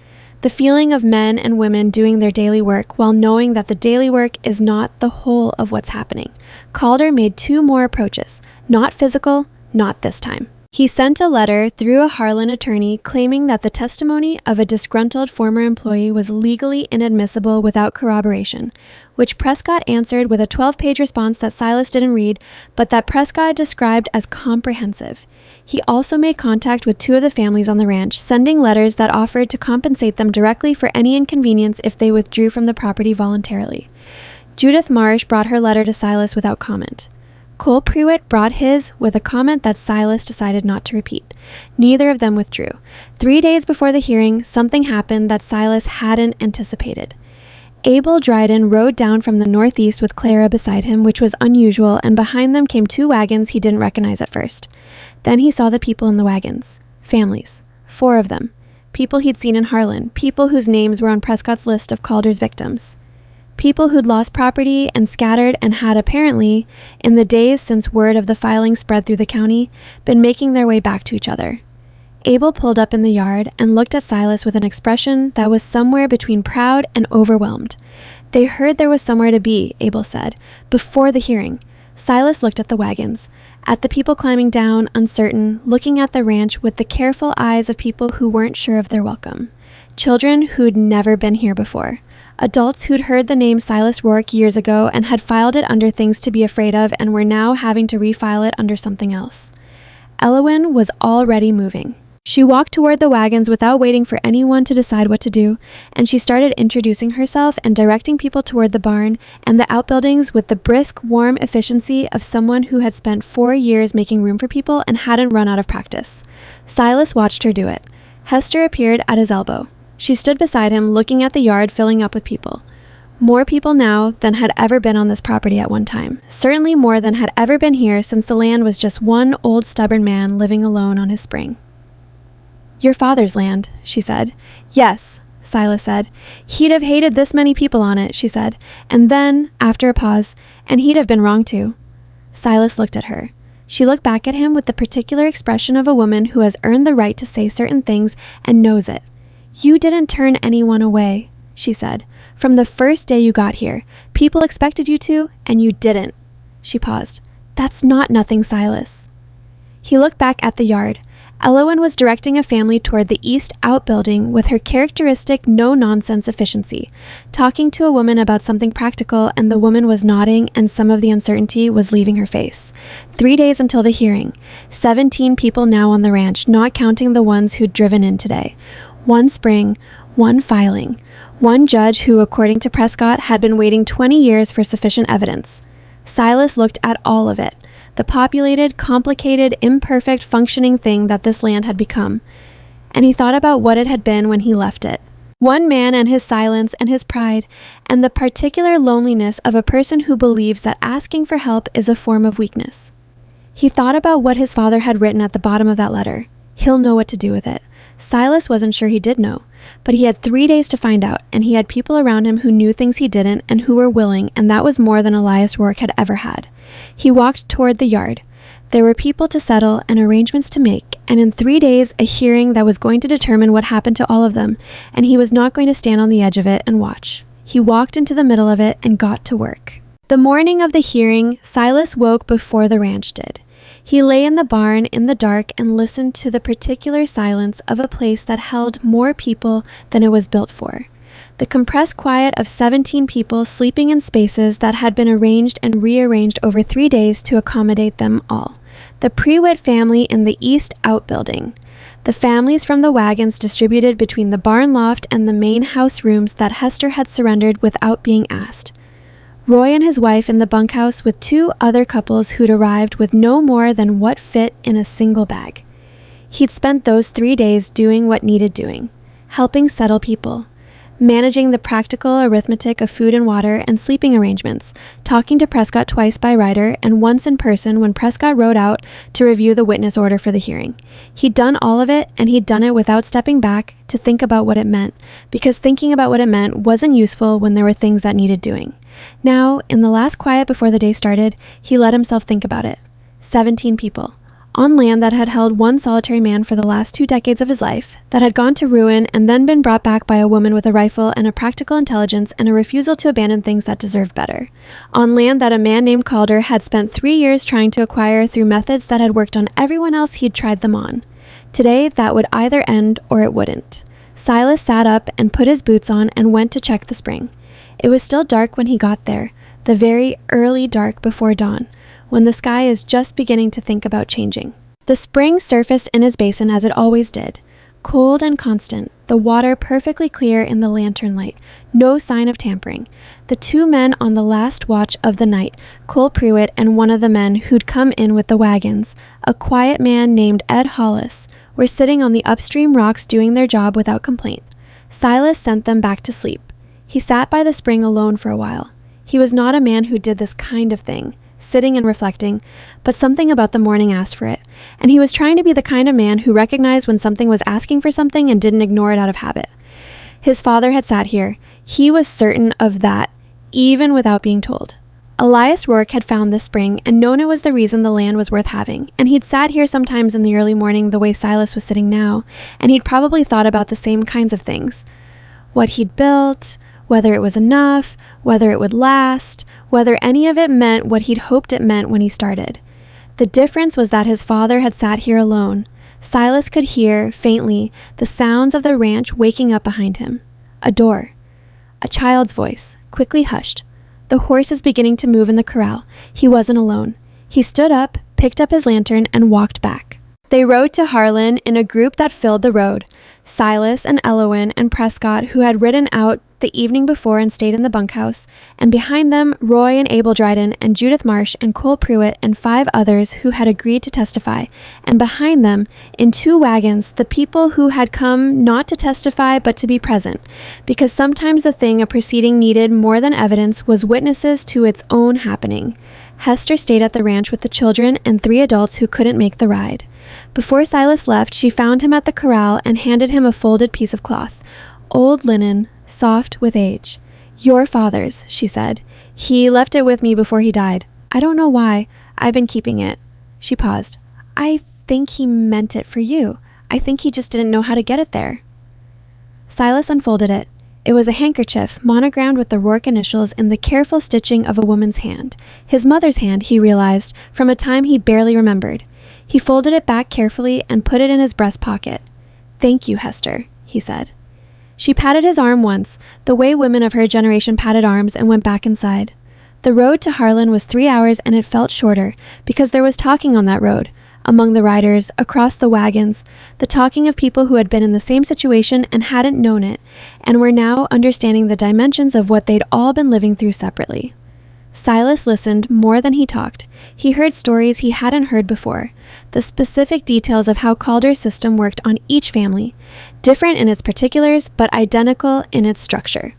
The feeling of men and women doing their daily work while knowing that the daily work is not the whole of what's happening. Calder made 2 more approaches, not physical, not this time. He sent a letter through a Harlan attorney claiming that the testimony of a disgruntled former employee was legally inadmissible without corroboration, which Prescott answered with a 12-page response that Silas didn't read, but that Prescott described as comprehensive. He also made contact with 2 of the families on the ranch, sending letters that offered to compensate them directly for any inconvenience if they withdrew from the property voluntarily. Judith Marsh brought her letter to Silas without comment. Cole Pruitt brought his with a comment that Silas decided not to repeat. Neither of them withdrew. 3 days before the hearing, something happened that Silas hadn't anticipated. Abel Dryden rode down from the northeast with Clara beside him, which was unusual, and behind them came 2 wagons he didn't recognize at first. Then he saw the people in the wagons. Families. 4 of them. People he'd seen in Harlan. People whose names were on Prescott's list of Calder's victims. People who'd lost property and scattered and had apparently, in the days since word of the filing spread through the county, been making their way back to each other. Abel pulled up in the yard and looked at Silas with an expression that was somewhere between proud and overwhelmed. They heard there was somewhere to be, Abel said, before the hearing. Silas looked at the wagons, at the people climbing down, uncertain, looking at the ranch with the careful eyes of people who weren't sure of their welcome. Children who'd never been here before. Adults who'd heard the name Silas Rourke years ago and had filed it under things to be afraid of and were now having to refile it under something else. Elowen was already moving. She walked toward the wagons without waiting for anyone to decide what to do, and she started introducing herself and directing people toward the barn and the outbuildings with the brisk, warm efficiency of someone who had spent 4 years making room for people and hadn't run out of practice. Silas watched her do it. Hester appeared at his elbow. She stood beside him, looking at the yard filling up with people. More people now than had ever been on this property at one time. Certainly more than had ever been here since the land was just one old stubborn man living alone on his spring. "Your father's land," she said. "Yes," Silas said. "He'd have hated this many people on it," she said. And then, after a pause, "and he'd have been wrong too." Silas looked at her. She looked back at him with the particular expression of a woman who has earned the right to say certain things and knows it. "You didn't turn anyone away," she said. "From the first day you got here. People expected you to, and you didn't." She paused. That's not nothing, Silas." He looked back at the yard. Elowen was directing a family toward the east outbuilding with her characteristic no-nonsense efficiency, talking to a woman about something practical, and the woman was nodding and some of the uncertainty was leaving her face. 3 days until the hearing. 17 people now on the ranch, not counting the ones who'd driven in today. 1 spring, 1 filing. 1 judge who, according to Prescott, had been waiting 20 years for sufficient evidence. Silas looked at all of it. The populated, complicated, imperfect, functioning thing that this land had become. And he thought about what it had been when he left it. One man and his silence and his pride, and the particular loneliness of a person who believes that asking for help is a form of weakness. He thought about what his father had written at the bottom of that letter. He'll know what to do with it. Silas wasn't sure he did know, but he had 3 days to find out, and he had people around him who knew things he didn't and who were willing, and that was more than Silas Rourke had ever had. He walked toward the yard. There were people to settle and arrangements to make, and in 3 days a hearing that was going to determine what happened to all of them, and he was not going to stand on the edge of it and watch. He walked into the middle of it and got to work. The morning of the hearing, Silas woke before the ranch did. He lay in the barn in the dark and listened to the particular silence of a place that held more people than it was built for. The compressed quiet of 17 people sleeping in spaces that had been arranged and rearranged over 3 days to accommodate them all. The Prewitt family in the east outbuilding. The families from the wagons distributed between the barn loft and the main house rooms that Hester had surrendered without being asked. Roy and his wife in the bunkhouse with 2 other couples who'd arrived with no more than what fit in a single bag. He'd spent those 3 days doing what needed doing, helping settle people, managing the practical arithmetic of food and water and sleeping arrangements, talking to Prescott twice by writer and once in person when Prescott rode out to review the witness order for the hearing. He'd done all of it, and he'd done it without stepping back to think about what it meant, because thinking about what it meant wasn't useful when there were things that needed doing. Now, in the last quiet before the day started, he let himself think about it. 17 people. On land that had held one solitary man for the last 2 decades of his life, that had gone to ruin and then been brought back by a woman with a rifle and a practical intelligence and a refusal to abandon things that deserved better. On land that a man named Calder had spent 3 years trying to acquire through methods that had worked on everyone else he'd tried them on. Today, that would either end or it wouldn't. Silas sat up and put his boots on and went to check the spring. It was still dark when he got there, the very early dark before dawn, when the sky is just beginning to think about changing. The spring surfaced in his basin as it always did, cold and constant, the water perfectly clear in the lantern light, no sign of tampering. The 2 men on the last watch of the night, Cole Prewitt and one of the men who'd come in with the wagons, a quiet man named Ed Hollis, were sitting on the upstream rocks doing their job without complaint. Silas sent them back to sleep. He sat by the spring alone for a while. He was not a man who did this kind of thing, sitting and reflecting, but something about the morning asked for it, and he was trying to be the kind of man who recognized when something was asking for something and didn't ignore it out of habit. His father had sat here. He was certain of that, even without being told. Silas Rourke had found this spring and known it was the reason the land was worth having, and he'd sat here sometimes in the early morning the way Silas was sitting now, and he'd probably thought about the same kinds of things. What he'd built, whether it was enough, whether it would last, whether any of it meant what he'd hoped it meant when he started. The difference was that his father had sat here alone. Silas could hear, faintly, the sounds of the ranch waking up behind him. A door. A child's voice, quickly hushed. The horses beginning to move in the corral. He wasn't alone. He stood up, picked up his lantern, and walked back. They rode to Harlan in a group that filled the road. Silas and Elowen and Prescott, who had ridden out the evening before and stayed in the bunkhouse, and behind them Roy and Abel Dryden and Judith Marsh and Cole Prewitt and 5 others who had agreed to testify, and behind them, in 2 wagons, the people who had come not to testify but to be present, because sometimes the thing a proceeding needed more than evidence was witnesses to its own happening. Hester stayed at the ranch with the children and 3 adults who couldn't make the ride. Before Silas left, she found him at the corral and handed him a folded piece of cloth. Old linen, soft with age. "Your father's," she said. "He left it with me before he died. I don't know why. I've been keeping it." She paused. "I think he meant it for you. I think he just didn't know how to get it there." Silas unfolded it. It was a handkerchief monogrammed with the Rourke initials in the careful stitching of a woman's hand. His mother's hand, he realized, from a time he barely remembered. He folded it back carefully and put it in his breast pocket. "Thank you, Hester," he said. She patted his arm once, the way women of her generation patted arms, and went back inside. The road to Harlan was 3 hours, and it felt shorter, because there was talking on that road, among the riders, across the wagons, the talking of people who had been in the same situation and hadn't known it, and were now understanding the dimensions of what they'd all been living through separately. Silas listened more than he talked. He heard stories he hadn't heard before, the specific details of how Calder's system worked on each family, different in its particulars but identical in its structure.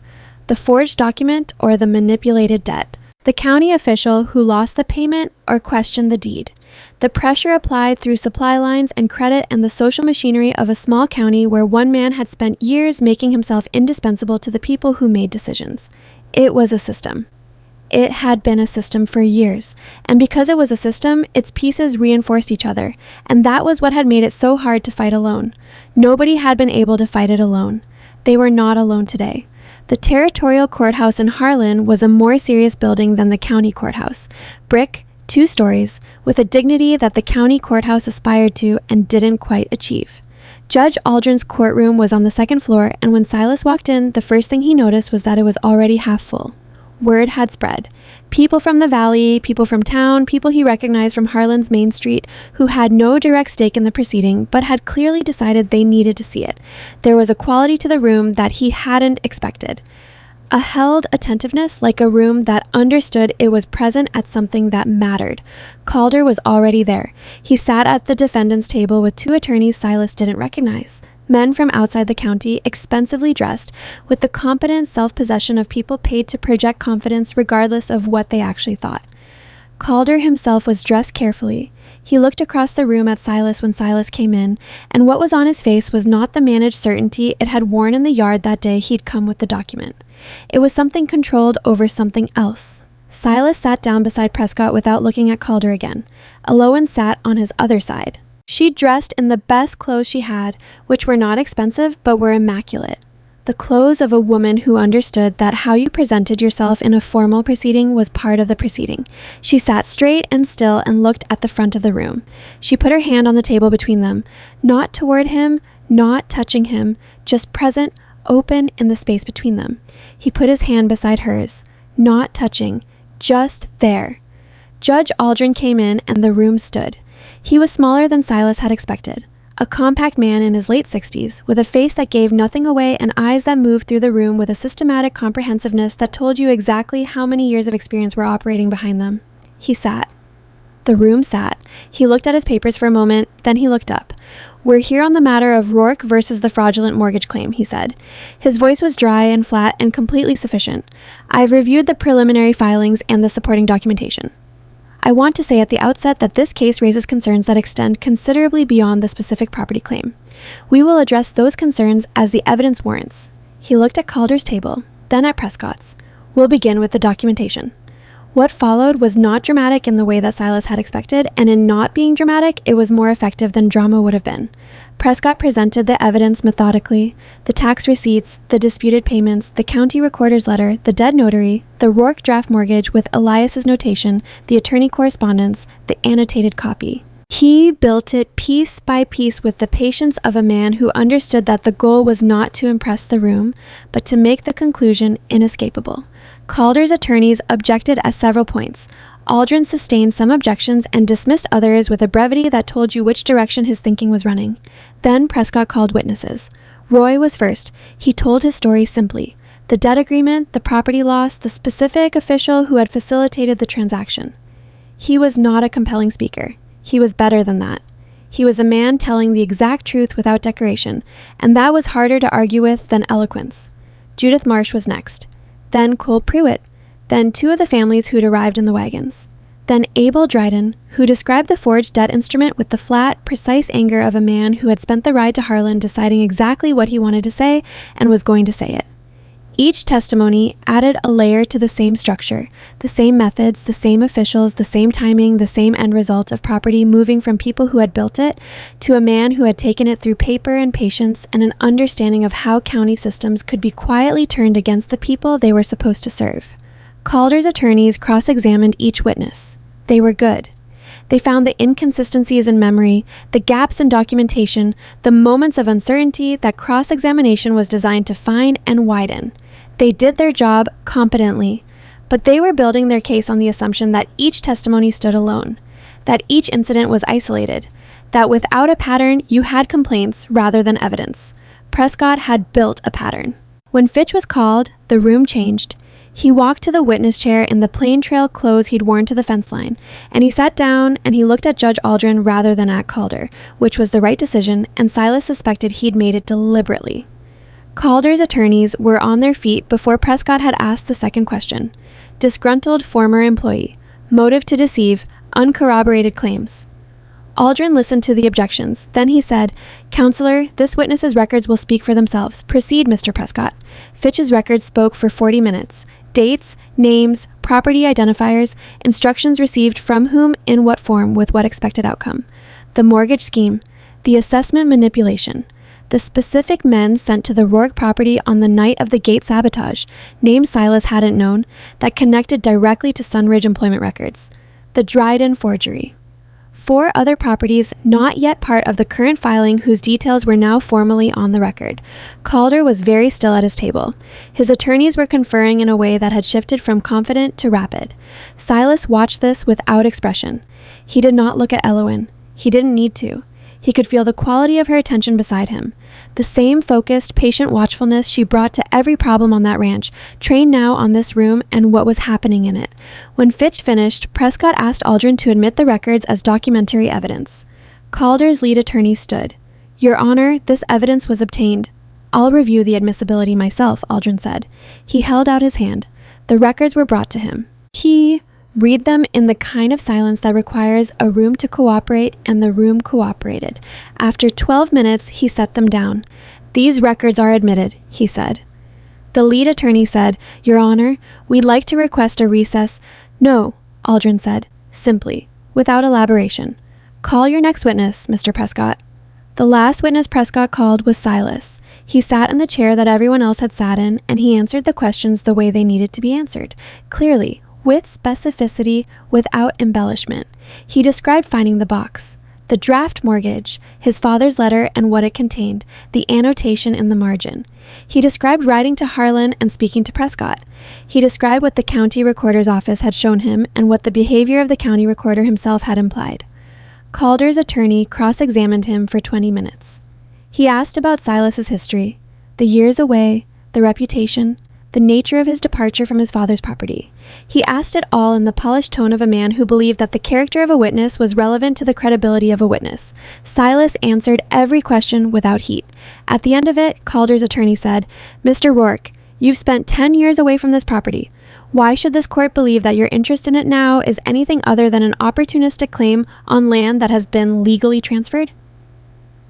The forged document or the manipulated debt, the county official who lost the payment or questioned the deed, the pressure applied through supply lines and credit, and the social machinery of a small county where one man had spent years making himself indispensable to the people who made decisions. It was a system. It had been a system for years, and because it was a system, its pieces reinforced each other, and that was what had made it so hard to fight alone. Nobody had been able to fight it alone. They were not alone today. The territorial courthouse in Harlan was a more serious building than the county courthouse. Brick, 2 stories, with a dignity that the county courthouse aspired to and didn't quite achieve. Judge Aldrin's courtroom was on the 2nd floor, and when Silas walked in, the first thing he noticed was that it was already half full. Word had spread. People from the valley, people from town, people he recognized from Harlan's Main Street who had no direct stake in the proceeding but had clearly decided they needed to see it. There was a quality to the room that he hadn't expected. A held attentiveness, like a room that understood it was present at something that mattered. Calder was already there. He sat at the defendant's table with 2 attorneys Silas didn't recognize. Men from outside the county, expensively dressed, with the competent self-possession of people paid to project confidence regardless of what they actually thought. Calder himself was dressed carefully. He looked across the room at Silas when Silas came in, and what was on his face was not the managed certainty it had worn in the yard that day he'd come with the document. It was something controlled over something else. Silas sat down beside Prescott without looking at Calder again. Elowen sat on his other side. She dressed in the best clothes she had, which were not expensive but were immaculate. The clothes of a woman who understood that how you presented yourself in a formal proceeding was part of the proceeding. She sat straight and still and looked at the front of the room. She put her hand on the table between them, not toward him, not touching him, just present, open in the space between them. He put his hand beside hers, not touching, just there. Judge Aldrin came in and the room stood. He was smaller than Silas had expected. A compact man in his late 60s, with a face that gave nothing away and eyes that moved through the room with a systematic comprehensiveness that told you exactly how many years of experience were operating behind them. He sat. The room sat. He looked at his papers for a moment, then he looked up. "We're here on the matter of Rourke versus the fraudulent mortgage claim," he said. His voice was dry and flat and completely sufficient. "I've reviewed the preliminary filings and the supporting documentation. I want to say at the outset that this case raises concerns that extend considerably beyond the specific property claim. We will address those concerns as the evidence warrants." He looked at Calder's table, then at Prescott's. "We'll begin with the documentation." What followed was not dramatic in the way that Silas had expected, and in not being dramatic, it was more effective than drama would have been. Prescott presented the evidence methodically, the tax receipts, the disputed payments, the county recorder's letter, the dead notary, the Rourke draft mortgage with Elias's notation, the attorney correspondence, the annotated copy. He built it piece by piece with the patience of a man who understood that the goal was not to impress the room, but to make the conclusion inescapable. Calder's attorneys objected at several points. Aldrin sustained some objections and dismissed others with a brevity that told you which direction his thinking was running. Then Prescott called witnesses. Roy was first. He told his story simply. The debt agreement, the property loss, the specific official who had facilitated the transaction. He was not a compelling speaker. He was better than that. He was a man telling the exact truth without decoration, and that was harder to argue with than eloquence. Judith Marsh was next. Then Cole Pruitt. Then 2 of the families who'd arrived in the wagons. Then Abel Dryden, who described the forged debt instrument with the flat, precise anger of a man who had spent the ride to Harlan deciding exactly what he wanted to say and was going to say it. Each testimony added a layer to the same structure, the same methods, the same officials, the same timing, the same end result of property moving from people who had built it to a man who had taken it through paper and patience and an understanding of how county systems could be quietly turned against the people they were supposed to serve. Calder's attorneys cross-examined each witness. They were good. They found the inconsistencies in memory, the gaps in documentation, the moments of uncertainty that cross-examination was designed to find and widen. They did their job competently, but they were building their case on the assumption that each testimony stood alone, that each incident was isolated, that without a pattern, you had complaints rather than evidence. Prescott had built a pattern. When Fitch was called, the room changed. He walked to the witness chair in the plain trail clothes he'd worn to the fence line, and he sat down and he looked at Judge Aldrin rather than at Calder, which was the right decision, and Silas suspected he'd made it deliberately. Calder's attorneys were on their feet before Prescott had asked the second question. Disgruntled former employee, motive to deceive, uncorroborated claims. Aldrin listened to the objections. Then he said, "Counselor, this witness's records will speak for themselves. Proceed, Mr. Prescott." Fitch's records spoke for 40 minutes. Dates, names, property identifiers, instructions received from whom, in what form, with what expected outcome. The mortgage scheme, the assessment manipulation, the specific men sent to the Rourke property on the night of the gate sabotage, names Silas hadn't known, that connected directly to Sunridge employment records. The Dryden forgery. 4 other properties not yet part of the current filing whose details were now formally on the record. Calder was very still at his table. His attorneys were conferring in a way that had shifted from confident to rapid. Silas watched this without expression. He did not look at Elowen. He didn't need to. He could feel the quality of her attention beside him. The same focused, patient watchfulness she brought to every problem on that ranch, trained now on this room and what was happening in it. When Fitch finished, Prescott asked Aldrin to admit the records as documentary evidence. Calder's lead attorney stood. "Your Honor, this evidence was obtained." "I'll review the admissibility myself," Aldrin said. He held out his hand. The records were brought to him. He read them in the kind of silence that requires a room to cooperate, and the room cooperated. After 12 minutes, he set them down. "These records are admitted," he said. The lead attorney said, "Your Honor, we'd like to request a recess." "No," Aldrin said, simply, without elaboration. "Call your next witness, Mr. Prescott." The last witness Prescott called was Silas. He sat in the chair that everyone else had sat in, and he answered the questions the way they needed to be answered, clearly, with specificity, without embellishment. He described finding the box, the draft mortgage, his father's letter and what it contained, the annotation in the margin. He described writing to Harlan and speaking to Prescott. He described what the county recorder's office had shown him and what the behavior of the county recorder himself had implied. Calder's attorney cross-examined him for 20 minutes. He asked about Silas's history, the years away, the reputation, the nature of his departure from his father's property. He asked it all in the polished tone of a man who believed that the character of a witness was relevant to the credibility of a witness. Silas answered every question without heat. At the end of it, Calder's attorney said, "Mr. Rourke, you've spent 10 years away from this property. Why should this court believe that your interest in it now is anything other than an opportunistic claim on land that has been legally transferred?"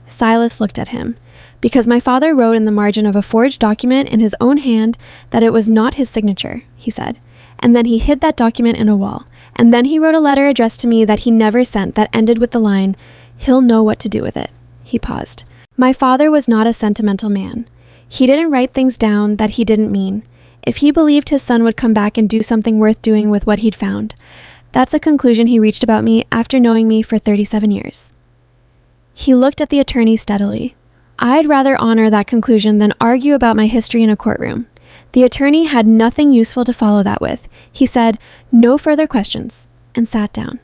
Silas looked at him. "Because my father wrote in the margin of a forged document in his own hand that it was not his signature," he said. "And then he hid that document in a wall. And then he wrote a letter addressed to me that he never sent that ended with the line, 'He'll know what to do with it.'" He paused. "My father was not a sentimental man. He didn't write things down that he didn't mean. If he believed his son would come back and do something worth doing with what he'd found. That's a conclusion he reached about me after knowing me for 37 years. He looked at the attorney steadily. "I'd rather honor that conclusion than argue about my history in a courtroom." The attorney had nothing useful to follow that with. He said, "No further questions," and sat down.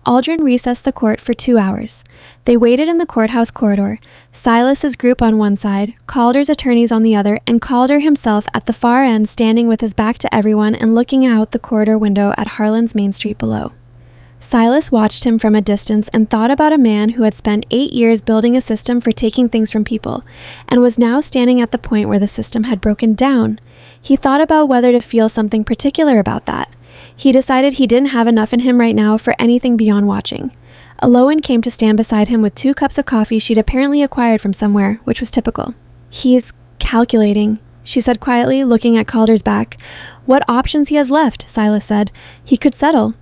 Aldrin recessed the court for 2 hours. They waited in the courthouse corridor, Silas's group on one side, Calder's attorneys on the other, and Calder himself at the far end standing with his back to everyone and looking out the corridor window at Harlan's Main Street below. Silas watched him from a distance and thought about a man who had spent 8 years building a system for taking things from people, and was now standing at the point where the system had broken down. He thought about whether to feel something particular about that. He decided he didn't have enough in him right now for anything beyond watching. Elowen came to stand beside him with 2 cups of coffee she'd apparently acquired from somewhere, which was typical. "He's calculating," she said quietly, looking at Calder's back. What options he has left, Silas said. He could settle.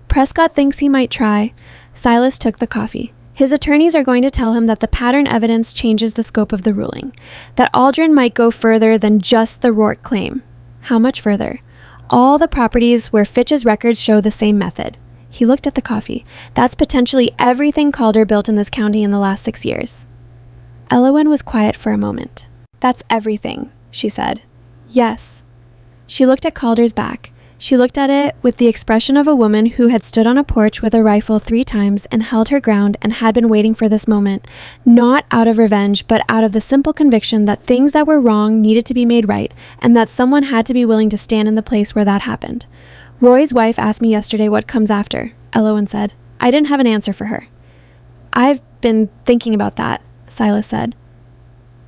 Prescott thinks he might try. Silas took the coffee. His attorneys are going to tell him that the pattern evidence changes the scope of the ruling, that Aldrin might go further than just the Rourke claim. How much further? All the properties where Fitch's records show the same method. He looked at the coffee. That's potentially everything Calder built in this county in the last 6 years. Elowen was quiet for a moment. That's everything, she said. Yes. She looked at Calder's back. She looked at it with the expression of a woman who had stood on a porch with a rifle 3 times and held her ground and had been waiting for this moment, not out of revenge, but out of the simple conviction that things that were wrong needed to be made right, and that someone had to be willing to stand in the place where that happened. Roy's wife asked me yesterday what comes after, Elowen said. I didn't have an answer for her. I've been thinking about that, Silas said.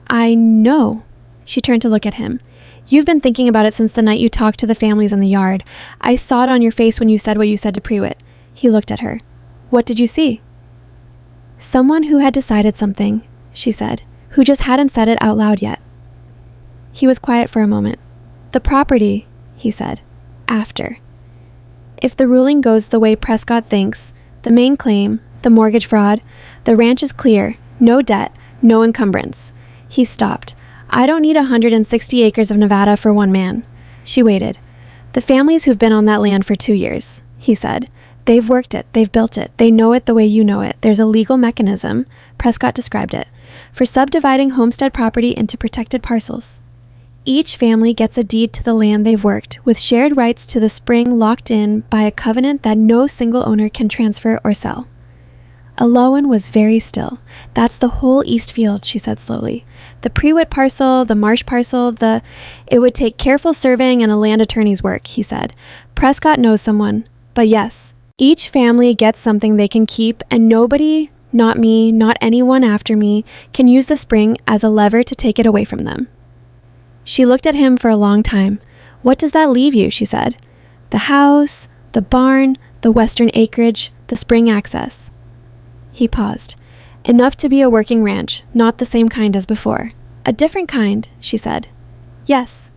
I know. She turned to look at him. You've been thinking about it since the night you talked to the families in the yard. I saw it on your face when you said what you said to Prewitt. He looked at her. What did you see? Someone who had decided something, she said, who just hadn't said it out loud yet. He was quiet for a moment. The property, he said, after. If the ruling goes the way Prescott thinks, the main claim, the mortgage fraud, the ranch is clear, no debt, no encumbrance. He stopped. I don't need 160 acres of Nevada for one man. She waited. The families who've been on that land for 2 years, he said. They've worked it. They've built it. They know it the way you know it. There's a legal mechanism, Prescott described it, for subdividing homestead property into protected parcels. Each family gets a deed to the land they've worked, with shared rights to the spring locked in by a covenant that no single owner can transfer or sell. Elowen was very still. That's the whole East Field, she said slowly. The Prewitt parcel, the Marsh parcel, it would take careful surveying and a land attorney's work, he said. Prescott knows someone. But yes, each family gets something they can keep, and nobody, not me, not anyone after me, can use the spring as a lever to take it away from them. She looked at him for a long time. What does that leave you, she said. The house, the barn, the western acreage, the spring access. He paused. Enough to be a working ranch, not the same kind as before. A different kind, she said. Yes.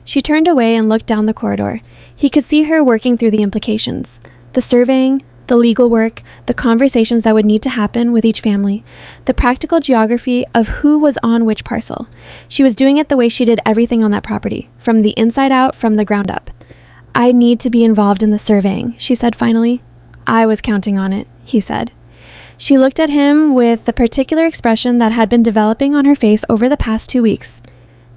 She turned away and looked down the corridor. He could see her working through the implications. The surveying, the legal work, the conversations that would need to happen with each family, the practical geography of who was on which parcel. She was doing it the way she did everything on that property, from the inside out, from the ground up. I need to be involved in the surveying, she said finally. I was counting on it, he said. She looked at him with the particular expression that had been developing on her face over the past 2 weeks.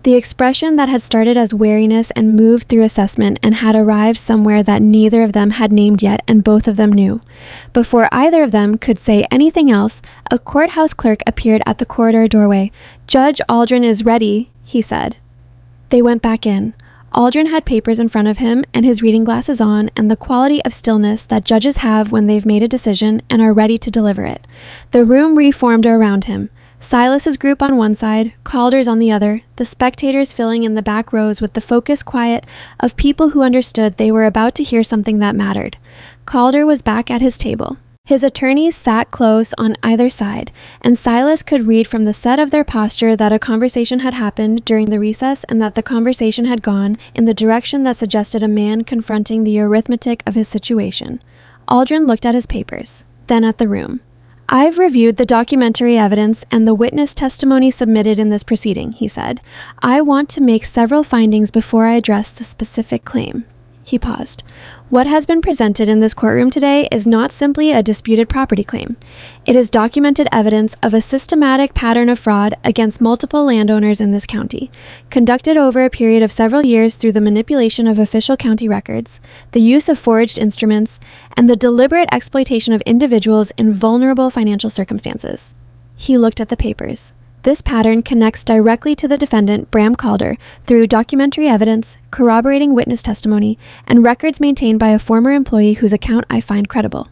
The expression that had started as wariness and moved through assessment and had arrived somewhere that neither of them had named yet and both of them knew. Before either of them could say anything else, a courthouse clerk appeared at the corridor doorway. Judge Aldrin is ready, he said. They went back in. Aldrin had papers in front of him and his reading glasses on, and the quality of stillness that judges have when they've made a decision and are ready to deliver it. The room reformed around him. Silas's group on one side, Calder's on the other, the spectators filling in the back rows with the focused quiet of people who understood they were about to hear something that mattered. Calder was back at his table. His attorneys sat close on either side, and Silas could read from the set of their posture that a conversation had happened during the recess and that the conversation had gone in the direction that suggested a man confronting the arithmetic of his situation. Aldrin looked at his papers, then at the room. I've reviewed the documentary evidence and the witness testimony submitted in this proceeding, he said. I want to make several findings before I address the specific claim. He paused. What has been presented in this courtroom today is not simply a disputed property claim. It is documented evidence of a systematic pattern of fraud against multiple landowners in this county, conducted over a period of several years through the manipulation of official county records, the use of forged instruments, and the deliberate exploitation of individuals in vulnerable financial circumstances. He looked at the papers. This pattern connects directly to the defendant, Bram Calder, through documentary evidence, corroborating witness testimony, and records maintained by a former employee whose account I find credible.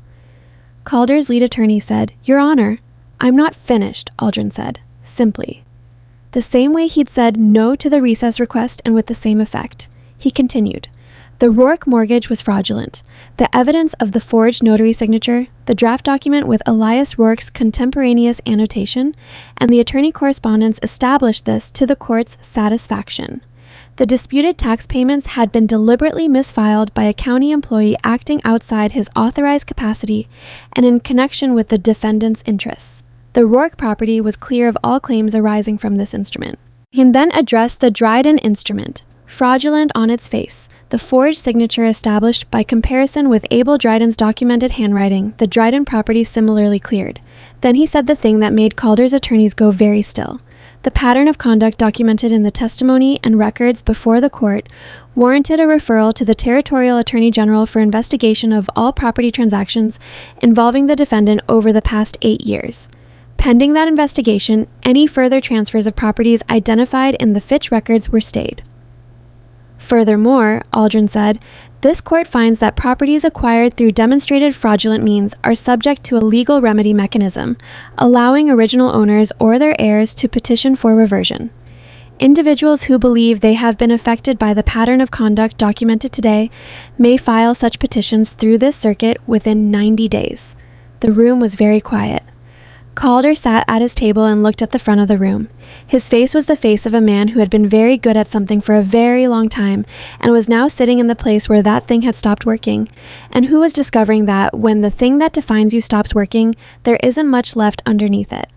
Calder's lead attorney said, Your Honor, I'm not finished, Aldrin said, simply. The same way he'd said no to the recess request and with the same effect. He continued, The Rourke mortgage was fraudulent. The evidence of the forged notary signature, the draft document with Elias Rourke's contemporaneous annotation, and the attorney correspondence established this to the court's satisfaction. The disputed tax payments had been deliberately misfiled by a county employee acting outside his authorized capacity and in connection with the defendant's interests. The Rourke property was clear of all claims arising from this instrument. He then addressed the Dryden instrument, fraudulent on its face. The forged signature established by comparison with Abel Dryden's documented handwriting, the Dryden property similarly cleared. Then he said the thing that made Calder's attorneys go very still. The pattern of conduct documented in the testimony and records before the court warranted a referral to the Territorial Attorney General for investigation of all property transactions involving the defendant over the past 8 years. Pending that investigation, any further transfers of properties identified in the Fitch records were stayed. Furthermore, Aldrin said, this court finds that properties acquired through demonstrated fraudulent means are subject to a legal remedy mechanism, allowing original owners or their heirs to petition for reversion. Individuals who believe they have been affected by the pattern of conduct documented today may file such petitions through this circuit within 90 days. The room was very quiet. Calder sat at his table and looked at the front of the room. His face was the face of a man who had been very good at something for a very long time and was now sitting in the place where that thing had stopped working, and who was discovering that when the thing that defines you stops working, there isn't much left underneath it.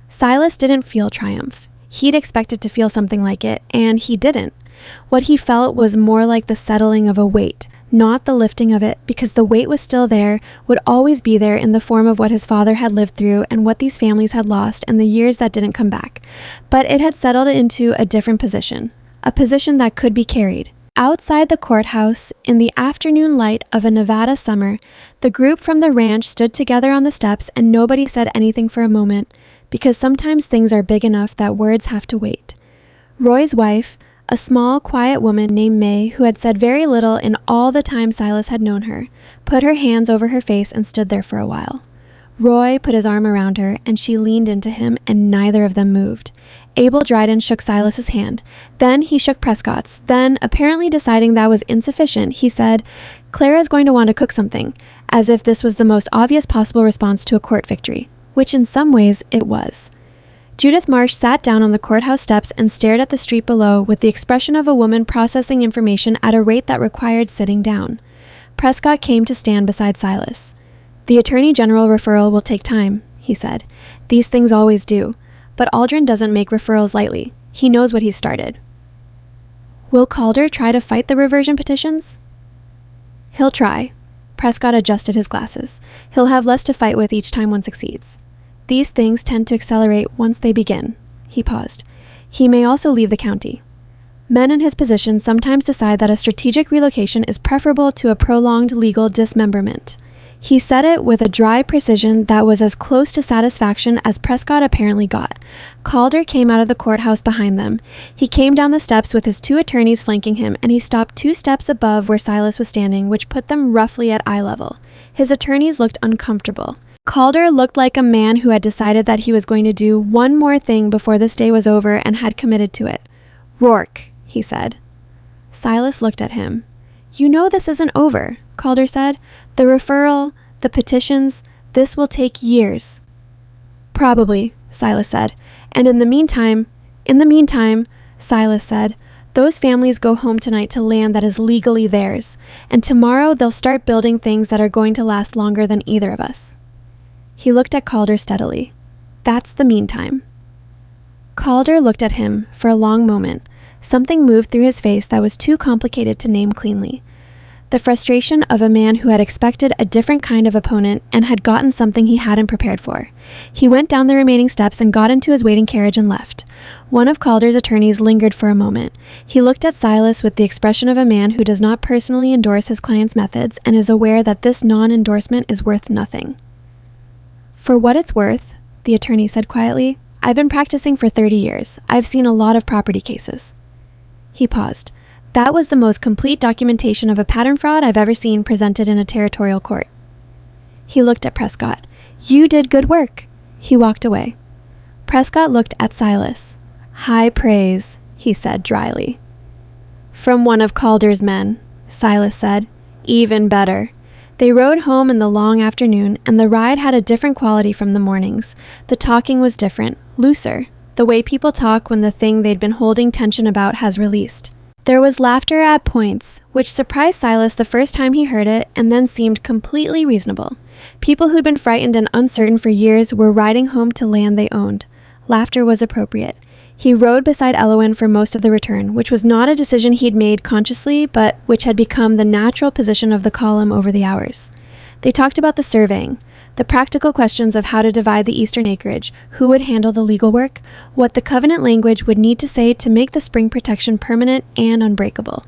Silas didn't feel triumph. He'd expected to feel something like it, and he didn't. What he felt was more like the settling of a weight, not the lifting of it, because the weight was still there, would always be there in the form of what his father had lived through and what these families had lost and the years that didn't come back. But it had settled into a different position, a position that could be carried. Outside the courthouse, in the afternoon light of a Nevada summer, the group from the ranch stood together on the steps and nobody said anything for a moment, because sometimes things are big enough that words have to wait. Roy's wife, a small, quiet woman named May, who had said very little in all the time Silas had known her, put her hands over her face and stood there for a while. Roy put his arm around her, and she leaned into him, and neither of them moved. Abel Dryden shook Silas's hand. Then he shook Prescott's. Then, apparently deciding that was insufficient, he said, "Clara's going to want to cook something," as if this was the most obvious possible response to a court victory, which in some ways it was. Judith Marsh sat down on the courthouse steps and stared at the street below with the expression of a woman processing information at a rate that required sitting down. Prescott came to stand beside Silas. "The Attorney General referral will take time," he said. "These things always do. But Aldrin doesn't make referrals lightly. He knows what he's started." "Will Calder try to fight the reversion petitions?" "He'll try." Prescott adjusted his glasses. "He'll have less to fight with each time one succeeds. These things tend to accelerate once they begin." He paused. "He may also leave the county. Men in his position sometimes decide that a strategic relocation is preferable to a prolonged legal dismemberment." He said it with a dry precision that was as close to satisfaction as Prescott apparently got. Calder came out of the courthouse behind them. He came down the steps with his 2 attorneys flanking him, and he stopped 2 steps above where Silas was standing, which put them roughly at eye level. His attorneys looked uncomfortable. Calder looked like a man who had decided that he was going to do one more thing before this day was over and had committed to it. "Rourke," he said. Silas looked at him. "You know this isn't over," Calder said. "The referral, the petitions, this will take years." "Probably," Silas said. "And in the meantime, Silas said, "those families go home tonight to land that is legally theirs, and tomorrow they'll start building things that are going to last longer than either of us." He looked at Calder steadily. "That's the meantime." Calder looked at him for a long moment. Something moved through his face that was too complicated to name cleanly. The frustration of a man who had expected a different kind of opponent and had gotten something he hadn't prepared for. He went down the remaining steps and got into his waiting carriage and left. One of Calder's attorneys lingered for a moment. He looked at Silas with the expression of a man who does not personally endorse his client's methods and is aware that this non-endorsement is worth nothing. "For what it's worth," the attorney said quietly, "I've been practicing for 30 years. I've seen a lot of property cases." He paused. "That was the most complete documentation of a pattern fraud I've ever seen presented in a territorial court." He looked at Prescott. "You did good work." He walked away. Prescott looked at Silas. "High praise," he said dryly. "From one of Calder's men," Silas said. Even better. They rode home in the long afternoon, and the ride had a different quality from the mornings. The talking was different, looser, the way people talk when the thing they'd been holding tension about has released. There was laughter at points, which surprised Silas the first time he heard it and then seemed completely reasonable. People who'd been frightened and uncertain for years were riding home to land they owned. Laughter was appropriate. He rode beside Elowen for most of the return, which was not a decision he'd made consciously, but which had become the natural position of the column over the hours. They talked about the surveying, the practical questions of how to divide the eastern acreage, who would handle the legal work, what the covenant language would need to say to make the spring protection permanent and unbreakable.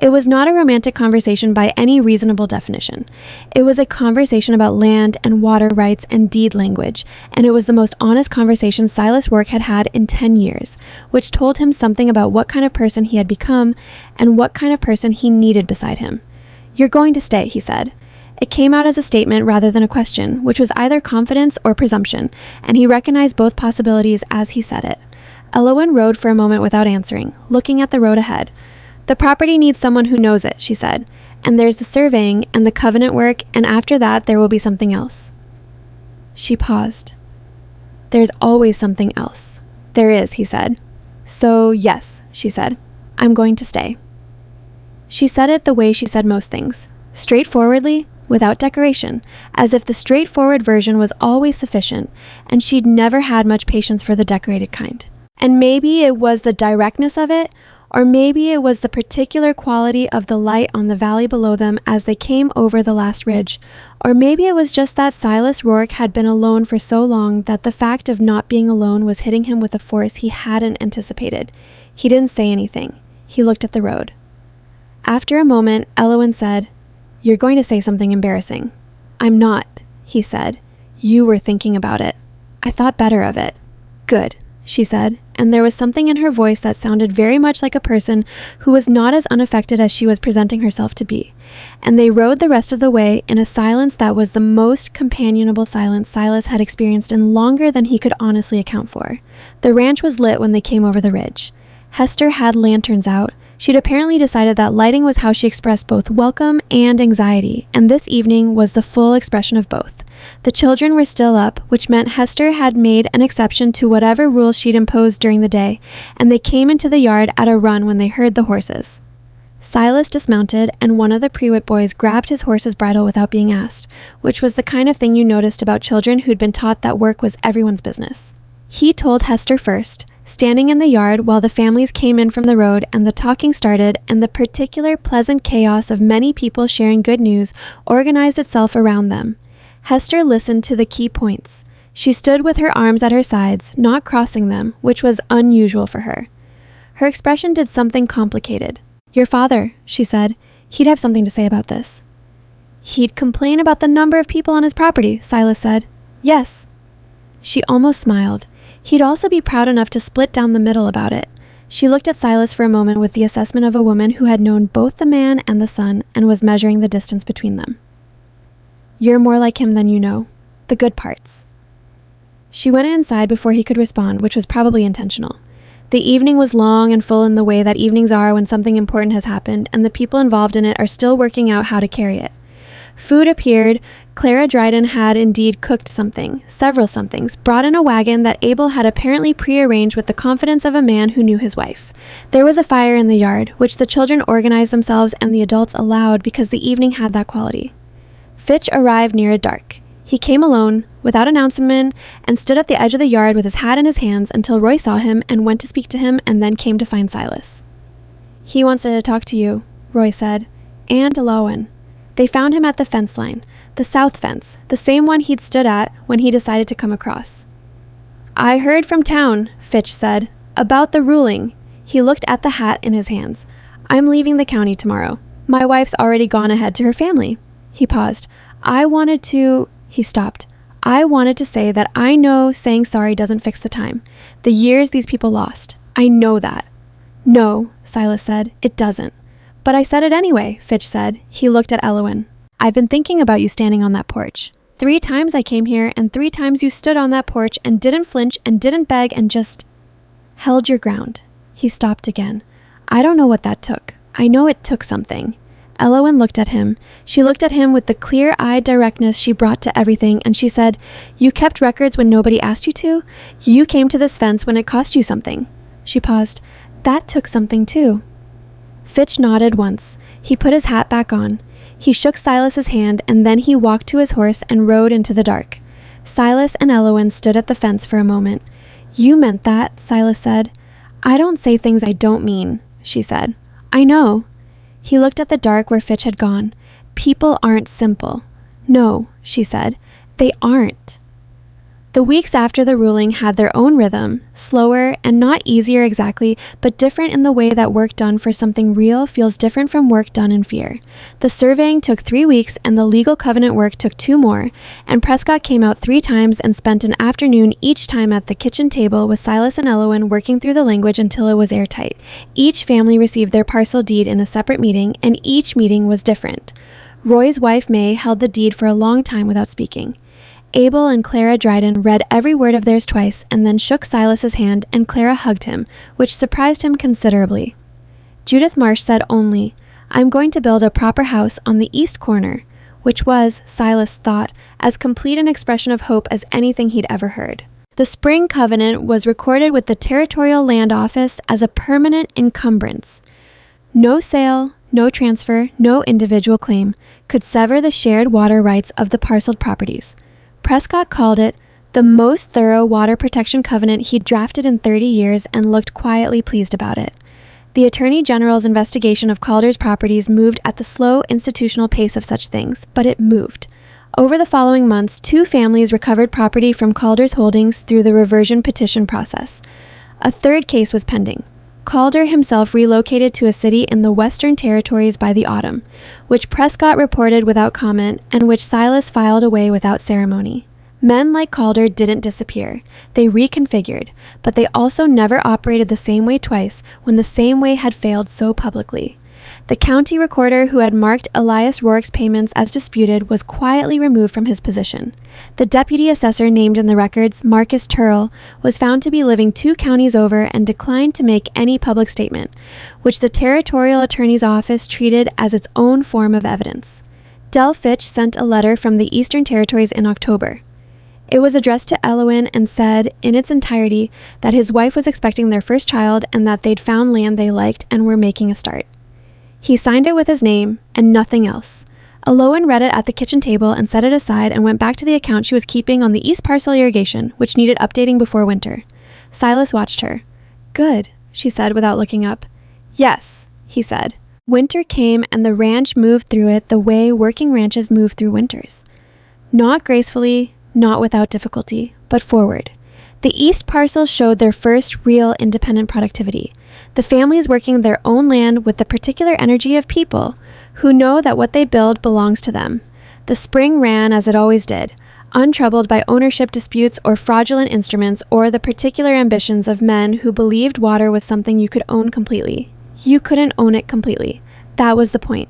It was not a romantic conversation by any reasonable definition. It was a conversation about land and water rights and deed language, and it was the most honest conversation Silas Rourke had had in 10 years, which told him something about what kind of person he had become and what kind of person he needed beside him. "You're going to stay," he said. It came out as a statement rather than a question, which was either confidence or presumption, and he recognized both possibilities as he said it. Elowen rode for a moment without answering, looking at the road ahead. "The property needs someone who knows it," she said, "and there's the surveying and the covenant work, and after that there will be something else." She paused. "There's always something else." "There is," he said. "So, yes," she said. "I'm going to stay." She said it the way she said most things, straightforwardly, without decoration, as if the straightforward version was always sufficient, and she'd never had much patience for the decorated kind. And maybe it was the directness of it, or maybe it was the particular quality of the light on the valley below them as they came over the last ridge, or maybe it was just that Silas Rourke had been alone for so long that the fact of not being alone was hitting him with a force he hadn't anticipated. He didn't say anything. He looked at the road. After a moment, Elowen said, "You're going to say something embarrassing." "I'm not," he said. "You were thinking about it." "I thought better of it." "Good," she said, and there was something in her voice that sounded very much like a person who was not as unaffected as she was presenting herself to be. And they rode the rest of the way in a silence that was the most companionable silence Silas had experienced in longer than he could honestly account for. The ranch was lit when they came over the ridge. Hester had lanterns out. She'd apparently decided that lighting was how she expressed both welcome and anxiety, and this evening was the full expression of both. The children were still up, which meant Hester had made an exception to whatever rules she'd imposed during the day, and they came into the yard at a run when they heard the horses. Silas dismounted, and one of the Prewitt boys grabbed his horse's bridle without being asked, which was the kind of thing you noticed about children who'd been taught that work was everyone's business. He told Hester first, standing in the yard while the families came in from the road and the talking started, and the particular pleasant chaos of many people sharing good news organized itself around them. Hester listened to the key points. She stood with her arms at her sides, not crossing them, which was unusual for her. Her expression did something complicated. "Your father," she said. "He'd have something to say about this." "He'd complain about the number of people on his property," Silas said. "Yes." She almost smiled. He'd also be proud enough to split down the middle about it. She looked at Silas for a moment with the assessment of a woman who had known both the man and the son and was measuring the distance between them. "You're more like him than you know. The good parts." She went inside before he could respond, which was probably intentional. The evening was long and full in the way that evenings are when something important has happened, and the people involved in it are still working out how to carry it. Food appeared. Clara Dryden had indeed cooked something, several somethings, brought in a wagon that Abel had apparently prearranged with the confidence of a man who knew his wife. There was a fire in the yard, which the children organized themselves and the adults allowed because the evening had that quality. Fitch arrived near dark. He came alone, without announcement, and stood at the edge of the yard with his hat in his hands until Roy saw him and went to speak to him and then came to find Silas. "He wants to talk to you," Roy said, "and Elowen." They found him at the fence line, the south fence, the same one he'd stood at when he decided to come across. "I heard from town," Fitch said, "about the ruling." He looked at the hat in his hands. "I'm leaving the county tomorrow. My wife's already gone ahead to her family." He paused. He stopped. "I wanted to say that I know saying sorry doesn't fix the time. The years these people lost. I know that." "No," Silas said, "it doesn't." "But I said it anyway," Fitch said. He looked at Elowen. "I've been thinking about you standing on that porch. 3 times I came here, and 3 times you stood on that porch and didn't flinch and didn't beg and just held your ground." He stopped again. "I don't know what that took. I know it took something." Elowen looked at him. She looked at him with the clear-eyed directness she brought to everything, and she said, "You kept records when nobody asked you to? You came to this fence when it cost you something." She paused. "That took something too." Fitch nodded once. He put his hat back on. He shook Silas's hand, and then he walked to his horse and rode into the dark. Silas and Elowen stood at the fence for a moment. "You meant that," Silas said. "I don't say things I don't mean," she said. "I know." He looked at the dark where Fitch had gone. "People aren't simple." "No," she said. "They aren't." The weeks after the ruling had their own rhythm, slower and not easier exactly, but different in the way that work done for something real feels different from work done in fear. The surveying took 3 weeks and the legal covenant work took 2 more, and Prescott came out 3 times and spent an afternoon each time at the kitchen table with Silas and Elowen working through the language until it was airtight. Each family received their parcel deed in a separate meeting, and each meeting was different. Roy's wife May held the deed for a long time without speaking. Abel and Clara Dryden read every word of theirs twice and then shook Silas's hand, and Clara hugged him, which surprised him considerably. Judith Marsh said only, "I'm going to build a proper house on the east corner," which was, Silas thought, as complete an expression of hope as anything he'd ever heard. The Spring Covenant was recorded with the Territorial Land Office as a permanent encumbrance. No sale, no transfer, no individual claim could sever the shared water rights of the parceled properties. Prescott called it the most thorough water protection covenant he'd drafted in 30 years and looked quietly pleased about it. The Attorney General's investigation of Calder's properties moved at the slow institutional pace of such things, but it moved. Over the following months, 2 families recovered property from Calder's holdings through the reversion petition process. A 3rd case was pending. Calder himself relocated to a city in the Western Territories by the autumn, which Prescott reported without comment and which Silas filed away without ceremony. Men like Calder didn't disappear. They reconfigured, but they also never operated the same way twice when the same way had failed so publicly. The county recorder who had marked Elias Rourke's payments as disputed was quietly removed from his position. The deputy assessor named in the records, Marcus Turrell, was found to be living 2 counties over and declined to make any public statement, which the territorial attorney's office treated as its own form of evidence. Del Fitch sent a letter from the Eastern Territories in October. It was addressed to Elowen and said, in its entirety, that his wife was expecting their first child and that they'd found land they liked and were making a start. He signed it with his name and nothing else. Elowen read it at the kitchen table and set it aside and went back to the account she was keeping on the East Parcel irrigation, which needed updating before winter. Silas watched her. "Good," she said without looking up. "Yes," he said. Winter came and the ranch moved through it the way working ranches move through winters. Not gracefully, not without difficulty, but forward. The East Parcel showed their first real independent productivity. The families working their own land with the particular energy of people who know that what they build belongs to them. The spring ran as it always did, untroubled by ownership disputes or fraudulent instruments or the particular ambitions of men who believed water was something you could own completely. You couldn't own it completely. That was the point.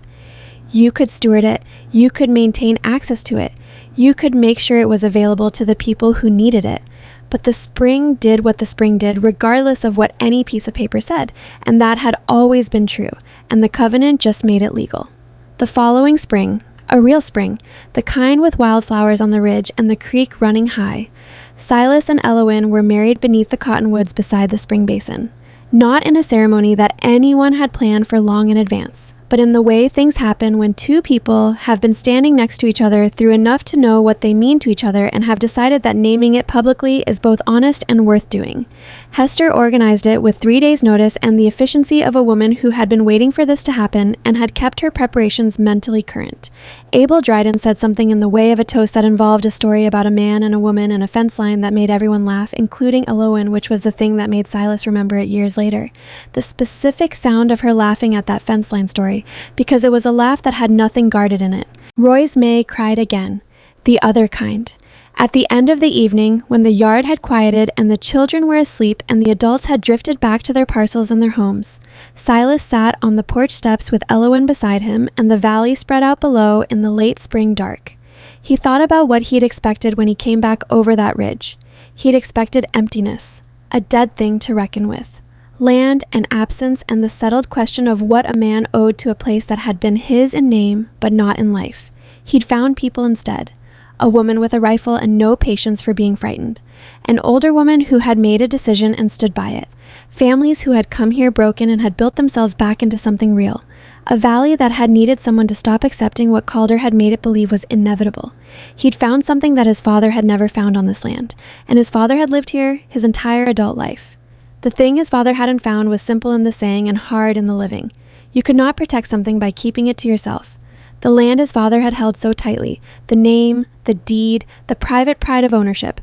You could steward it. You could maintain access to it. You could make sure it was available to the people who needed it. But the spring did what the spring did regardless of what any piece of paper said, and that had always been true, and the covenant just made it legal. The following spring, a real spring, the kind with wildflowers on the ridge and the creek running high, Silas and Elowen were married beneath the cottonwoods beside the spring basin. Not in a ceremony that anyone had planned for long in advance, but in the way things happen when 2 people have been standing next to each other through enough to know what they mean to each other and have decided that naming it publicly is both honest and worth doing. Hester organized it with 3 days' notice and the efficiency of a woman who had been waiting for this to happen and had kept her preparations mentally current. Abel Dryden said something in the way of a toast that involved a story about a man and a woman and a fence line that made everyone laugh, including Elowen, which was the thing that made Silas remember it years later. The specific sound of her laughing at that fence line story, because it was a laugh that had nothing guarded in it. Roy's May cried again, the other kind. At the end of the evening, when the yard had quieted and the children were asleep and the adults had drifted back to their parcels and their homes, Silas sat on the porch steps with Elowen beside him and the valley spread out below in the late spring dark. He thought about what he'd expected when he came back over that ridge. He'd expected emptiness, a dead thing to reckon with. land and absence and the settled question of what a man owed to a place that had been his in name but not in life. He'd found people instead. A woman with a rifle and no patience for being frightened. An older woman who had made a decision and stood by it. Families who had come here broken and had built themselves back into something real. A valley that had needed someone to stop accepting what Calder had made it believe was inevitable. He'd found something that his father had never found on this land, and his father had lived here his entire adult life. The thing his father hadn't found was simple in the saying and hard in the living. You could not protect something by keeping it to yourself. The land his father had held so tightly, the name, the deed, the private pride of ownership,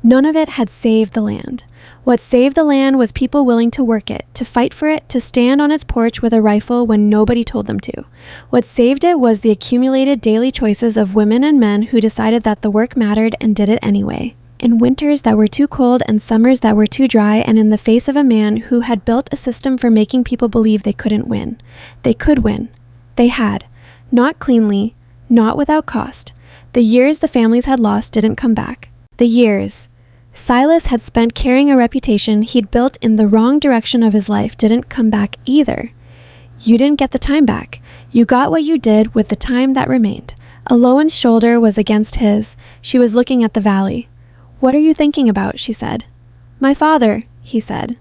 none of it had saved the land. What saved the land was people willing to work it, to fight for it, to stand on its porch with a rifle when nobody told them to. What saved it was the accumulated daily choices of women and men who decided that the work mattered and did it anyway. In winters that were too cold and summers that were too dry, and in the face of a man who had built a system for making people believe they couldn't win. They could win. They had. Not cleanly, not without cost. The years the families had lost didn't come back. The years Silas had spent carrying a reputation he'd built in the wrong direction of his life didn't come back either. You didn't get the time back. You got what you did with the time that remained. Elowen's shoulder was against his. She was looking at the valley. "What are you thinking about?" she said. "My father," he said.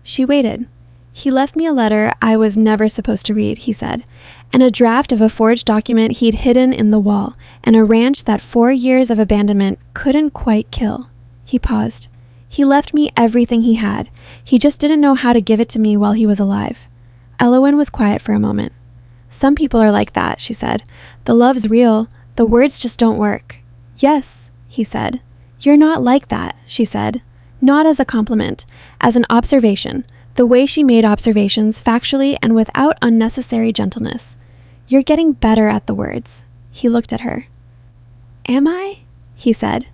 She waited. "He left me a letter I was never supposed to read," he said, "and a draft of a forged document he'd hidden in the wall, and a ranch that 4 years of abandonment couldn't quite kill." He paused. "He left me everything he had. He just didn't know how to give it to me while he was alive." Elowen was quiet for a moment. "Some people are like that," she said. "The love's real. The words just don't work." "Yes," he said. "You're not like that," she said. Not as a compliment, as an observation, the way she made observations factually and without unnecessary gentleness. "You're getting better at the words." He looked at her. "Am I?" he said.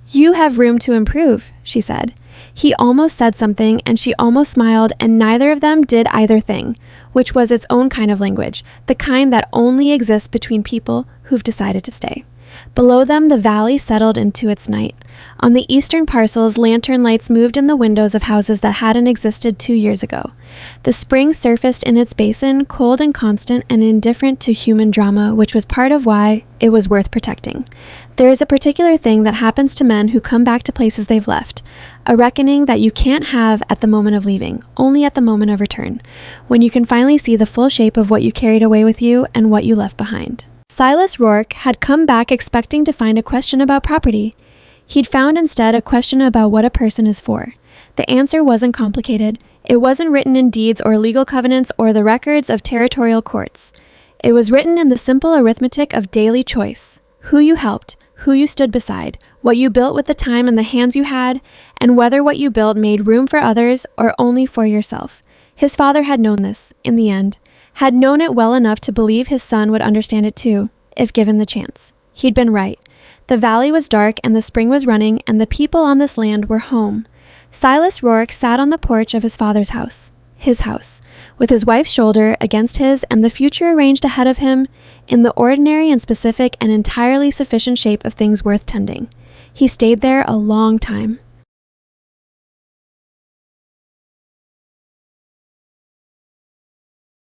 "You have room to improve," she said. He almost said something, and she almost smiled, and neither of them did either thing, which was its own kind of language, the kind that only exists between people who've decided to stay. Below them, the valley settled into its night. On the eastern parcels, lantern lights moved in the windows of houses that hadn't existed 2 years ago. The spring surfaced in its basin, cold and constant and indifferent to human drama, which was part of why it was worth protecting. There is a particular thing that happens to men who come back to places they've left, a reckoning that you can't have at the moment of leaving, only at the moment of return, when you can finally see the full shape of what you carried away with you and what you left behind. Silas Rourke had come back expecting to find a question about property. He'd found instead a question about what a person is for. The answer wasn't complicated. It wasn't written in deeds or legal covenants or the records of territorial courts. It was written in the simple arithmetic of daily choice. Who you helped, who you stood beside, what you built with the time and the hands you had, and whether what you built made room for others or only for yourself. His father had known this, in the end, had known it well enough to believe his son would understand it too, if given the chance. He'd been right. The valley was dark and the spring was running and the people on this land were home. Silas Rourke sat on the porch of his father's house, his house, with his wife's shoulder against his and the future arranged ahead of him in the ordinary and specific and entirely sufficient shape of things worth tending. He stayed there a long time.